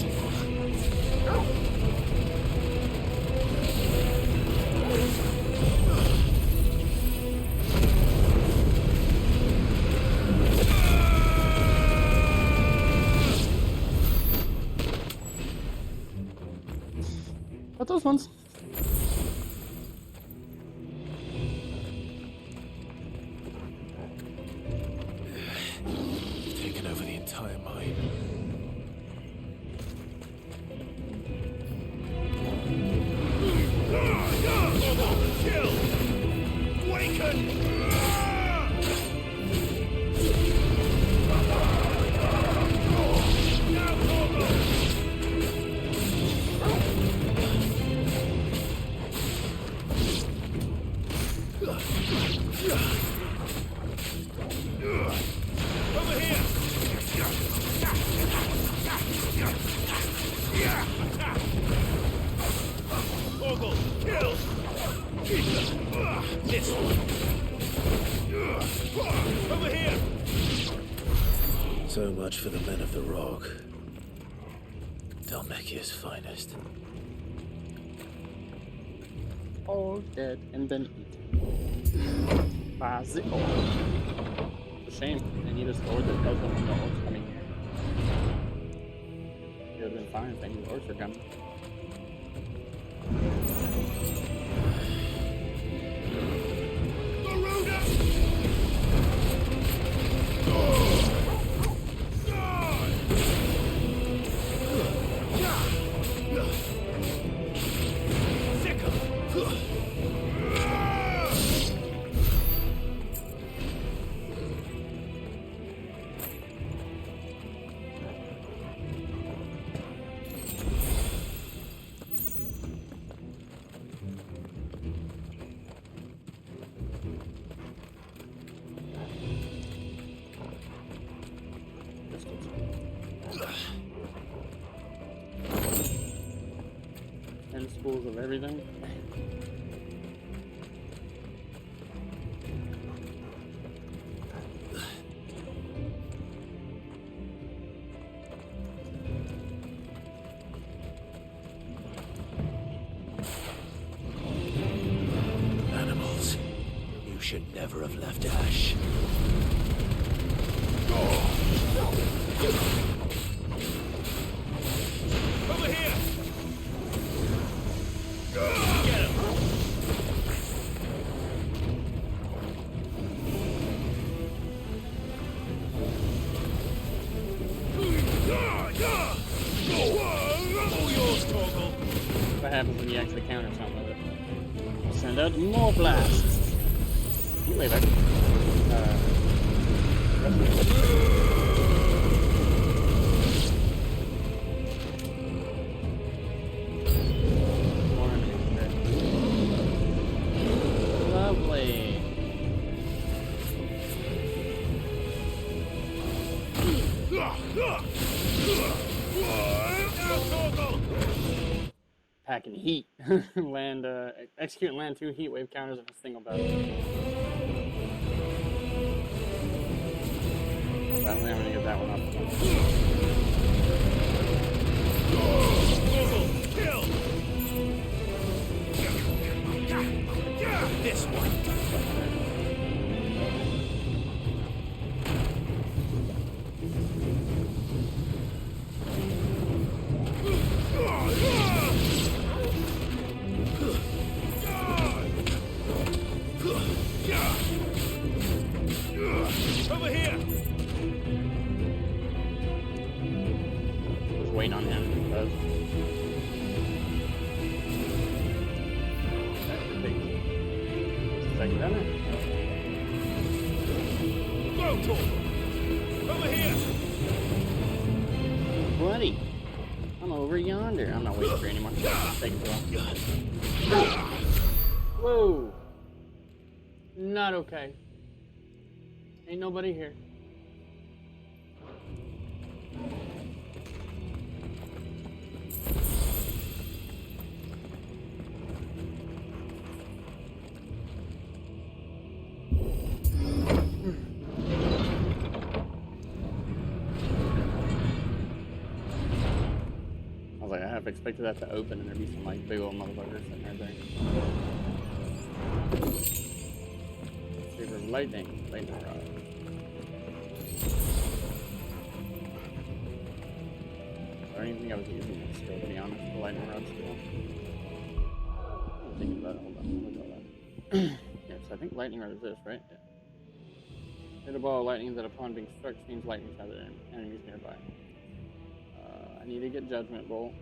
Speaker 1: But those ones.
Speaker 3: We've taken over the entire mine.
Speaker 4: Kill! Waken! Over here! Ogle, kill! This one! Over here!
Speaker 3: So much for the men of the rock. Dalmekia's finest.
Speaker 1: All dead and been eaten. By the orc. It's a shame. They need a sword that doesn't want the orcs coming here. would have been fine if any orcs were coming. And spools of everything.
Speaker 10: Animals, you should never have left Ash.
Speaker 4: Over here!
Speaker 1: What happens when you actually counter something with it? Send out more blasts. You way back. Lovely. Packing heat. Land, execute and land 2 heat wave counters of a single battle. Well, I'm gonna get that one up.
Speaker 4: Kill! This one. Over here!
Speaker 1: Just waiting on him because second gunner.
Speaker 4: Go, Torgal! Over here!
Speaker 1: Buddy, I'm over yonder. I'm not waiting for anyone. Take it off. Whoa! Not okay. Ain't nobody here. I was like, I half expected that to open and there'd be some like big old motherfuckers sitting right there. Favor of lightning rod. I don't even think I was using it still, to be honest, the lightning rod still. I'm thinking about it, hold on, look at that. Yes, I think lightning rod is this, right? Yeah. Hit a ball of lightning that upon being struck seems lightning to other enemies nearby. I need to get Judgment Bolt.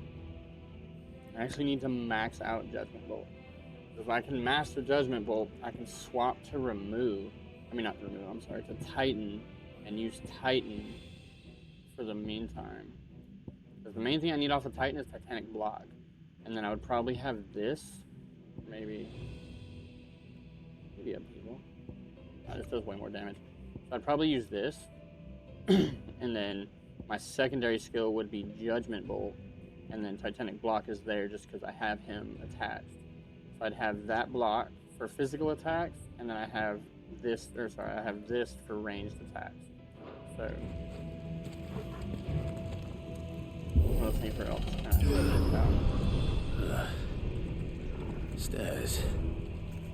Speaker 1: I actually need to max out Judgment Bolt. If I can master Judgment Bolt, I can swap to remove. I mean, not to remove, I'm sorry, to Titan and use Titan for the meantime. Because the main thing I need off of Titan is Titanic Block. And then I would probably have this, maybe Upheaval. This does way more damage. So I'd probably use this, and then my secondary skill would be Judgment Bolt, and then Titanic Block is there just because I have him attached. So I'd have that block for physical attacks, and then I have this, I have this for ranged attacks. So, let's see for else.
Speaker 3: Stairs.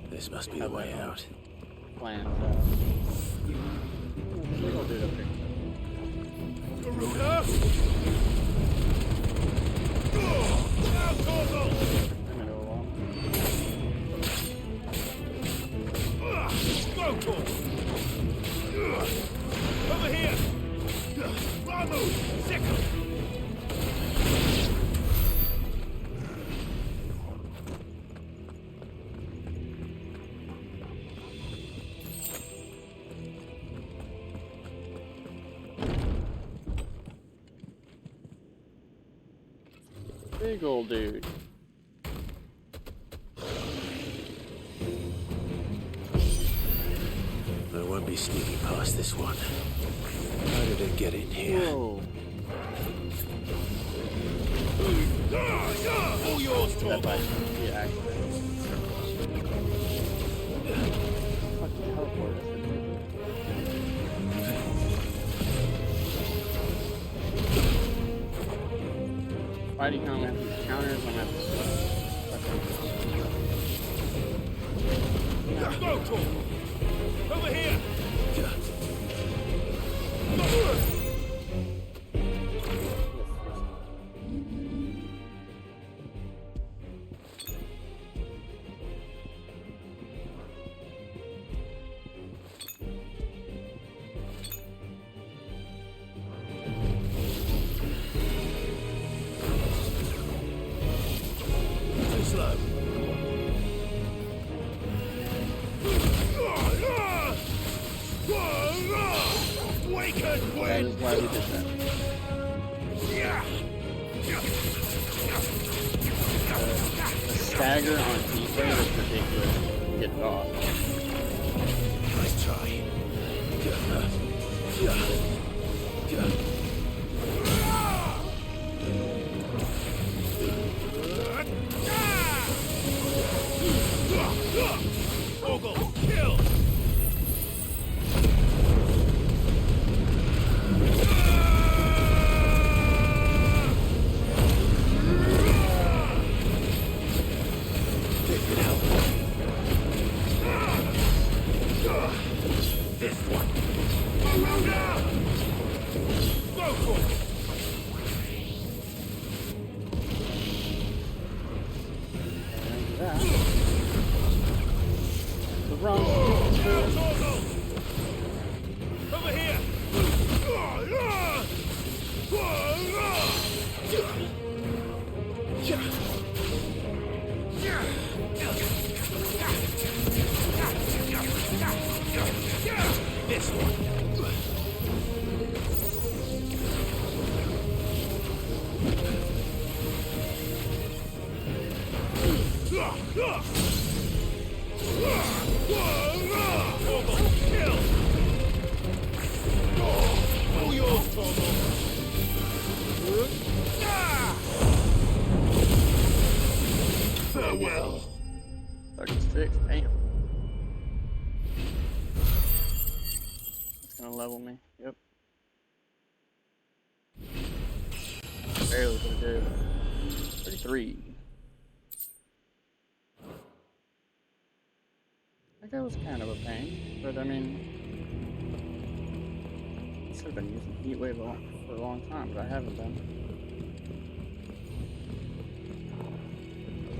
Speaker 3: This must be the way out.
Speaker 1: Plan. We'll do it up here.
Speaker 4: Garuda!
Speaker 1: Big old dude.
Speaker 3: I won't be sneaking past this one. How did it get in here?
Speaker 1: Whoa.
Speaker 4: All yours,
Speaker 1: That might
Speaker 4: Torgo.
Speaker 1: be accident. Fucking teleport us. Fighting him at these counters, I'm gonna have to
Speaker 4: Go, Torgo. Over here.
Speaker 3: Too slow.
Speaker 4: Waken,
Speaker 1: That
Speaker 4: wind.
Speaker 1: is why we did that. The stagger on Tifa is ridiculous. Get it off.
Speaker 3: Nice try.
Speaker 4: Torgo, kill.
Speaker 3: This could help. This one.
Speaker 4: Go for it.
Speaker 1: And that. The wrong.
Speaker 4: Torgo. Over here.
Speaker 3: This one.
Speaker 4: Torgo, kill. All yours, Torgo.
Speaker 3: Farewell.
Speaker 1: 36, damn. It's gonna level me, yep. Barely, but it did. 33. That guy was kind of a pain, but I mean, I should have been using Heat Wave for a long time, but I haven't been.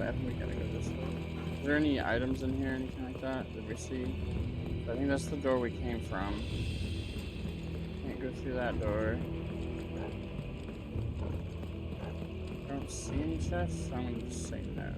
Speaker 1: I think we gotta go this way. Is there any items in here, anything like that? Did we see? I think that's the door we came from. Can't go through that door. I don't see any chests, so I'm gonna just say no.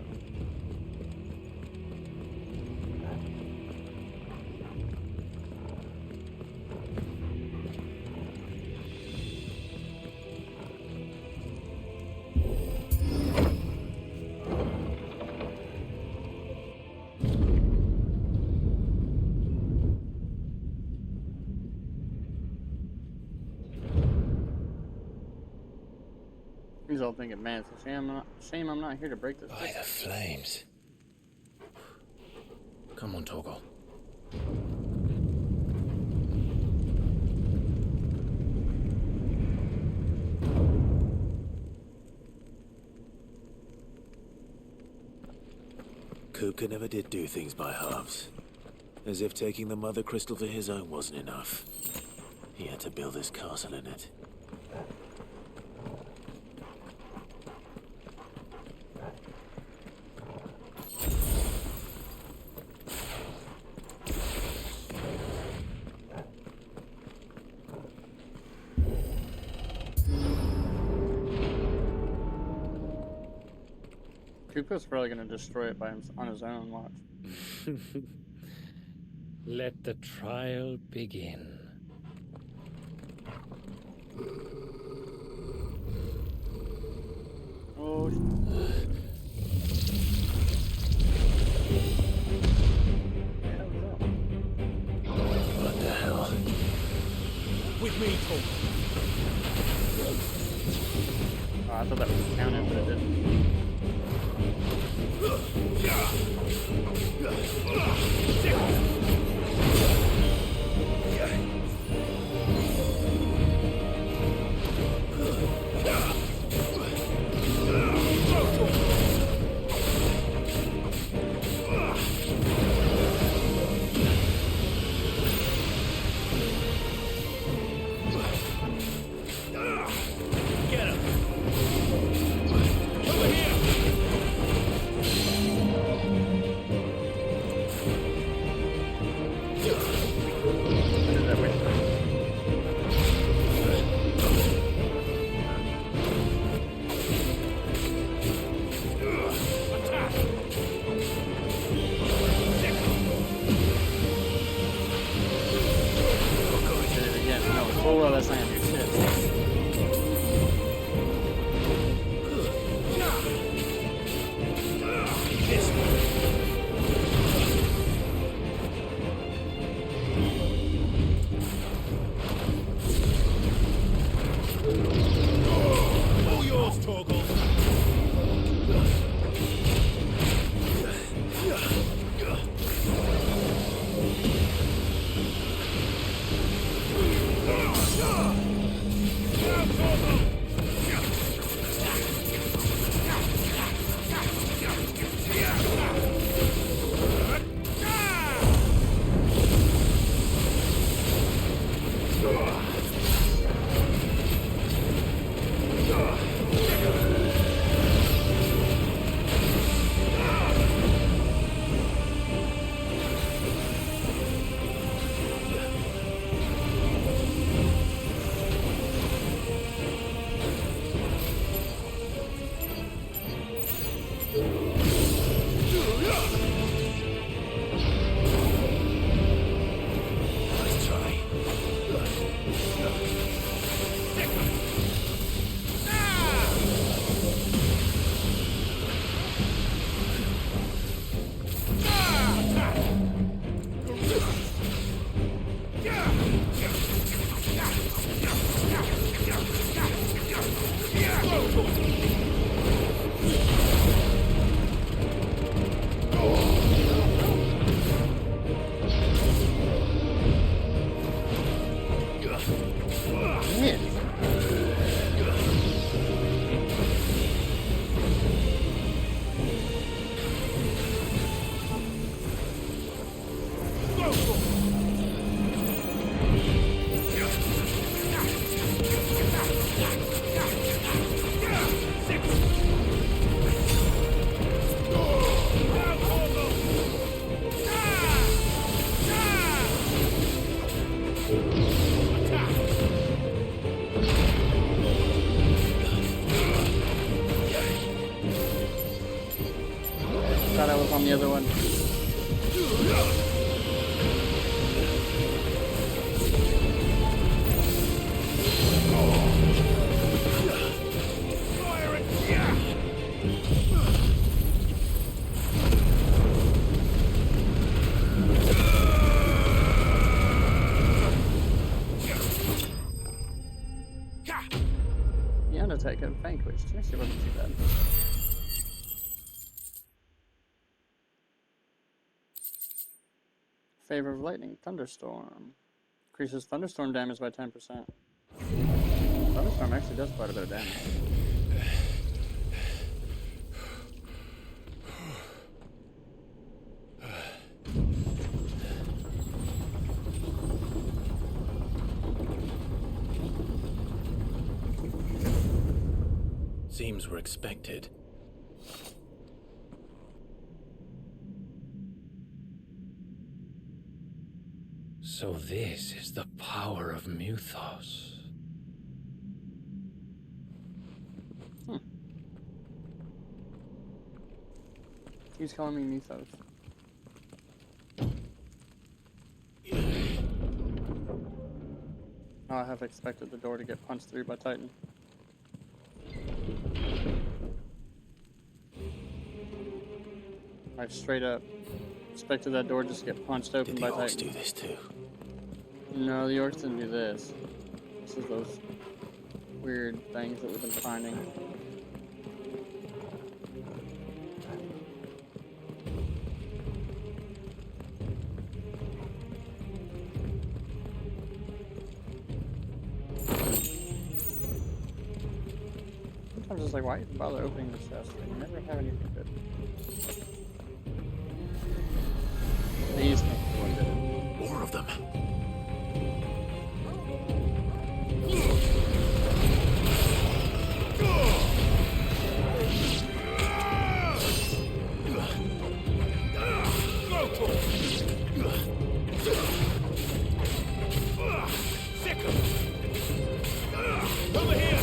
Speaker 1: He's all thinking, man, it's a shame I'm not here to break this.
Speaker 3: By the flames. Come on, Torgo. Kupka never did do things by halves. As if taking the Mother Crystal for his own wasn't enough. He had to build his castle in it.
Speaker 1: Koopa's probably gonna destroy it on his own, watch.
Speaker 8: Let the trial begin.
Speaker 1: Oh potion.
Speaker 3: What the hell?
Speaker 4: With me, Tom.
Speaker 1: Oh, I thought that was counted, but it didn't.
Speaker 4: Get him! Over here!
Speaker 1: Oh, well, that's not gonna do shit.
Speaker 4: All yours, Torgal.
Speaker 1: Thought I was on the other one. The Undertaker vanquished. Actually, wasn't too bad. Favor of lightning, thunderstorm. Increases thunderstorm damage by 10%. Thunderstorm actually does quite a bit of damage.
Speaker 3: Seems we're expected.
Speaker 8: So this is the power of Muthos.
Speaker 1: He's calling me Mythos. Oh, I have expected the door to get punched through by Titan. I straight up expected that door just to get punched open by Titans.
Speaker 3: Did the orcs do this too?
Speaker 1: No, the orcs didn't do this. This is those weird things that we've been finding. Sometimes it's like, why even bother opening the chest? They never have anything good. These things are what did it.
Speaker 3: More of them.
Speaker 4: Over here!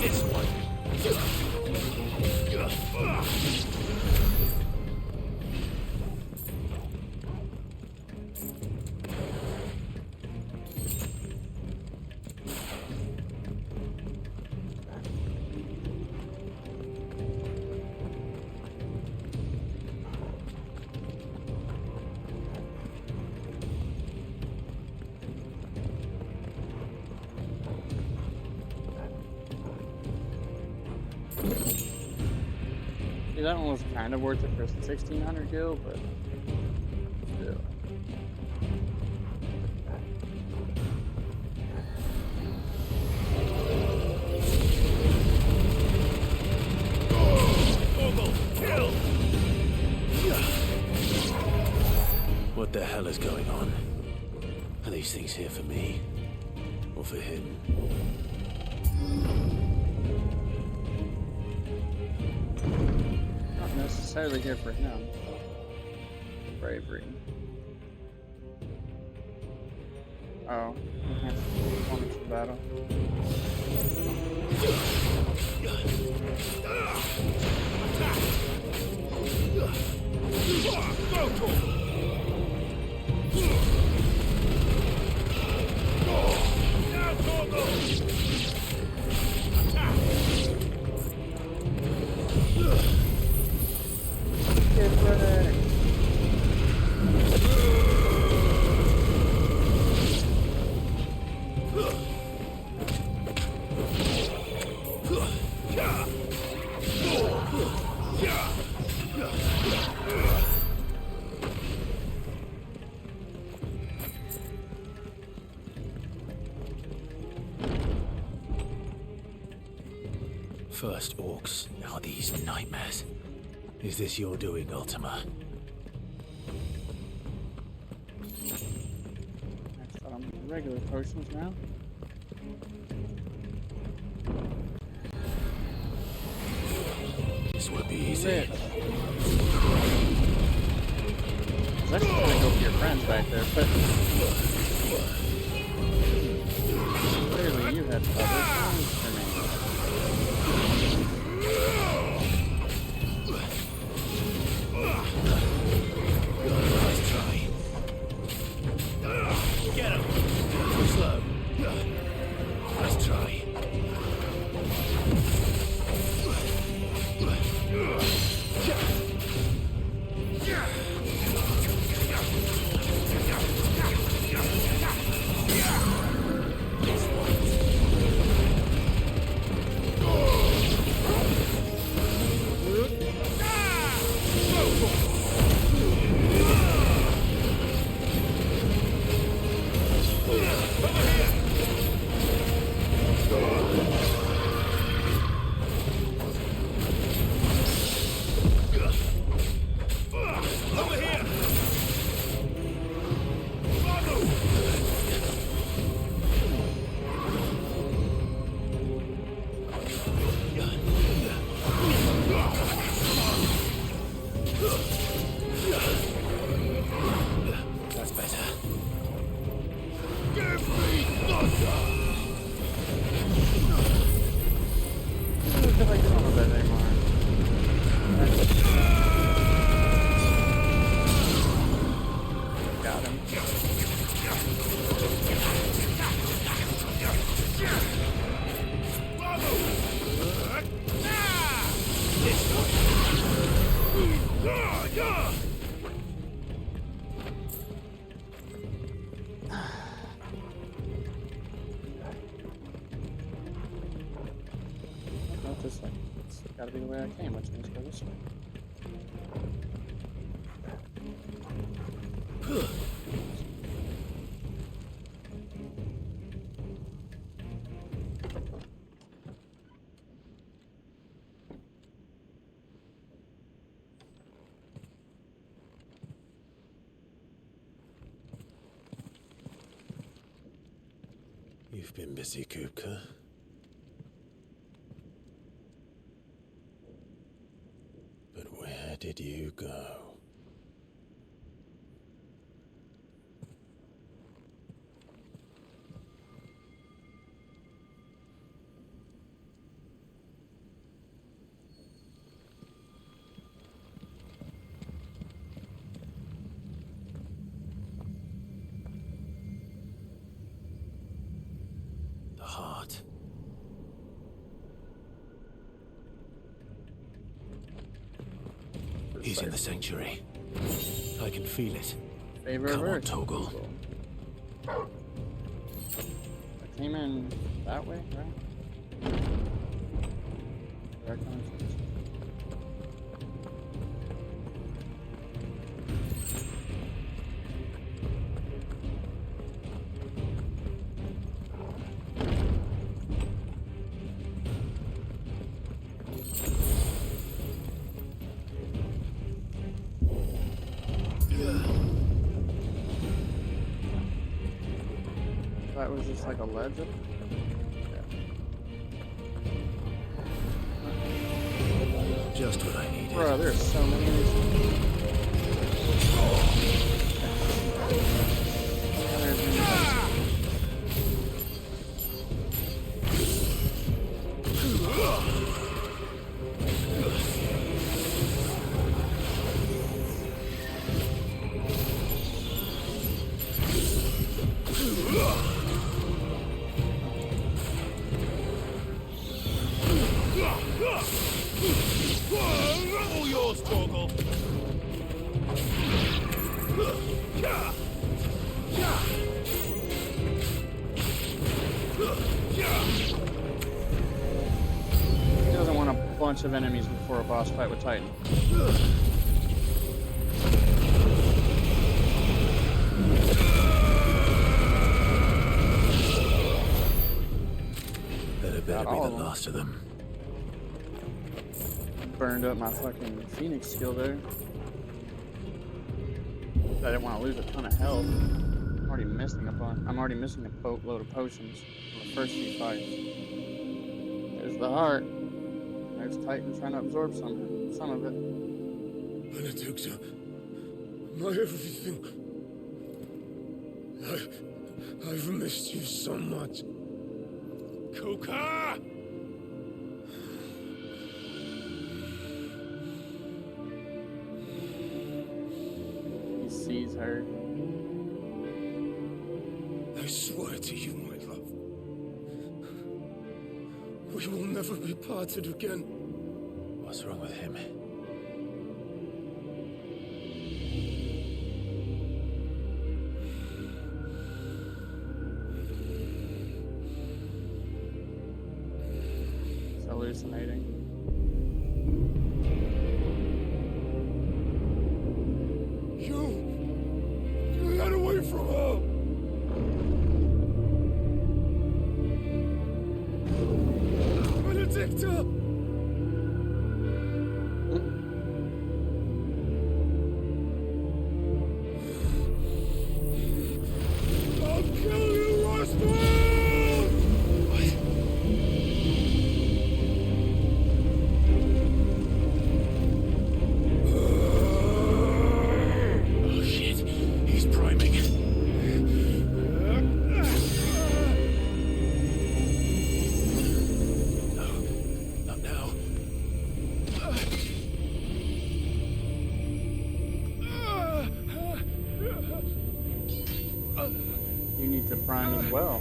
Speaker 3: This one.
Speaker 1: See, that one was kind of worth it for 1600 gil, but still.
Speaker 3: What the hell is going on? Are these things here for me? Or for him?
Speaker 1: Not necessarily here for him. Bravery. Oh, performance of battle.
Speaker 3: First orcs, now these nightmares. Is this your doing, Ultima?
Speaker 1: Next on regular potions now.
Speaker 3: This would be easy.
Speaker 1: I was actually gonna go for your friends back there, but clearly you had other plans for me.
Speaker 3: Nice try. Get him! Too slow. Nice try.
Speaker 1: just like it's gotta be the way I came, which means go this way.
Speaker 3: You've been busy, Kupka. But where did you go? The heart. He's in the sanctuary. I can feel it.
Speaker 1: Favorite
Speaker 3: Come on,
Speaker 1: verse.
Speaker 3: Toggle.
Speaker 1: I came in that way, right? Where I come in first? That was just like a ledge up.
Speaker 3: Just what I needed.
Speaker 1: Bro, there's so many of these.
Speaker 4: All yours, Torgal.
Speaker 1: He doesn't want a bunch of enemies before a boss fight with Titan.
Speaker 3: Better be the last of them.
Speaker 1: Burned up my fucking Phoenix skill there. I didn't want to lose a ton of health. I'm already missing a boatload of potions from the first few fights. There's the heart. There's Titan trying to absorb some of it.
Speaker 2: Benedicta, my everything. I've missed you so much. Kuka!
Speaker 1: He sees her.
Speaker 2: I swear to you, my love. We will never be parted again.
Speaker 3: What's wrong with him?
Speaker 1: He's hallucinating.
Speaker 2: You got away from her. Benedicta! I'll kill you, Roswell!
Speaker 3: Oh shit, he's priming. No, not now.
Speaker 1: You need to prime as well.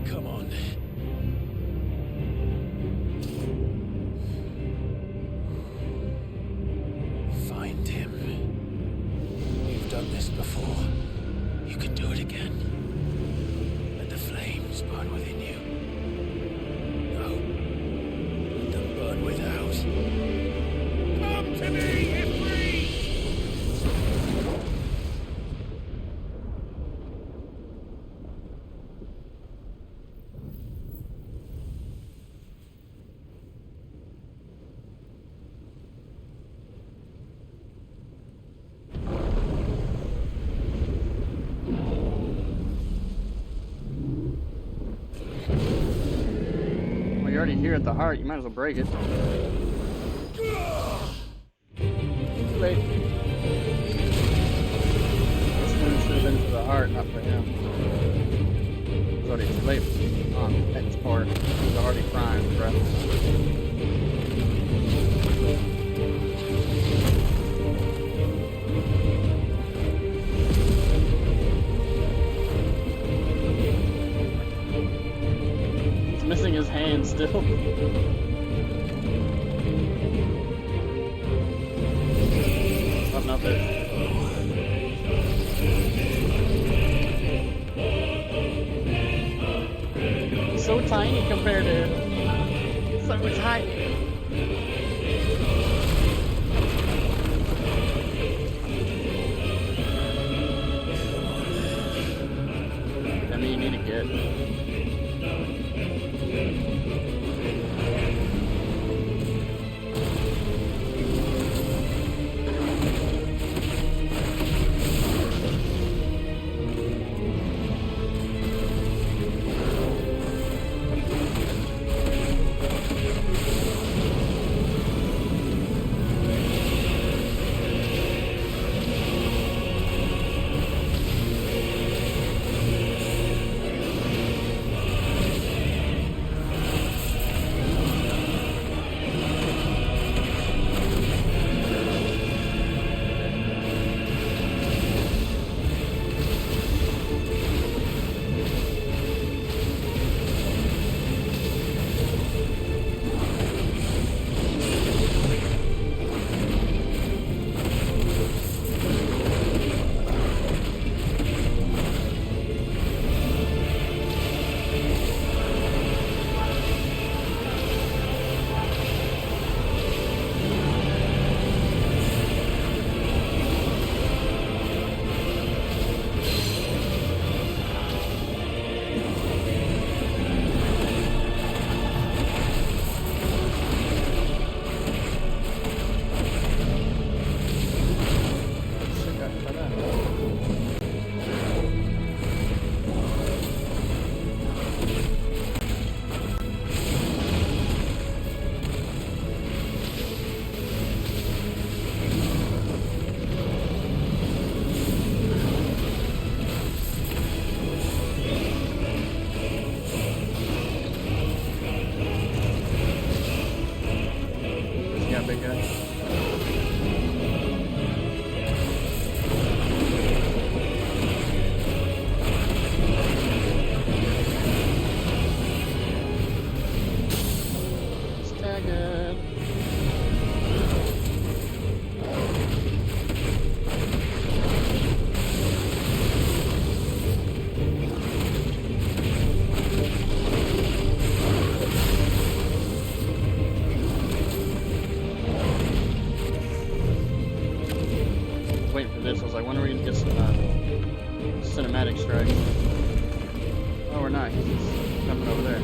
Speaker 3: Come on.
Speaker 1: already here at the heart, you might as well break it. Too late. This one should have been for the heart, not for him. It was already too late on X part. He was already primed, bruh. Missing his hand still. Oh, not there. So tiny compared to so tiny. I mean, you need to get. Cinematic strike. Oh, we're not. He's just coming over there.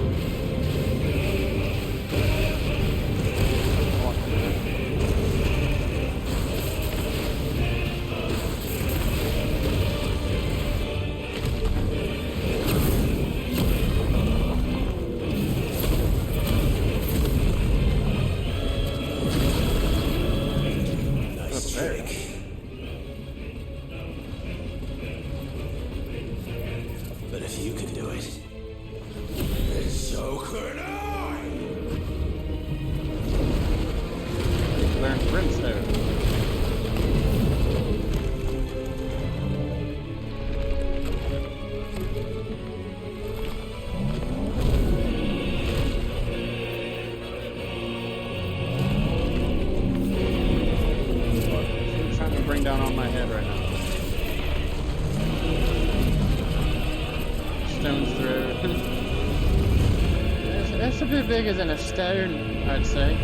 Speaker 3: Nice trick. But if you can do it, then so could I!
Speaker 1: Learn Brimstone. She's trying to bring down on my head right now. Stones through. That's a bit bigger than a stone, I'd say.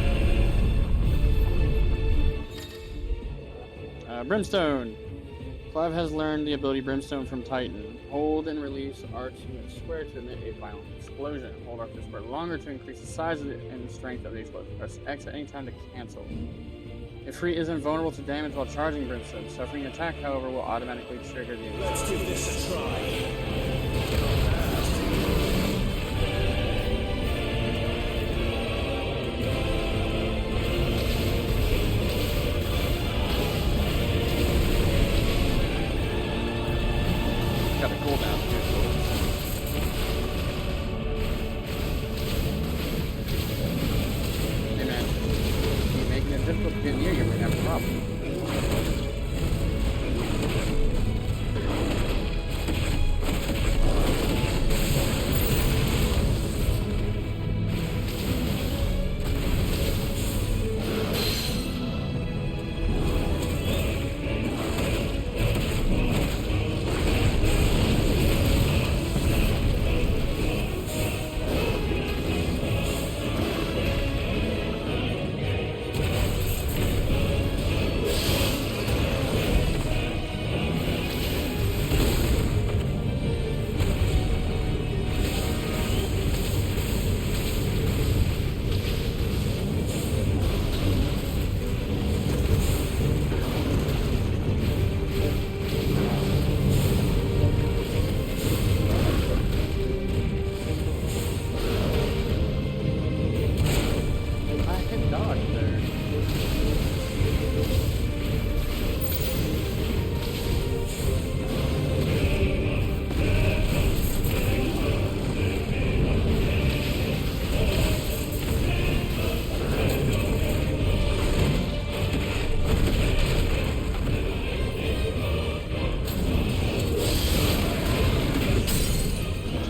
Speaker 1: Brimstone. Clive has learned the ability Brimstone from Titan. Hold and release R2 and square to emit a violent explosion. Hold R2 square longer to increase the size of and strength of the explosion. Press X at any time to cancel. If free is invulnerable to damage while charging Brimstone. Suffering attack, however, will automatically trigger the
Speaker 3: Let's give this a try.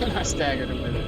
Speaker 1: I staggered him with it.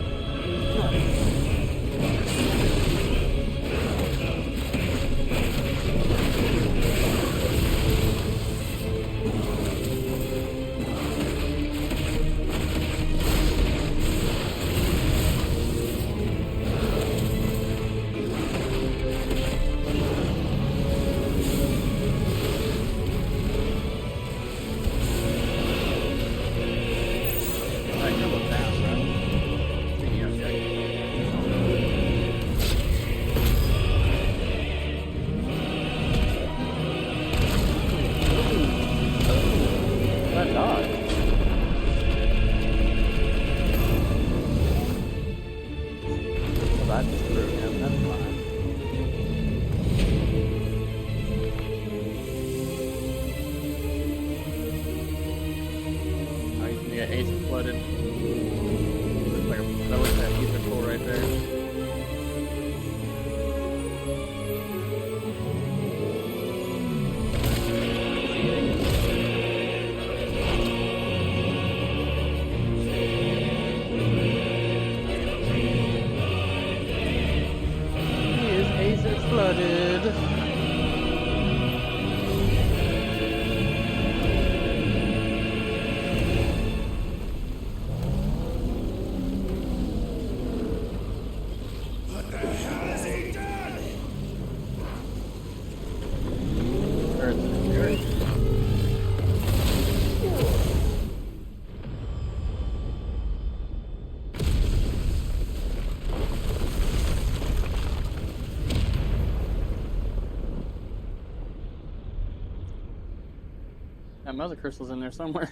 Speaker 1: That mother crystal's in there somewhere.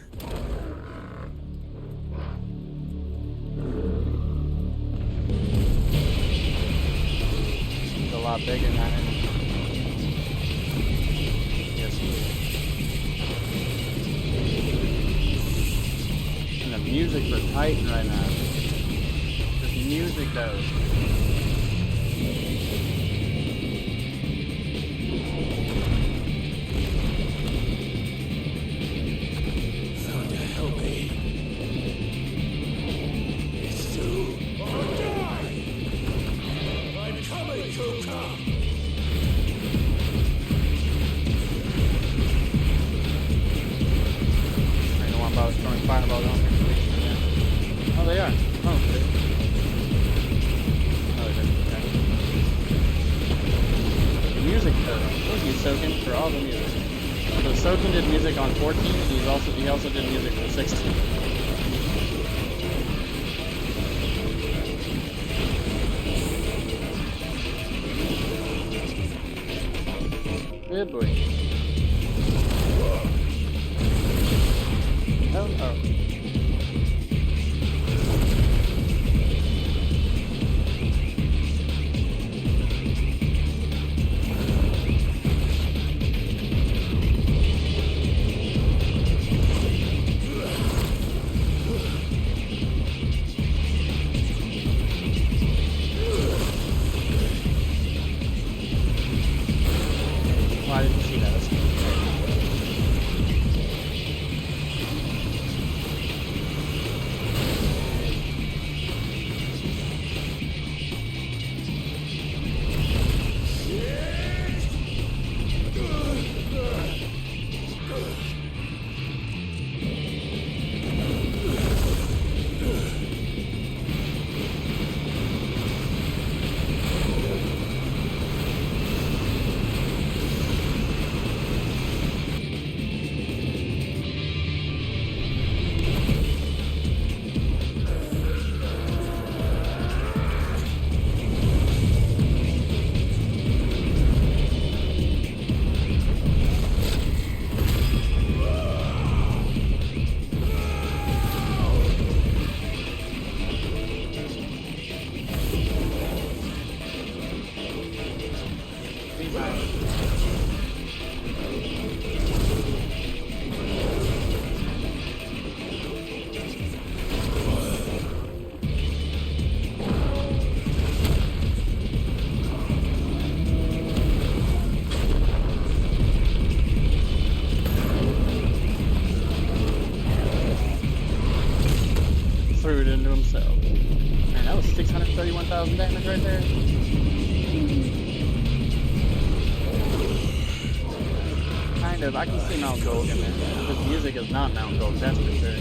Speaker 1: It's a lot bigger than that. Yes, it is. And the music for Titan right now. This music though. Soken did music on 14, and he also did music for 16. Good boy. Oh. I didn't see that. unto himself. Man, that was 631,000 damage right there. Kind of. I can see Mount Gold in there. The music is not Mount Gold, that's for sure.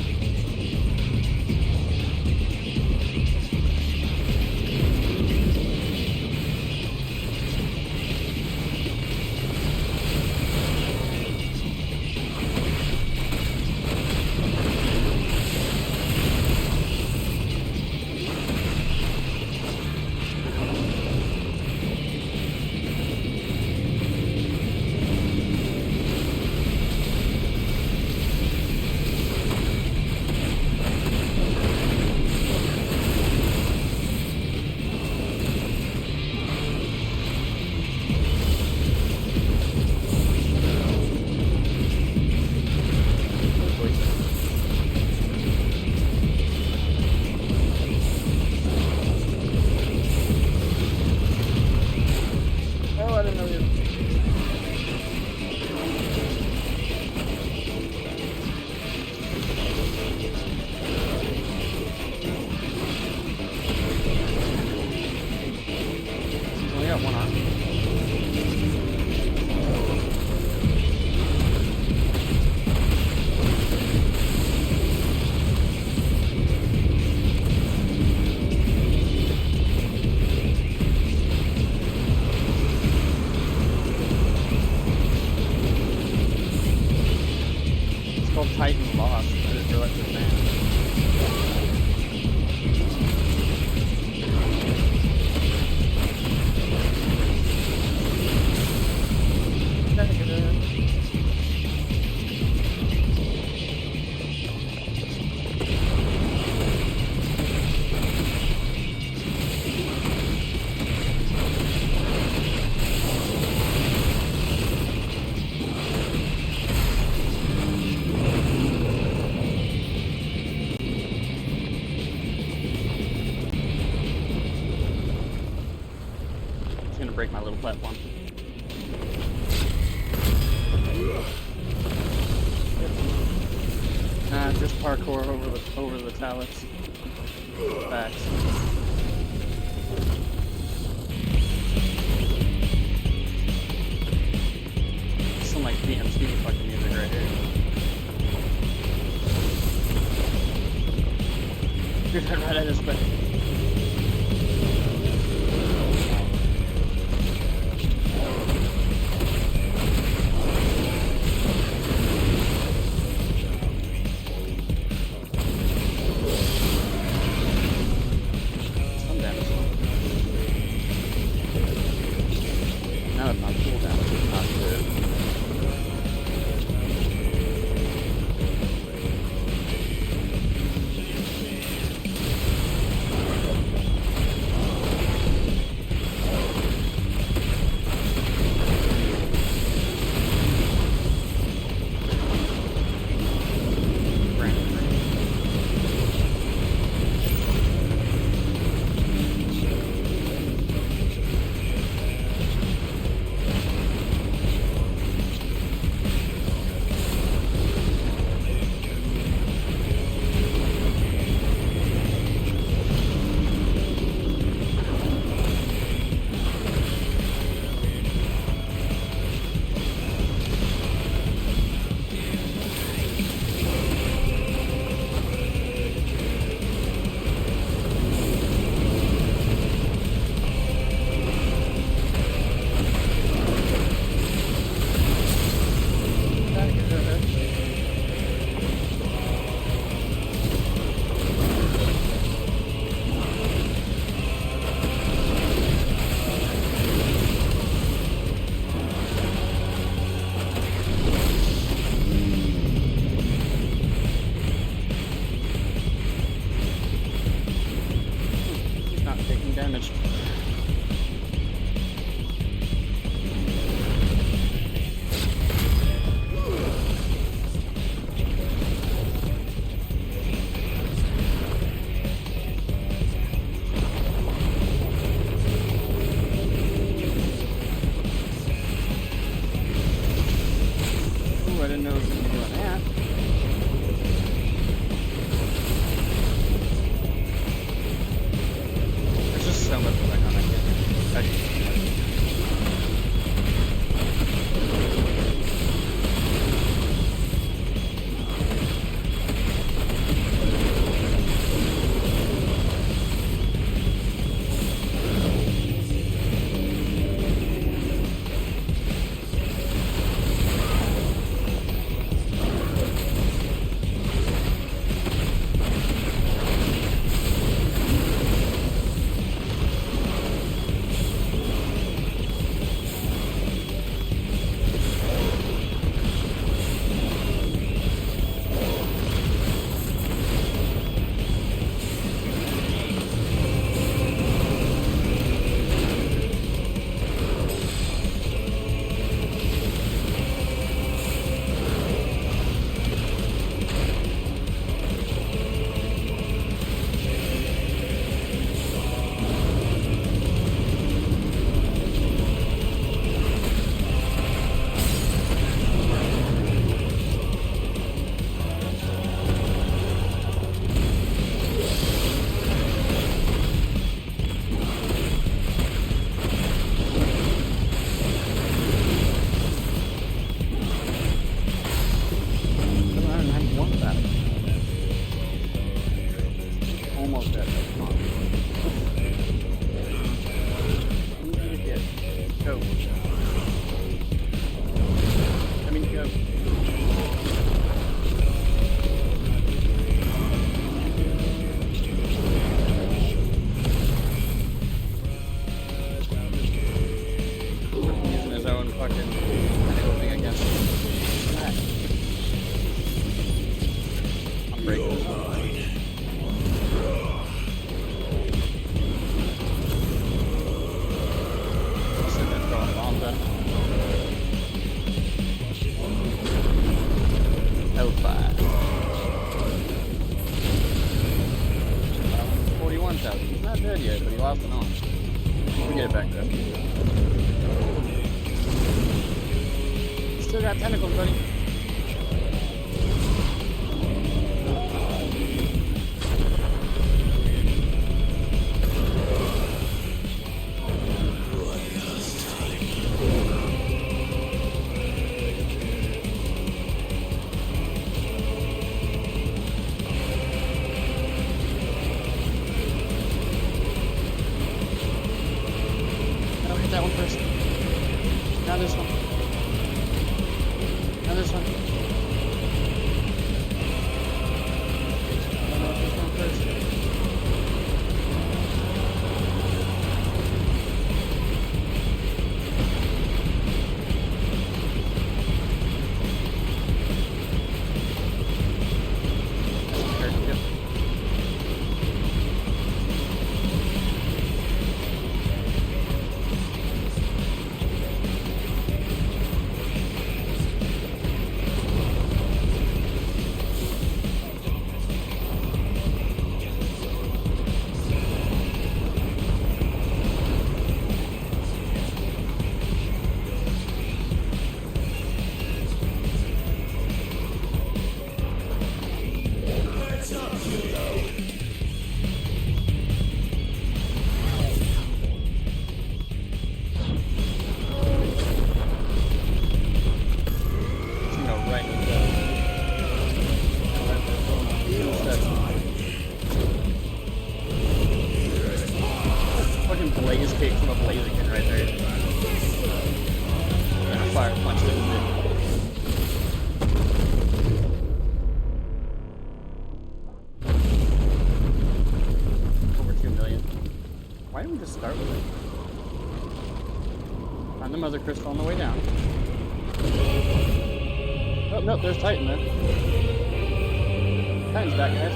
Speaker 1: Titan lost. I just realized his name. Break my little platform. Just parkour over the talents. Facts. Some like DMC fucking music right here. Dude, right at his back. Damage. Ooh, I didn't know it was going to be doing that. almost dead. Come on. I need you to hit. Go. I mean, go. Using his own fucking thing against him. I'm breaking this up. I'll sit there throwing bombs at him. Hellfire. 41,000. He's not dead yet, but he lost an arm. We'll get it back though. Still got tentacles, buddy. I'll hit that one first. Now this one. Now this one. I'll hit this one first. Yep. Fucking blaze kick from a blaziken right there. And a fire punch that he did. Over 2 million. Why didn't we just start with it? Find the mother crystal on the way down. Oh, no, there's Titan there. Titan's back, guys.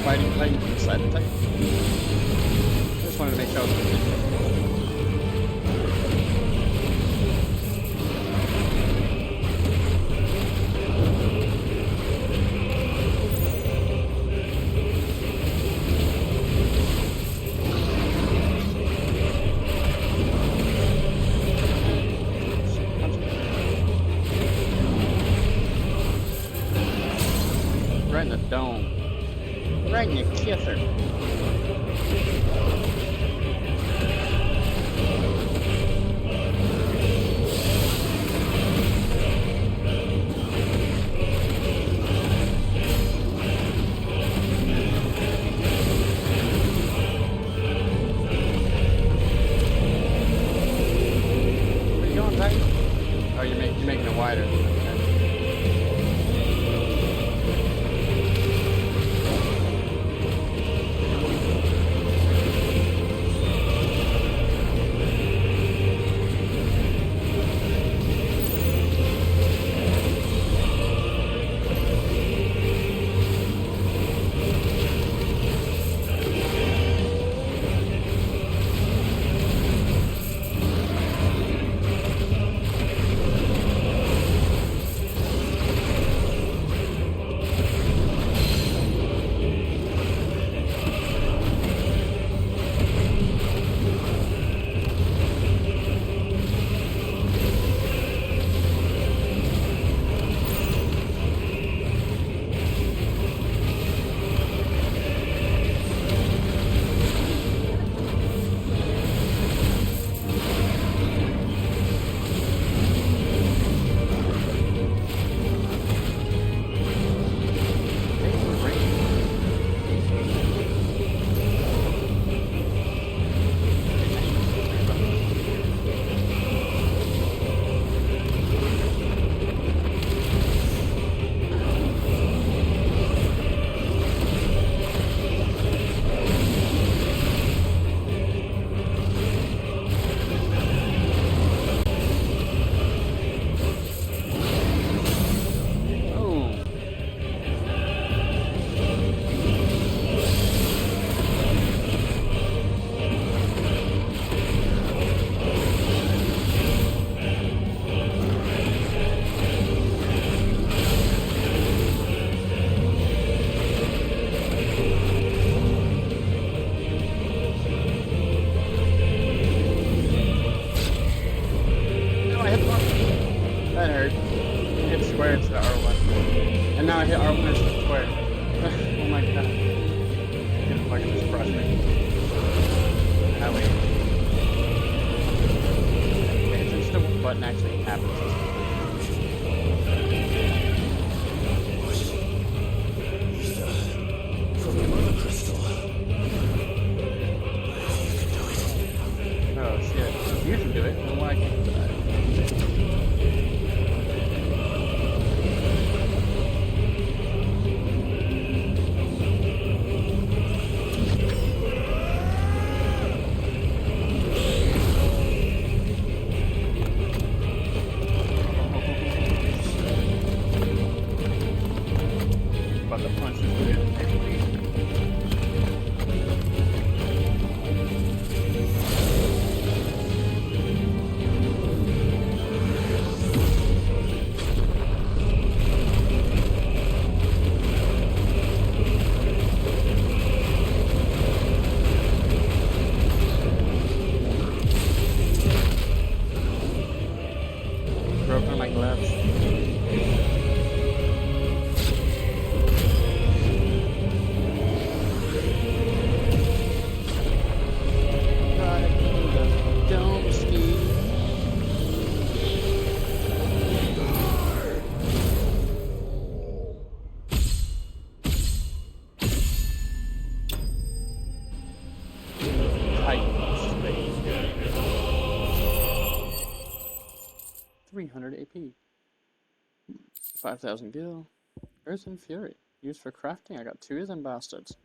Speaker 1: Fighting inside the Titan. I just wanted to make sure I was right in the dome. Right in your kisser. Where you going, Titan? Oh, you're making it wider. Hit square instead of R1. And now I hit R1 instead of square. Oh my god. If I can just crush me. Ah, wait. Okay, it's just the button actually happens.
Speaker 3: From the Mother Crystal.
Speaker 1: Oh shit. You can do it. Then why can't I? About to punch this dude. Broken my gloves. Don't ski. Titan space. 300 AP. 5,000 gil. Earth and Fury. Used for crafting. I got 2 of them bastards.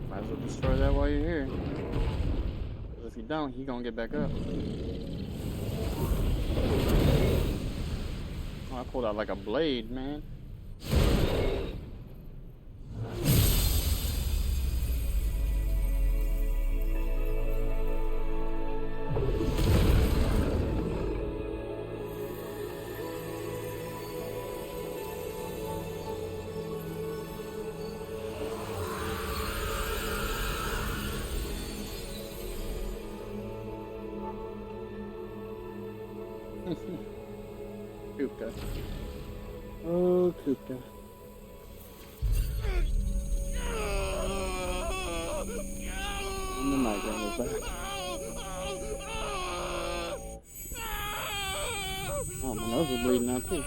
Speaker 1: Might as well destroy that while you're here. Because if you don't, he gonna get back up. Oh, I pulled out like a blade, man. Kupka. Oh, Kupka. And the migraine is back. Oh, my nose is bleeding out too.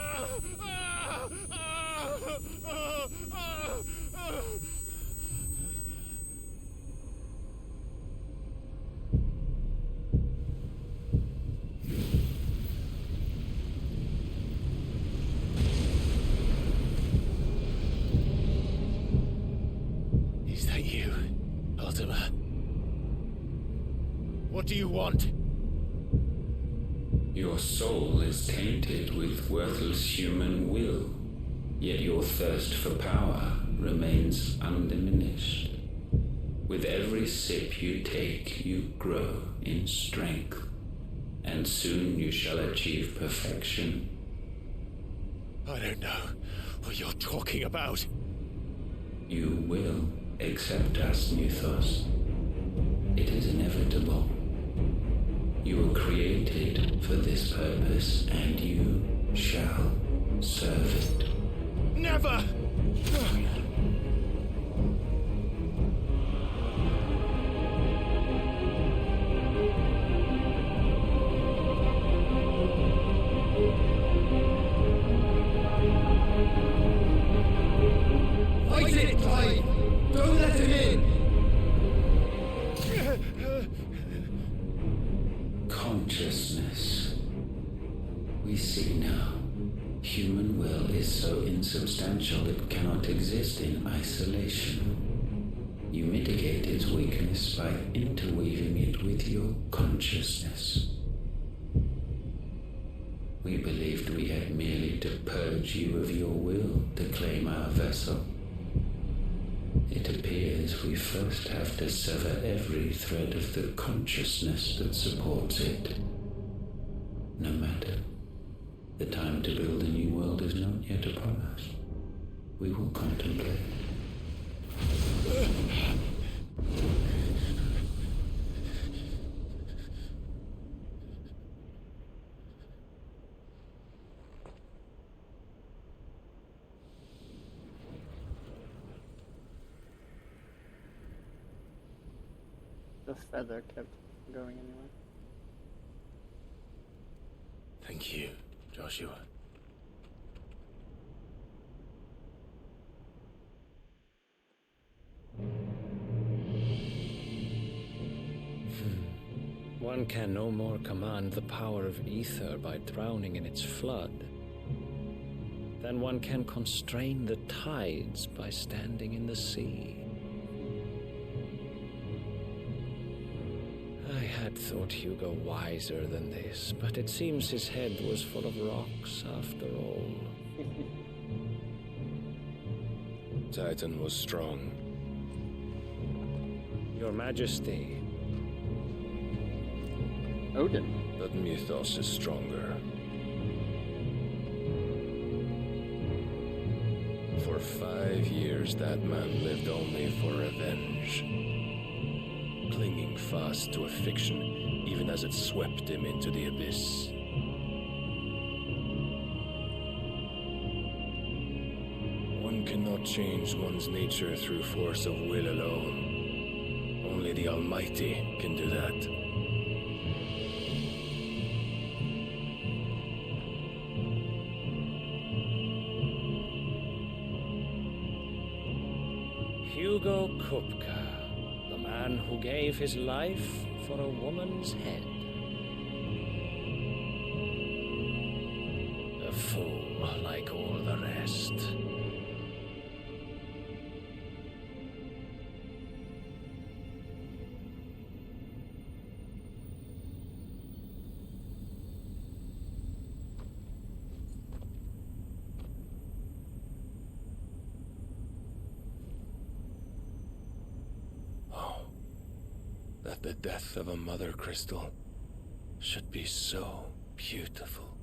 Speaker 3: Is that you, Ultima? What do you want?
Speaker 20: Your soul is tainted with worthless human will, yet your thirst for power remains undiminished. With every sip you take, you grow in strength, and soon you shall achieve perfection.
Speaker 3: I don't know what you're talking about.
Speaker 20: You will accept us, Mythos. It is inevitable. You were created for this purpose, and you shall serve it.
Speaker 3: Never!
Speaker 4: Fight it, Clive! Don't let him in!
Speaker 20: Consciousness. We see now. Human will is so insubstantial it cannot exist in isolation. You mitigate its weakness by interweaving it with your consciousness. We believed we had merely to purge you of your will to claim our vessel. It appears we first have to sever every thread of the consciousness that supports it. No matter. The time to build a new world is not yet upon us. We will contemplate.
Speaker 1: The feather kept going anyway.
Speaker 3: Thank you, Joshua.
Speaker 8: One can no more command the power of ether by drowning in its flood than one can constrain the tides by standing in the sea. I had thought Hugo wiser than this, but it seems his head was full of rocks after all.
Speaker 2: Titan was strong.
Speaker 8: Your Majesty.
Speaker 1: Odin.
Speaker 2: But mythos is stronger. For 5 years, that man lived only for revenge. Clinging fast to a fiction, even as it swept him into the abyss. One cannot change one's nature through force of will alone. Only the Almighty can do that.
Speaker 8: Hugo Kupka, the man who gave his life for a woman's head. A fool like all the rest.
Speaker 2: That the death of a mother crystal should be so beautiful.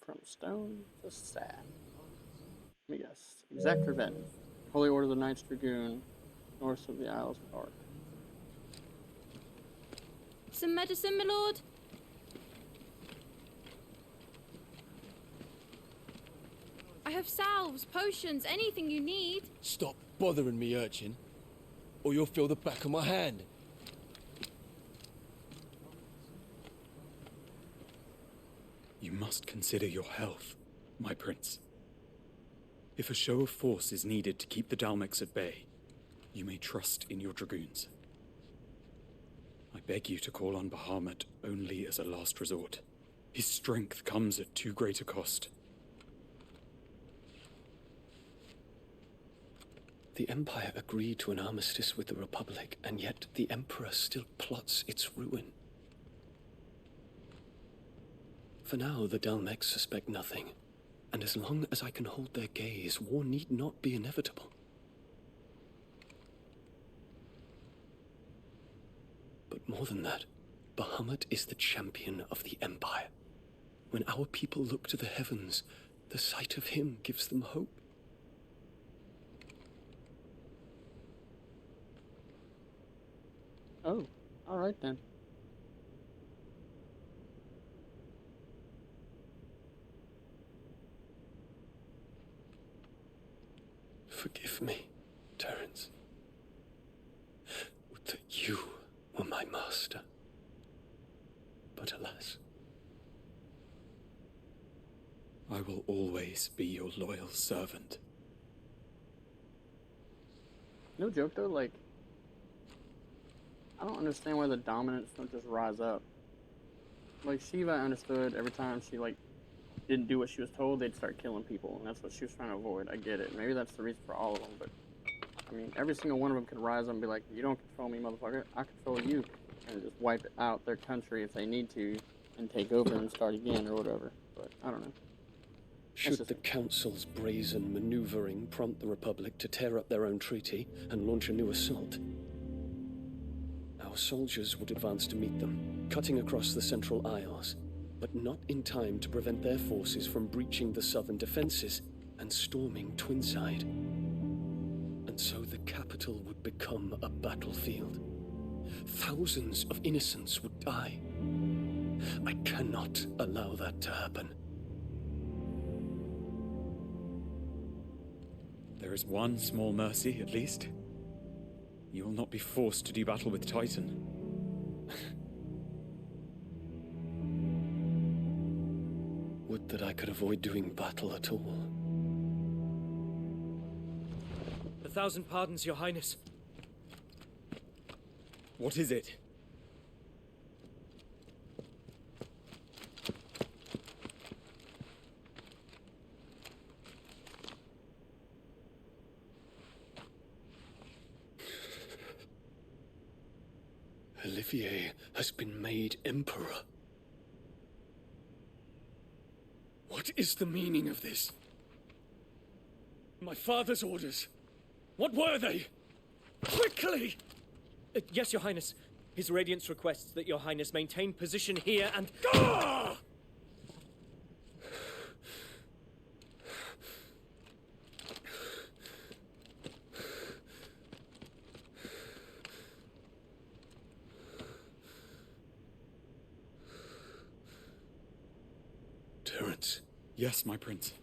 Speaker 1: From stone to sand. Let me guess. Exact revenge. Holy Order of the Knights Dragoon, north of the Isles of Ark.
Speaker 11: Some medicine, my lord? I have salves, potions, anything you need.
Speaker 9: Stop bothering me, urchin, or you'll feel the back of my hand.
Speaker 21: You must consider your health, my prince. If a show of force is needed to keep the Dalmex at bay, you may trust in your dragoons. I beg you to call on Bahamut only as a last resort. His strength comes at too great a cost.
Speaker 22: The Empire agreed to an armistice with the Republic, and yet the Emperor still plots its ruin. For now, the Dalmex suspect nothing, and as long as I can hold their gaze, war need not be inevitable. But more than that, Bahamut is the champion of the Empire. When our people look to the heavens, the sight of him gives them hope.
Speaker 1: Oh, alright then.
Speaker 22: Forgive me, Terence. Would that you were my master. But alas.
Speaker 21: I will always be your loyal servant.
Speaker 1: No joke though, like, I don't understand why the dominants don't just rise up. Like, Shiva, I understood every time she, like, didn't do what she was told, they'd start killing people, and that's what she was trying to avoid. I get it. Maybe that's the reason for all of them, but, I mean, every single one of them could rise up and be like, you don't control me, motherfucker. I control you. and just wipe out their country if they need to, and take over and start again or whatever. But I don't know.
Speaker 22: Should the Council's brazen maneuvering prompt the Republic to tear up their own treaty and launch a new assault, our soldiers would advance to meet them, cutting across the Central Isles, but not in time to prevent their forces from breaching the southern defenses and storming Twinside. And so the capital would become a battlefield. Thousands of innocents would die. I cannot allow that to happen.
Speaker 21: There is one small mercy, at least. You will not be forced to do battle with Titan.
Speaker 22: Would that I could avoid doing battle at all.
Speaker 16: 1,000 pardons, Your Highness.
Speaker 21: What is it?
Speaker 22: Olivier has been made Emperor. What is the meaning of this? My father's orders. What were they? Quickly!
Speaker 16: Yes, Your Highness. His Radiance requests that Your Highness maintain position here and...
Speaker 22: Gah! Terence.
Speaker 21: Yes, my prince.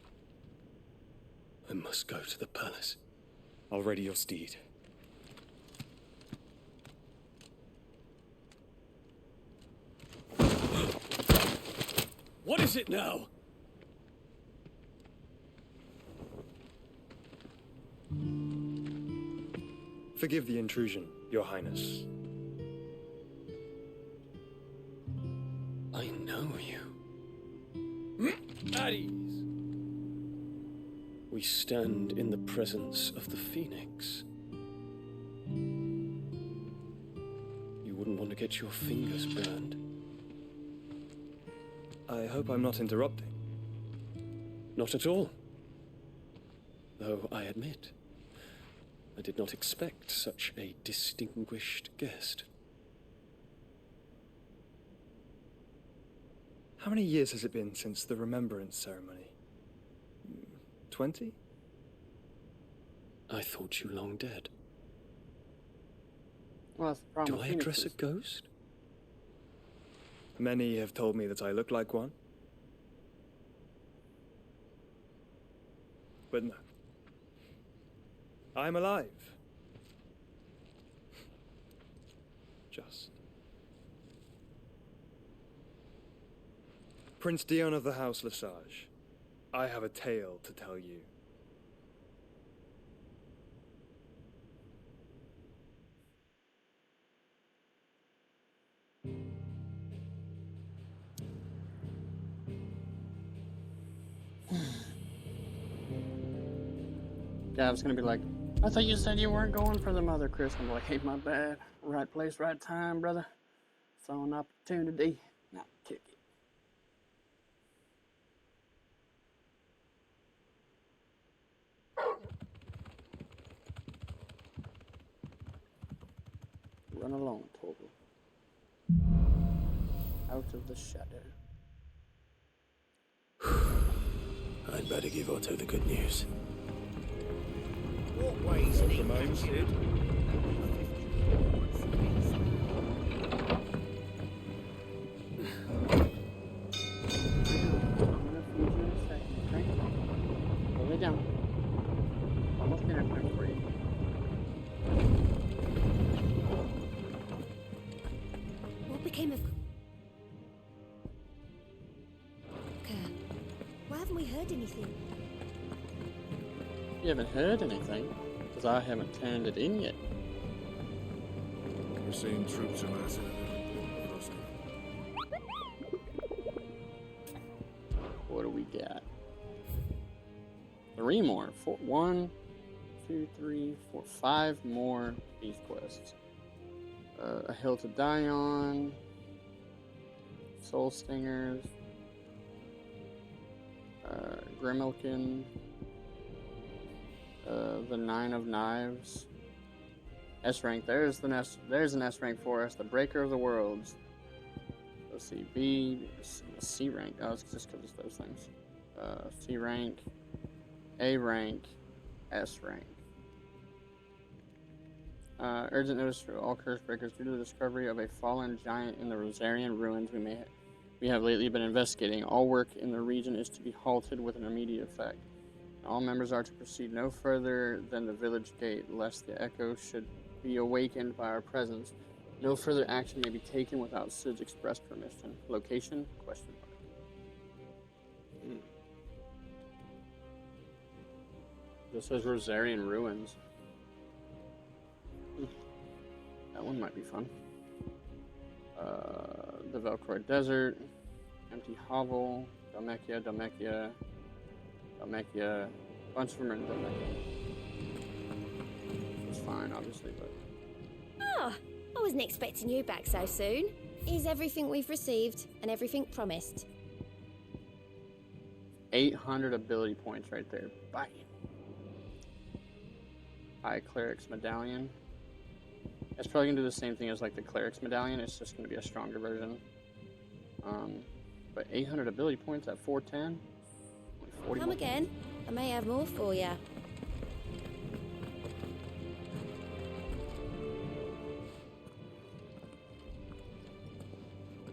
Speaker 22: I must go to the palace.
Speaker 21: I'll ready your steed.
Speaker 22: What is it now?
Speaker 19: Forgive the intrusion, Your Highness.
Speaker 22: I know you.
Speaker 19: At ease.
Speaker 22: We stand in the presence of the Phoenix. You wouldn't want to get your fingers burned.
Speaker 19: I hope I'm not interrupting.
Speaker 22: Not at all. Though I admit, I did not expect such a distinguished guest.
Speaker 19: How many years has it been since the Remembrance ceremony? 20?
Speaker 22: I thought you long dead.
Speaker 1: Well, that's the problem.
Speaker 22: Do I address a ghost?
Speaker 19: Many have told me that I look like one. But no. I'm alive. Just. Prince Dion of the House Lesage, I have a tale to tell you.
Speaker 1: Yeah, I was gonna be like, I thought you said you weren't going for the Mother Chris. I'm like, hey, my bad. Right place, right time, brother. Saw an opportunity. Now kick it. Run along, Torgal. Out of the shadow.
Speaker 3: I'd better give Otto the good news.
Speaker 4: What ways
Speaker 19: Welcome home, Sid.
Speaker 1: Hold it down. Almost dinner time for you.
Speaker 11: What became of... Why haven't we heard anything?
Speaker 1: You haven't heard anything, because I haven't turned it in yet.
Speaker 12: We're seeing troops amassing at every
Speaker 1: What do we got? 3 more. 1, 2, 3, 4, 5 more beast quests. A Hill to Die On, Soul Stingers, Grimilkin, the Nine of Knives, S rank. There's an S rank for us. The Breaker of the Worlds. Let's see, C rank. Oh, it's just because it's those things. C rank, A rank, S rank. Urgent notice for all curse breakers due to the discovery of a fallen giant in the Rosarian ruins we have lately been investigating. All work in the region is to be halted with an immediate effect. All members are to proceed no further than the village gate, lest the echo should be awakened by our presence. No further action may be taken without Sid's express permission. Location? Question mark. This says Rosarian ruins. That one might be fun. The Velcroy Desert, Empty Hovel, Dalmekia. A bunch of them are in Dalmekia. It's fine, obviously, but...
Speaker 11: Ah, I wasn't expecting you back so soon. Is everything we've received and everything promised?
Speaker 1: 800 ability points right there. Bye. High Cleric's Medallion. It's probably going to do the same thing as like the Cleric's Medallion. It's just going to be a stronger version. But 800 ability points at 410.
Speaker 11: Come again. I may have more for you.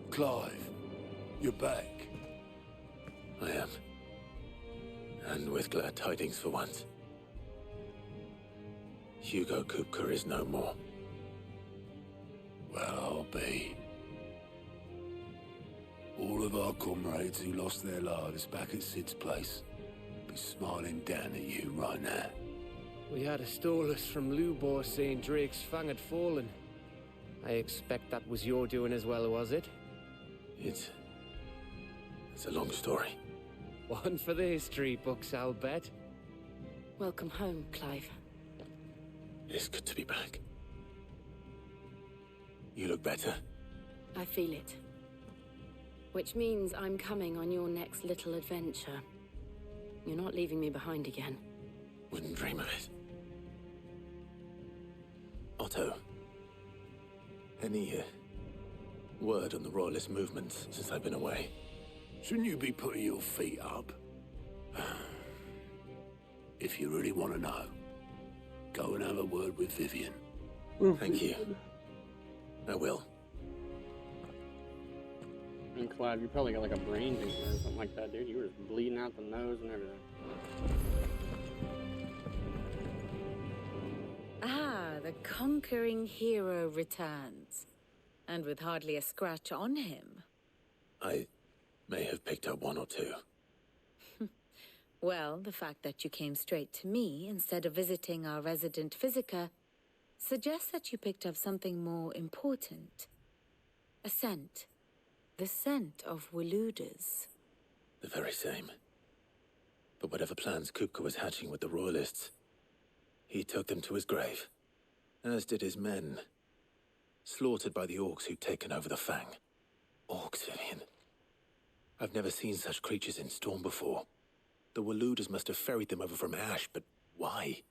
Speaker 17: Clive, you're back.
Speaker 3: I am. And with glad tidings for once. Hugo Kupka is no more.
Speaker 17: Well, I'll be. All of our comrades who lost their lives back at Sid's place be smiling down at you right now.
Speaker 6: We had a stolus from Lubor saying Drake's Fang had fallen. I expect that was your doing as well, was it?
Speaker 3: It's a long story.
Speaker 6: One for the history books, I'll bet.
Speaker 5: Welcome home, Clive.
Speaker 3: It's good to be back. You look better.
Speaker 5: I feel it. Which means I'm coming on your next little adventure. You're not leaving me behind again.
Speaker 3: Wouldn't dream of it. Otto, any word on the Royalist movement since I've been away?
Speaker 17: Shouldn't you be putting your feet up? If you really want to know, go and have a word with Vivian.
Speaker 3: Thank you. I will.
Speaker 1: And Clive, you probably got like a brain tumor or something like that, dude. You were just bleeding out the nose and everything.
Speaker 5: Ah, the conquering hero returns. And with hardly a scratch on him.
Speaker 3: I may have picked up one or two.
Speaker 5: Well, the fact that you came straight to me instead of visiting our resident physiker suggests that you picked up something more important. A scent. The scent of Waludas.
Speaker 3: The very same. But whatever plans Kupka was hatching with the Royalists, he took them to his grave. As did his men. Slaughtered by the orcs who'd taken over the Fang. Orcs, Vivian. I've never seen such creatures in Storm before. The Waludas must have ferried them over from Ash, but why?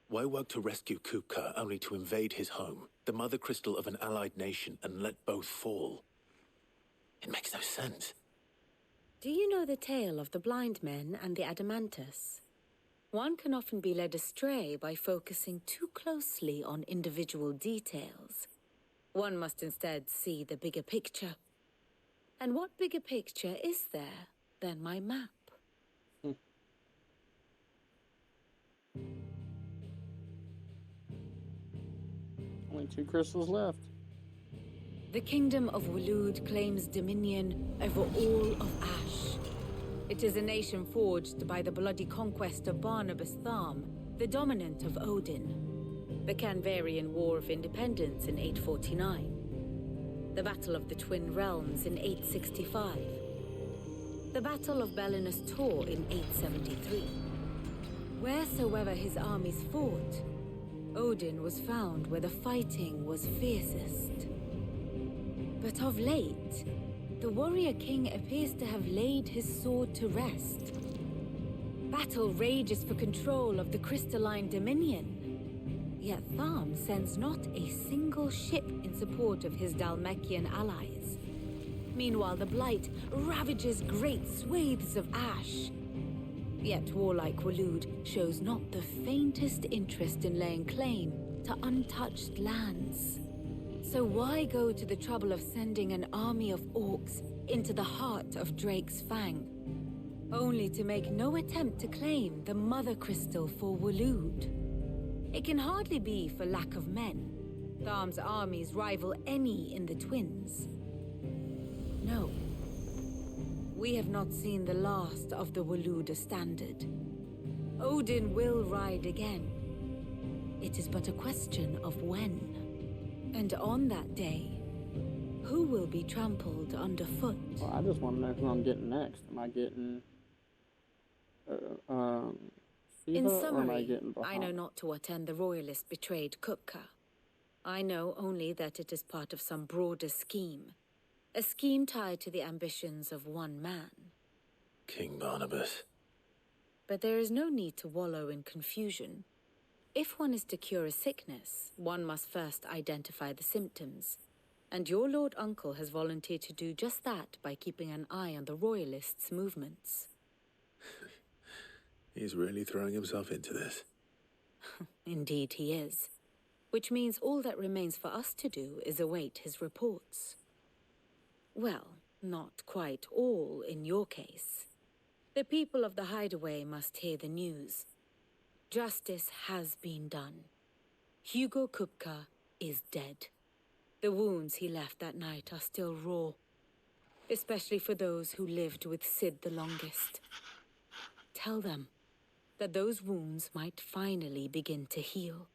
Speaker 3: Why work to rescue Kupka only to invade his home, the mother crystal of an allied nation, and let both fall? It makes no sense.
Speaker 5: Do you know the tale of the blind men and the Adamantus? One can often be led astray by focusing too closely on individual details. One must instead see the bigger picture. And what bigger picture is there than my map?
Speaker 1: Only 2 crystals left.
Speaker 5: The kingdom of Walud claims dominion over all of Ash. It is a nation forged by the bloody conquest of Barnabas Tharm, the dominant of Odin. The Canvarian War of Independence in 849. The Battle of the Twin Realms in 865. The Battle of Belinus Tor in 873. Wheresoever his armies fought, Odin was found where the fighting was fiercest. But of late, the warrior king appears to have laid his sword to rest. Battle rages for control of the crystalline dominion. Yet Tharm sends not a single ship in support of his Dhalmekian allies. Meanwhile, the Blight ravages great swathes of ash. Yet warlike Waloed shows not the faintest interest in laying claim to untouched lands. So why go to the trouble of sending an army of orcs into the heart of Drake's Fang, only to make no attempt to claim the Mother Crystal for Waloed? It can hardly be for lack of men. Tharm's armies rival any in the Twins. No. We have not seen the last of the Waloed standard. Odin will ride again. It is but a question of when. And on that day, who will be trampled underfoot?
Speaker 1: Well, I just want to know who I'm getting next. Am I getting Shiva,
Speaker 5: In
Speaker 1: or am I
Speaker 5: summary,
Speaker 1: getting
Speaker 5: I know not to what end the royalists betrayed Kupka. I know only that it is part of some broader scheme. A scheme tied to the ambitions of one man.
Speaker 3: King Barnabas.
Speaker 5: But there is no need to wallow in confusion. If one is to cure a sickness, one must first identify the symptoms. And your Lord Uncle has volunteered to do just that by keeping an eye on the royalists' movements.
Speaker 3: He's really throwing himself into this.
Speaker 5: Indeed he is. Which means all that remains for us to do is await his reports. Well, not quite all in your case. The people of the Hideaway must hear the news. Justice has been done. Hugo Kupka is dead. The wounds he left that night are still raw, especially for those who lived with Sid the longest. Tell them that those wounds might finally begin to heal.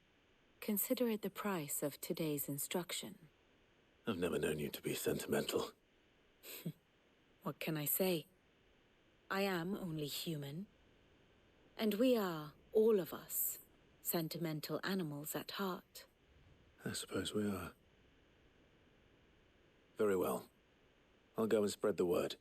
Speaker 5: Consider it the price of today's instruction.
Speaker 3: I've never known you to be sentimental.
Speaker 5: What can I say? I am only human. And we are, all of us, sentimental animals at heart.
Speaker 3: I suppose we are. Very well. I'll go and spread the word.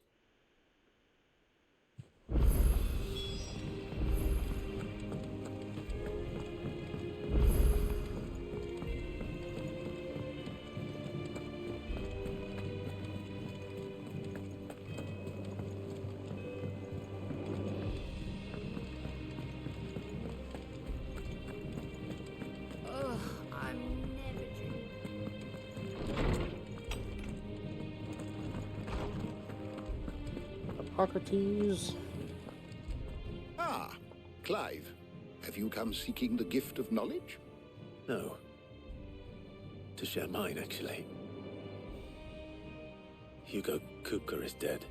Speaker 7: Ugh, I'm never
Speaker 1: Hippocrates.
Speaker 15: Ah, Clive. Have you come seeking the gift of knowledge?
Speaker 3: No. To share mine, actually. Hugo Kupka is dead.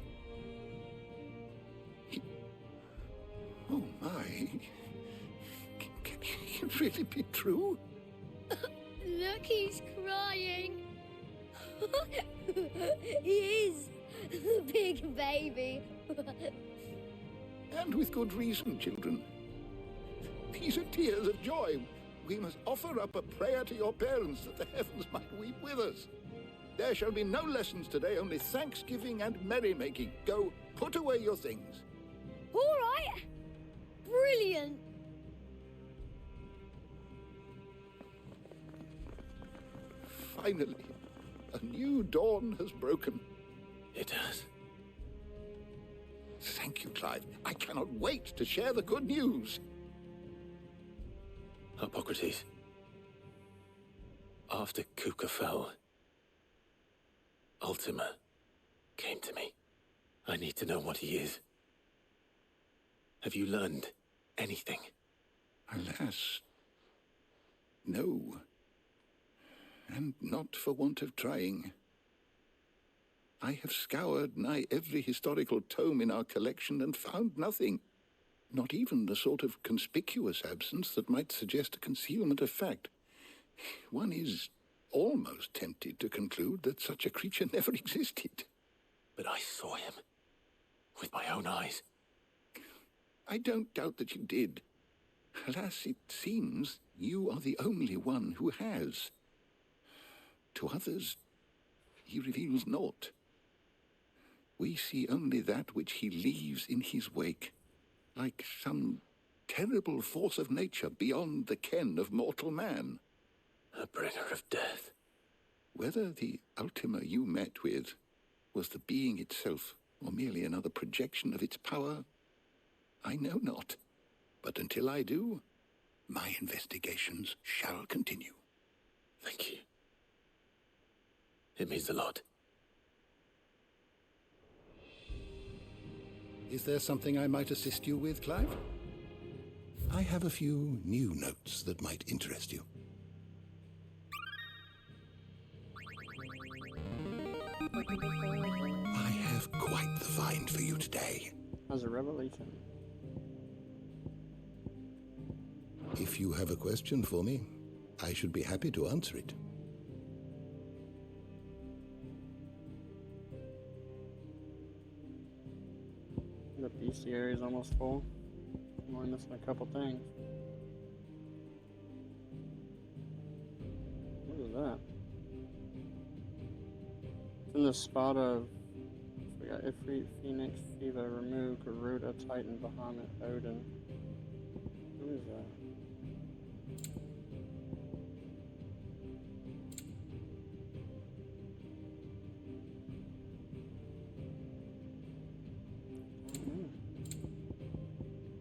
Speaker 15: Oh my. Can it really be true?
Speaker 11: Look, he's crying. He is. Big baby.
Speaker 15: And with good reason, children. These are tears of joy. We must offer up a prayer to your parents that the heavens might weep with us. There shall be no lessons today, only thanksgiving and merrymaking. Go, put away your things.
Speaker 11: All right. Brilliant.
Speaker 15: Finally, a new dawn has broken.
Speaker 3: It has.
Speaker 15: Thank you, Clive. I cannot wait to share the good news.
Speaker 3: Hippocrates. After Kupka fell, Ultima came to me. I need to know what he is. Have you learned anything?
Speaker 15: Alas, no. And not for want of trying. I have scoured nigh every historical tome in our collection and found nothing. Not even the sort of conspicuous absence that might suggest a concealment of fact. One is almost tempted to conclude that such a creature never existed.
Speaker 3: But I saw him. With my own eyes.
Speaker 15: I don't doubt that you did. Alas, it seems you are the only one who has. To others, he reveals naught. We see only that which he leaves in his wake, like some terrible force of nature beyond the ken of mortal man.
Speaker 10: A bringer of death.
Speaker 15: Whether the Ultima you met with was the being itself, or merely another projection of its power, I know not. But until I do, my investigations shall continue.
Speaker 10: Thank you. It means a lot.
Speaker 15: Is there something I might assist you with, Clive? I have a few new notes that might interest you. I have quite the find for you today.
Speaker 1: As a revelation.
Speaker 15: If you have a question for me, I should be happy to answer it.
Speaker 1: The bestiary is almost full. I'm only missing a couple things. What is that? It's in the spot of, so we got Ifrit, Phoenix, Shiva, Ramu, Garuda, Titan, Bahamut, Odin. Who is that?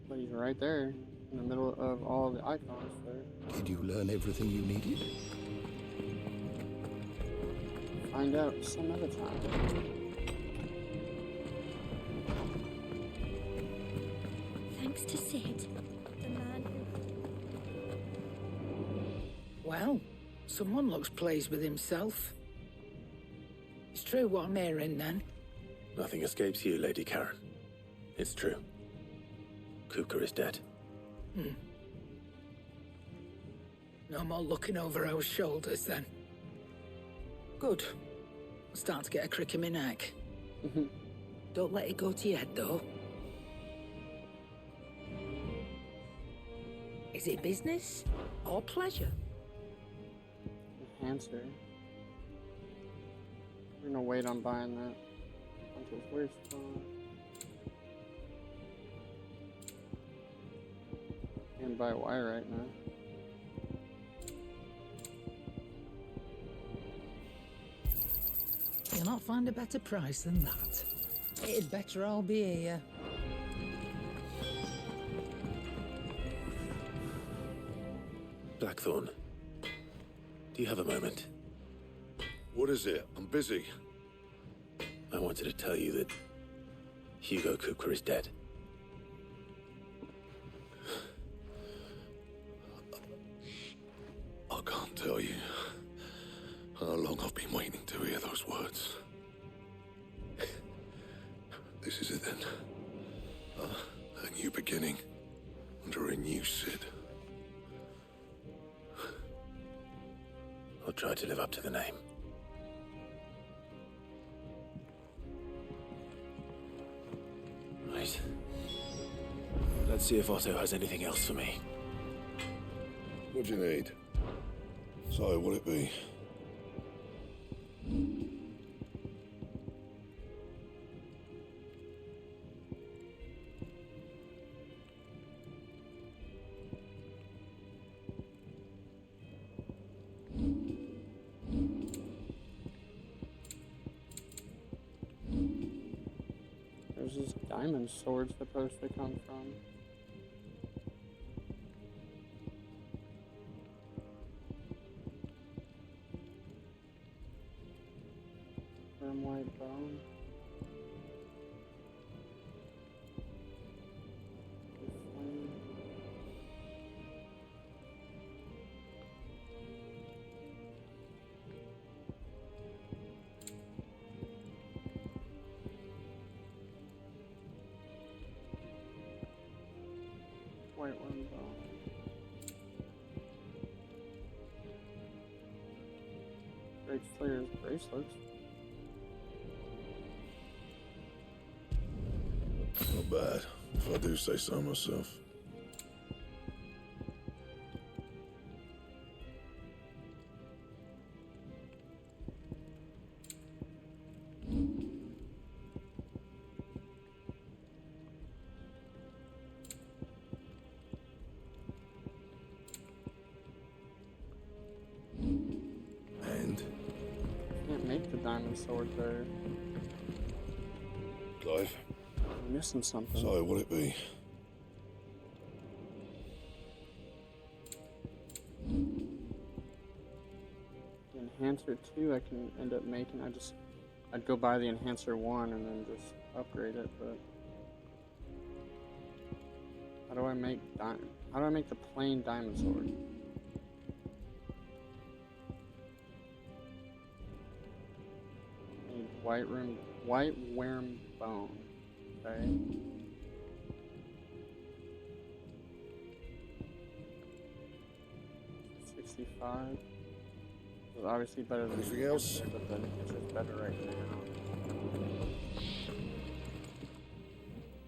Speaker 1: But he's right there, in the middle of all the icons there.
Speaker 15: Did you learn everything you needed?
Speaker 1: Find out some other time.
Speaker 11: Thanks to Sid, the man who...
Speaker 14: Well, someone looks pleased with himself. It's true what I'm hearing, then.
Speaker 10: Nothing escapes you, Lady Karen. It's true. Kupka is dead.
Speaker 14: No more looking over our shoulders, then. Good. I'm starting to get a crick in my neck. Don't let it go to your head, though. Is it business or pleasure?
Speaker 1: Enhancer. We're gonna wait on buying that until we're spawn. Can't buy wire right now.
Speaker 14: You'll not find a better price than that. It'd better all be here.
Speaker 10: Blackthorn, do you have a moment?
Speaker 18: What is it? I'm busy.
Speaker 10: I wanted to tell you that Hugo Kupka is dead.
Speaker 18: I can't tell you how long I've been waiting to hear those words. This is it then. A new beginning under a new Sid.
Speaker 10: I'll try to live up to the name. Right. Let's see if Otto has anything else for me.
Speaker 18: What do you need? So, what'll it be?
Speaker 1: Where's this diamond sword supposed to come from? Firm white bone. White one bone. Great Slayer's bracelets.
Speaker 18: Not bad, if I do say so myself.
Speaker 1: diamond sword there.
Speaker 18: Clive?
Speaker 1: I'm missing something.
Speaker 18: So, what'll it be?
Speaker 1: The Enhancer 2 I can end up making. I'd go buy the Enhancer 1 and then just upgrade it, but how do I make the plain diamond sword? I need white worm bone. Okay. $65. It's obviously better than
Speaker 18: anything else,
Speaker 1: but then it's just better right now.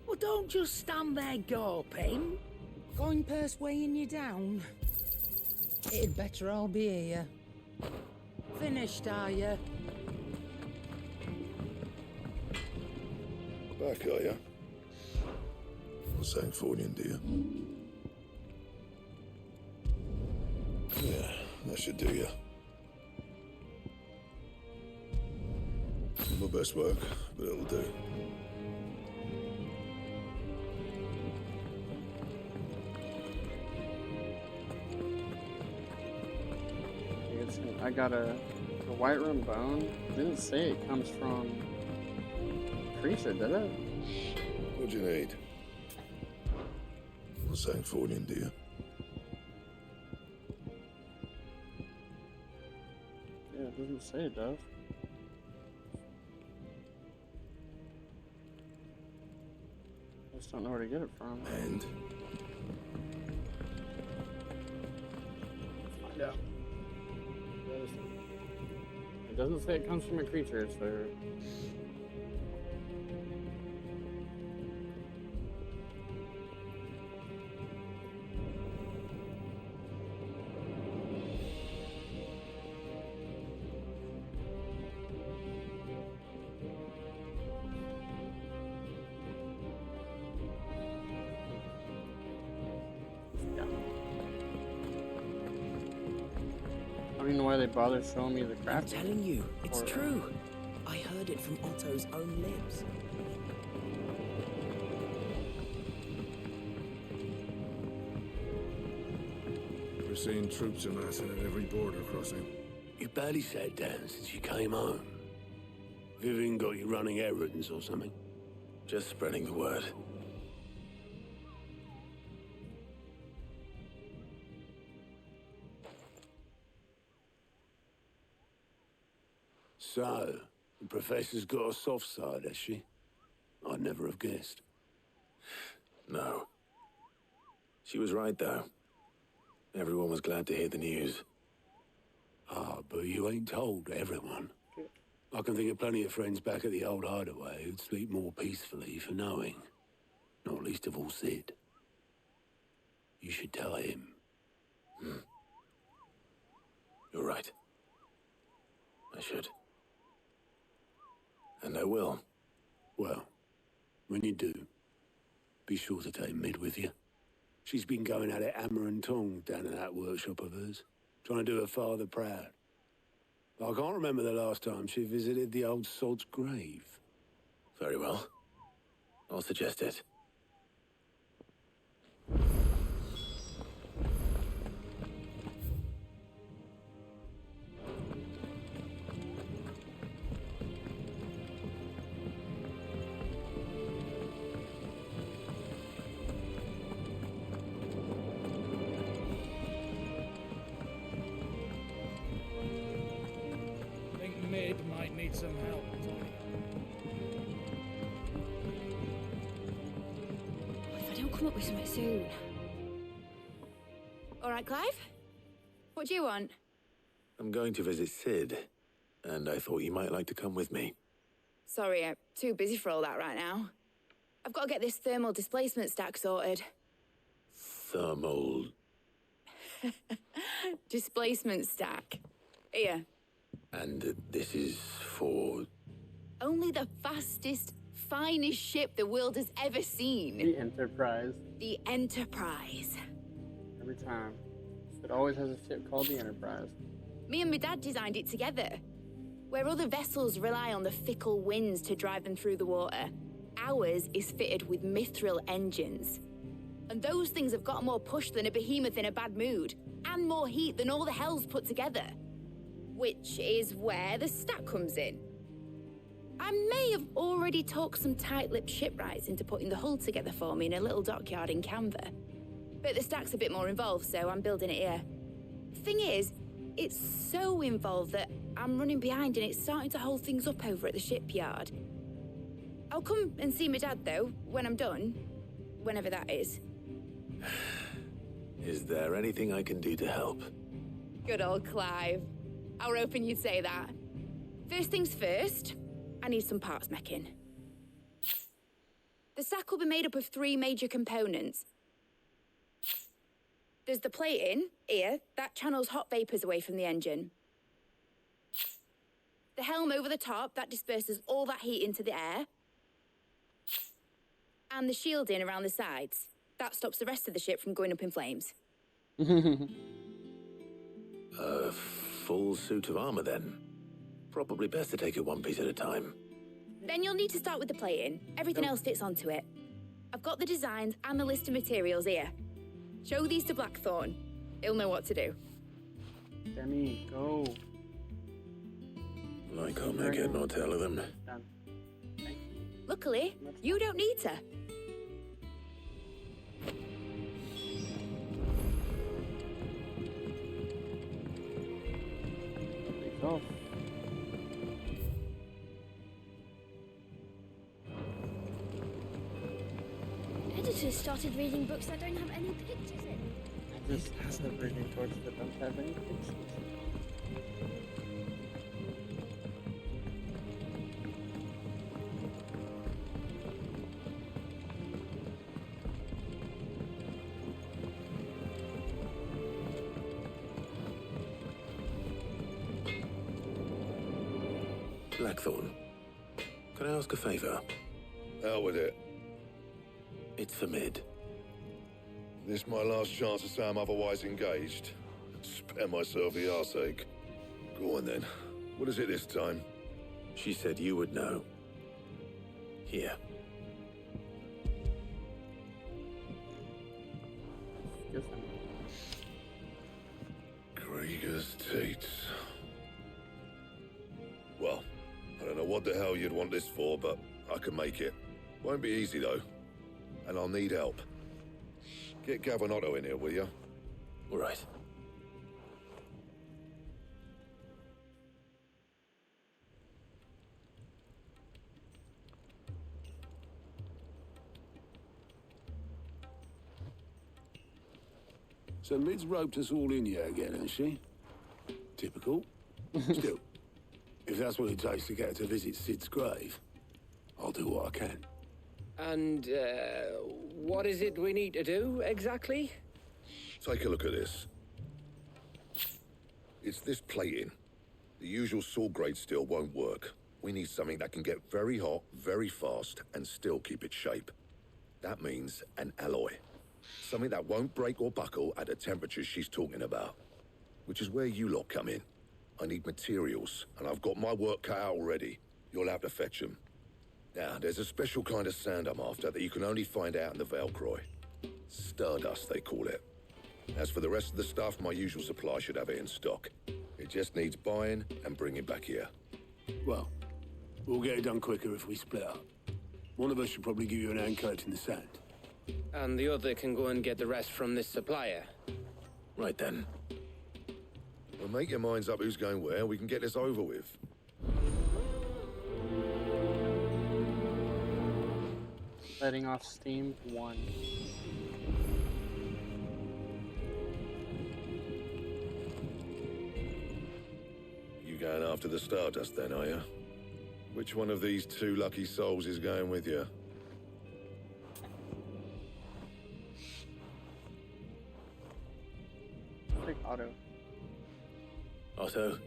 Speaker 14: Well, don't just stand there gawping. Going purse weighing you down. It'd better all be here. Finished, are you?
Speaker 18: Back, are ya? What's that for you, dear? Yeah, that should do ya. My best work, but it'll do.
Speaker 1: I got a white room bone. It didn't say it comes from a creature, did it?
Speaker 18: What'd you need? What's that for you, dear?
Speaker 1: Yeah, it doesn't say it does. I just don't know where to get it from.
Speaker 18: And?
Speaker 1: Yeah. It doesn't say it comes from a creature, so... I don't even know why they bother showing me the craft.
Speaker 13: I'm telling you, it's
Speaker 1: Or-
Speaker 13: true. I heard it from Otto's own lips.
Speaker 18: We're seeing troops amassing at every border crossing.
Speaker 17: You barely sat down since you came home. Vivian got you running errands or something?
Speaker 3: Just spreading the word.
Speaker 17: So, the Professor's got a soft side, has she? I'd never have guessed.
Speaker 3: No. She was right, though. Everyone was glad to hear the news.
Speaker 17: Ah, but you ain't told everyone. I can think of plenty of friends back at the old hideaway who'd sleep more peacefully for knowing. Not least of all Sid. You should tell him.
Speaker 3: You're right. I should. And I will.
Speaker 17: Well, when you do, be sure to take Mid with you. She's been going at it hammer and tong down in that workshop of hers, trying to do her father proud. I can't remember the last time she visited the old sod's grave.
Speaker 3: Very well. I'll suggest it.
Speaker 4: Think Mid might need some help, Tony.
Speaker 11: If I don't come up with something soon. All right, Clive? What do you want?
Speaker 3: I'm going to visit Sid, and I thought you might like to come with me.
Speaker 11: Sorry, I'm too busy for all that right now. I've got to get this thermal displacement stack sorted.
Speaker 3: Thermal...
Speaker 11: Displacement stack. Here.
Speaker 3: And this is for...
Speaker 11: Only the fastest, finest ship the world has ever seen.
Speaker 1: The Enterprise.
Speaker 11: The Enterprise.
Speaker 1: Every time. It always has a ship called the Enterprise.
Speaker 11: Me and my dad designed it together.
Speaker 8: Where other vessels rely on the fickle winds to drive them through the water, ours is fitted with mithril engines. And those things have got more push than a behemoth in a bad mood, and more heat than all the hells put together. Which is where the stack comes in. I may have already talked some tight-lipped shipwrights into putting the hull together for me in a little dockyard in Canva. But the stack's a bit more involved, so I'm building it here. Thing is, it's so involved that I'm running behind and it's starting to hold things up over at the shipyard. I'll come and see my dad, though, when I'm done. Whenever that is.
Speaker 3: Is there anything I can do to help?
Speaker 8: Good old Clive. I were hoping you'd say that. First things first, I need some parts mecking. The stack will be made up of 3 major components. There's the plating, here, that channels hot vapors away from the engine. The helm over the top, that disperses all that heat into the air. And the shielding around the sides. That stops the rest of the ship from going up in flames.
Speaker 3: A full suit of armor, then. Probably best to take it one piece at a time.
Speaker 8: Then you'll need to start with the plating. Everything else fits onto it. I've got the designs and the list of materials here. Show these to Blackthorn. He'll know what to do.
Speaker 1: Demi, go.
Speaker 3: I can't make head nor tail of them.
Speaker 8: Luckily, you don't need to.
Speaker 1: Oh.
Speaker 11: Editors started reading books that don't have any pictures in.
Speaker 1: I just have reading towards that don't have any pictures.
Speaker 3: Blackthorn, can I ask a favor?
Speaker 18: Out with it.
Speaker 3: It's for Mid.
Speaker 18: This my last chance to say I'm otherwise engaged. Spare myself the arseache. Go on then. What is it this time?
Speaker 3: She said you would know. Here.
Speaker 18: Krieger's Tate. Well, I don't know what the hell you'd want this for, but I can make it. Won't be easy, though. And I'll need help. Get Gavinotto in here, will you?
Speaker 3: All right.
Speaker 17: So Mid's roped us all in here again, hasn't she? Typical. Still, if that's what it takes to get her to visit Sid's grave, I'll do what I can.
Speaker 6: And, what is it we need to do, exactly?
Speaker 18: Take a look at this. It's this plating. The usual saw grade steel won't work. We need something that can get very hot, very fast, and still keep its shape. That means an alloy. Something that won't break or buckle at the temperatures she's talking about. Which is where you lot come in. I need materials, and I've got my work cut out already. You'll have to fetch them. Now, there's a special kind of sand I'm after that you can only find out in the Velcroy. Stardust, they call it. As for the rest of the stuff, my usual supply should have it in stock. It just needs buying and bringing back here.
Speaker 17: Well, we'll get it done quicker if we split up. One of us should probably give you an hand coat in the sand.
Speaker 6: And the other can go and get the rest from this supplier.
Speaker 3: Right then.
Speaker 18: Well, make your minds up who's going where. We can get this over with.
Speaker 1: Letting off steam 1.
Speaker 18: You going after the Stardust then, are you? Which one of these 2 lucky souls is going with you?
Speaker 1: Pick Otto.
Speaker 3: Otto,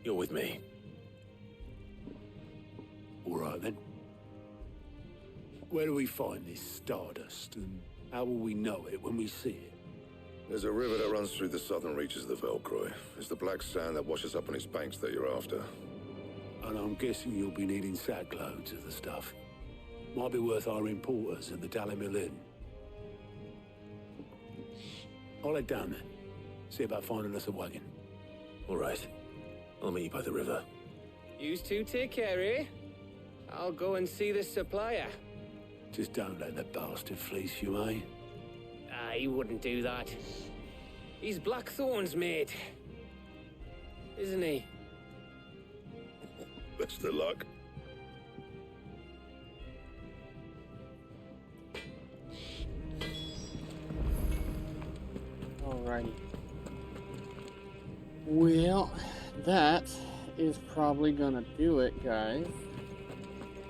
Speaker 3: you're with me.
Speaker 17: All right then. Where do we find this Stardust, and how will we know it when we see it?
Speaker 18: There's a river that runs through the southern reaches of the Velcroy. It's the black sand that washes up on its banks that you're after.
Speaker 17: And I'm guessing you'll be needing sackloads of the stuff. Might be worth our importers at the Dalimil Inn. I'll head down there. See about finding us a wagon.
Speaker 3: All right. I'll meet you by the river.
Speaker 6: You two take care, eh? I'll go and see the supplier.
Speaker 17: Just don't let the bastard fleece you, eh?
Speaker 6: He wouldn't do that. He's Blackthorn's mate. Isn't he?
Speaker 18: Best of luck.
Speaker 1: Alrighty. Well, that is probably gonna do it, guys.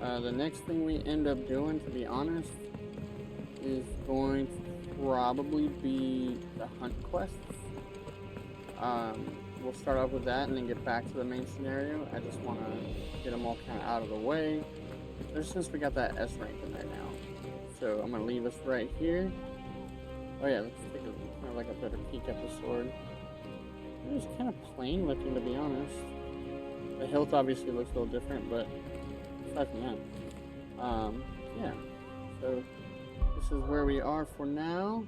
Speaker 1: The next thing we end up doing, to be honest, is going to probably be the hunt quests. We'll start off with that and then get back to the main scenario. I just want to get them all kind of out of the way, just since we got that S rank in there now. So I'm gonna leave us right here. Oh yeah, let's take a kind of like a better peek at the sword. It's kind of plain looking, to be honest. The hilt obviously looks a little different, but aside from that, yeah. So this is where we are for now.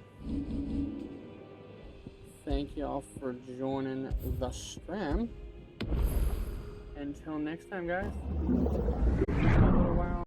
Speaker 1: Thank y'all for joining the stream. Until next time, guys.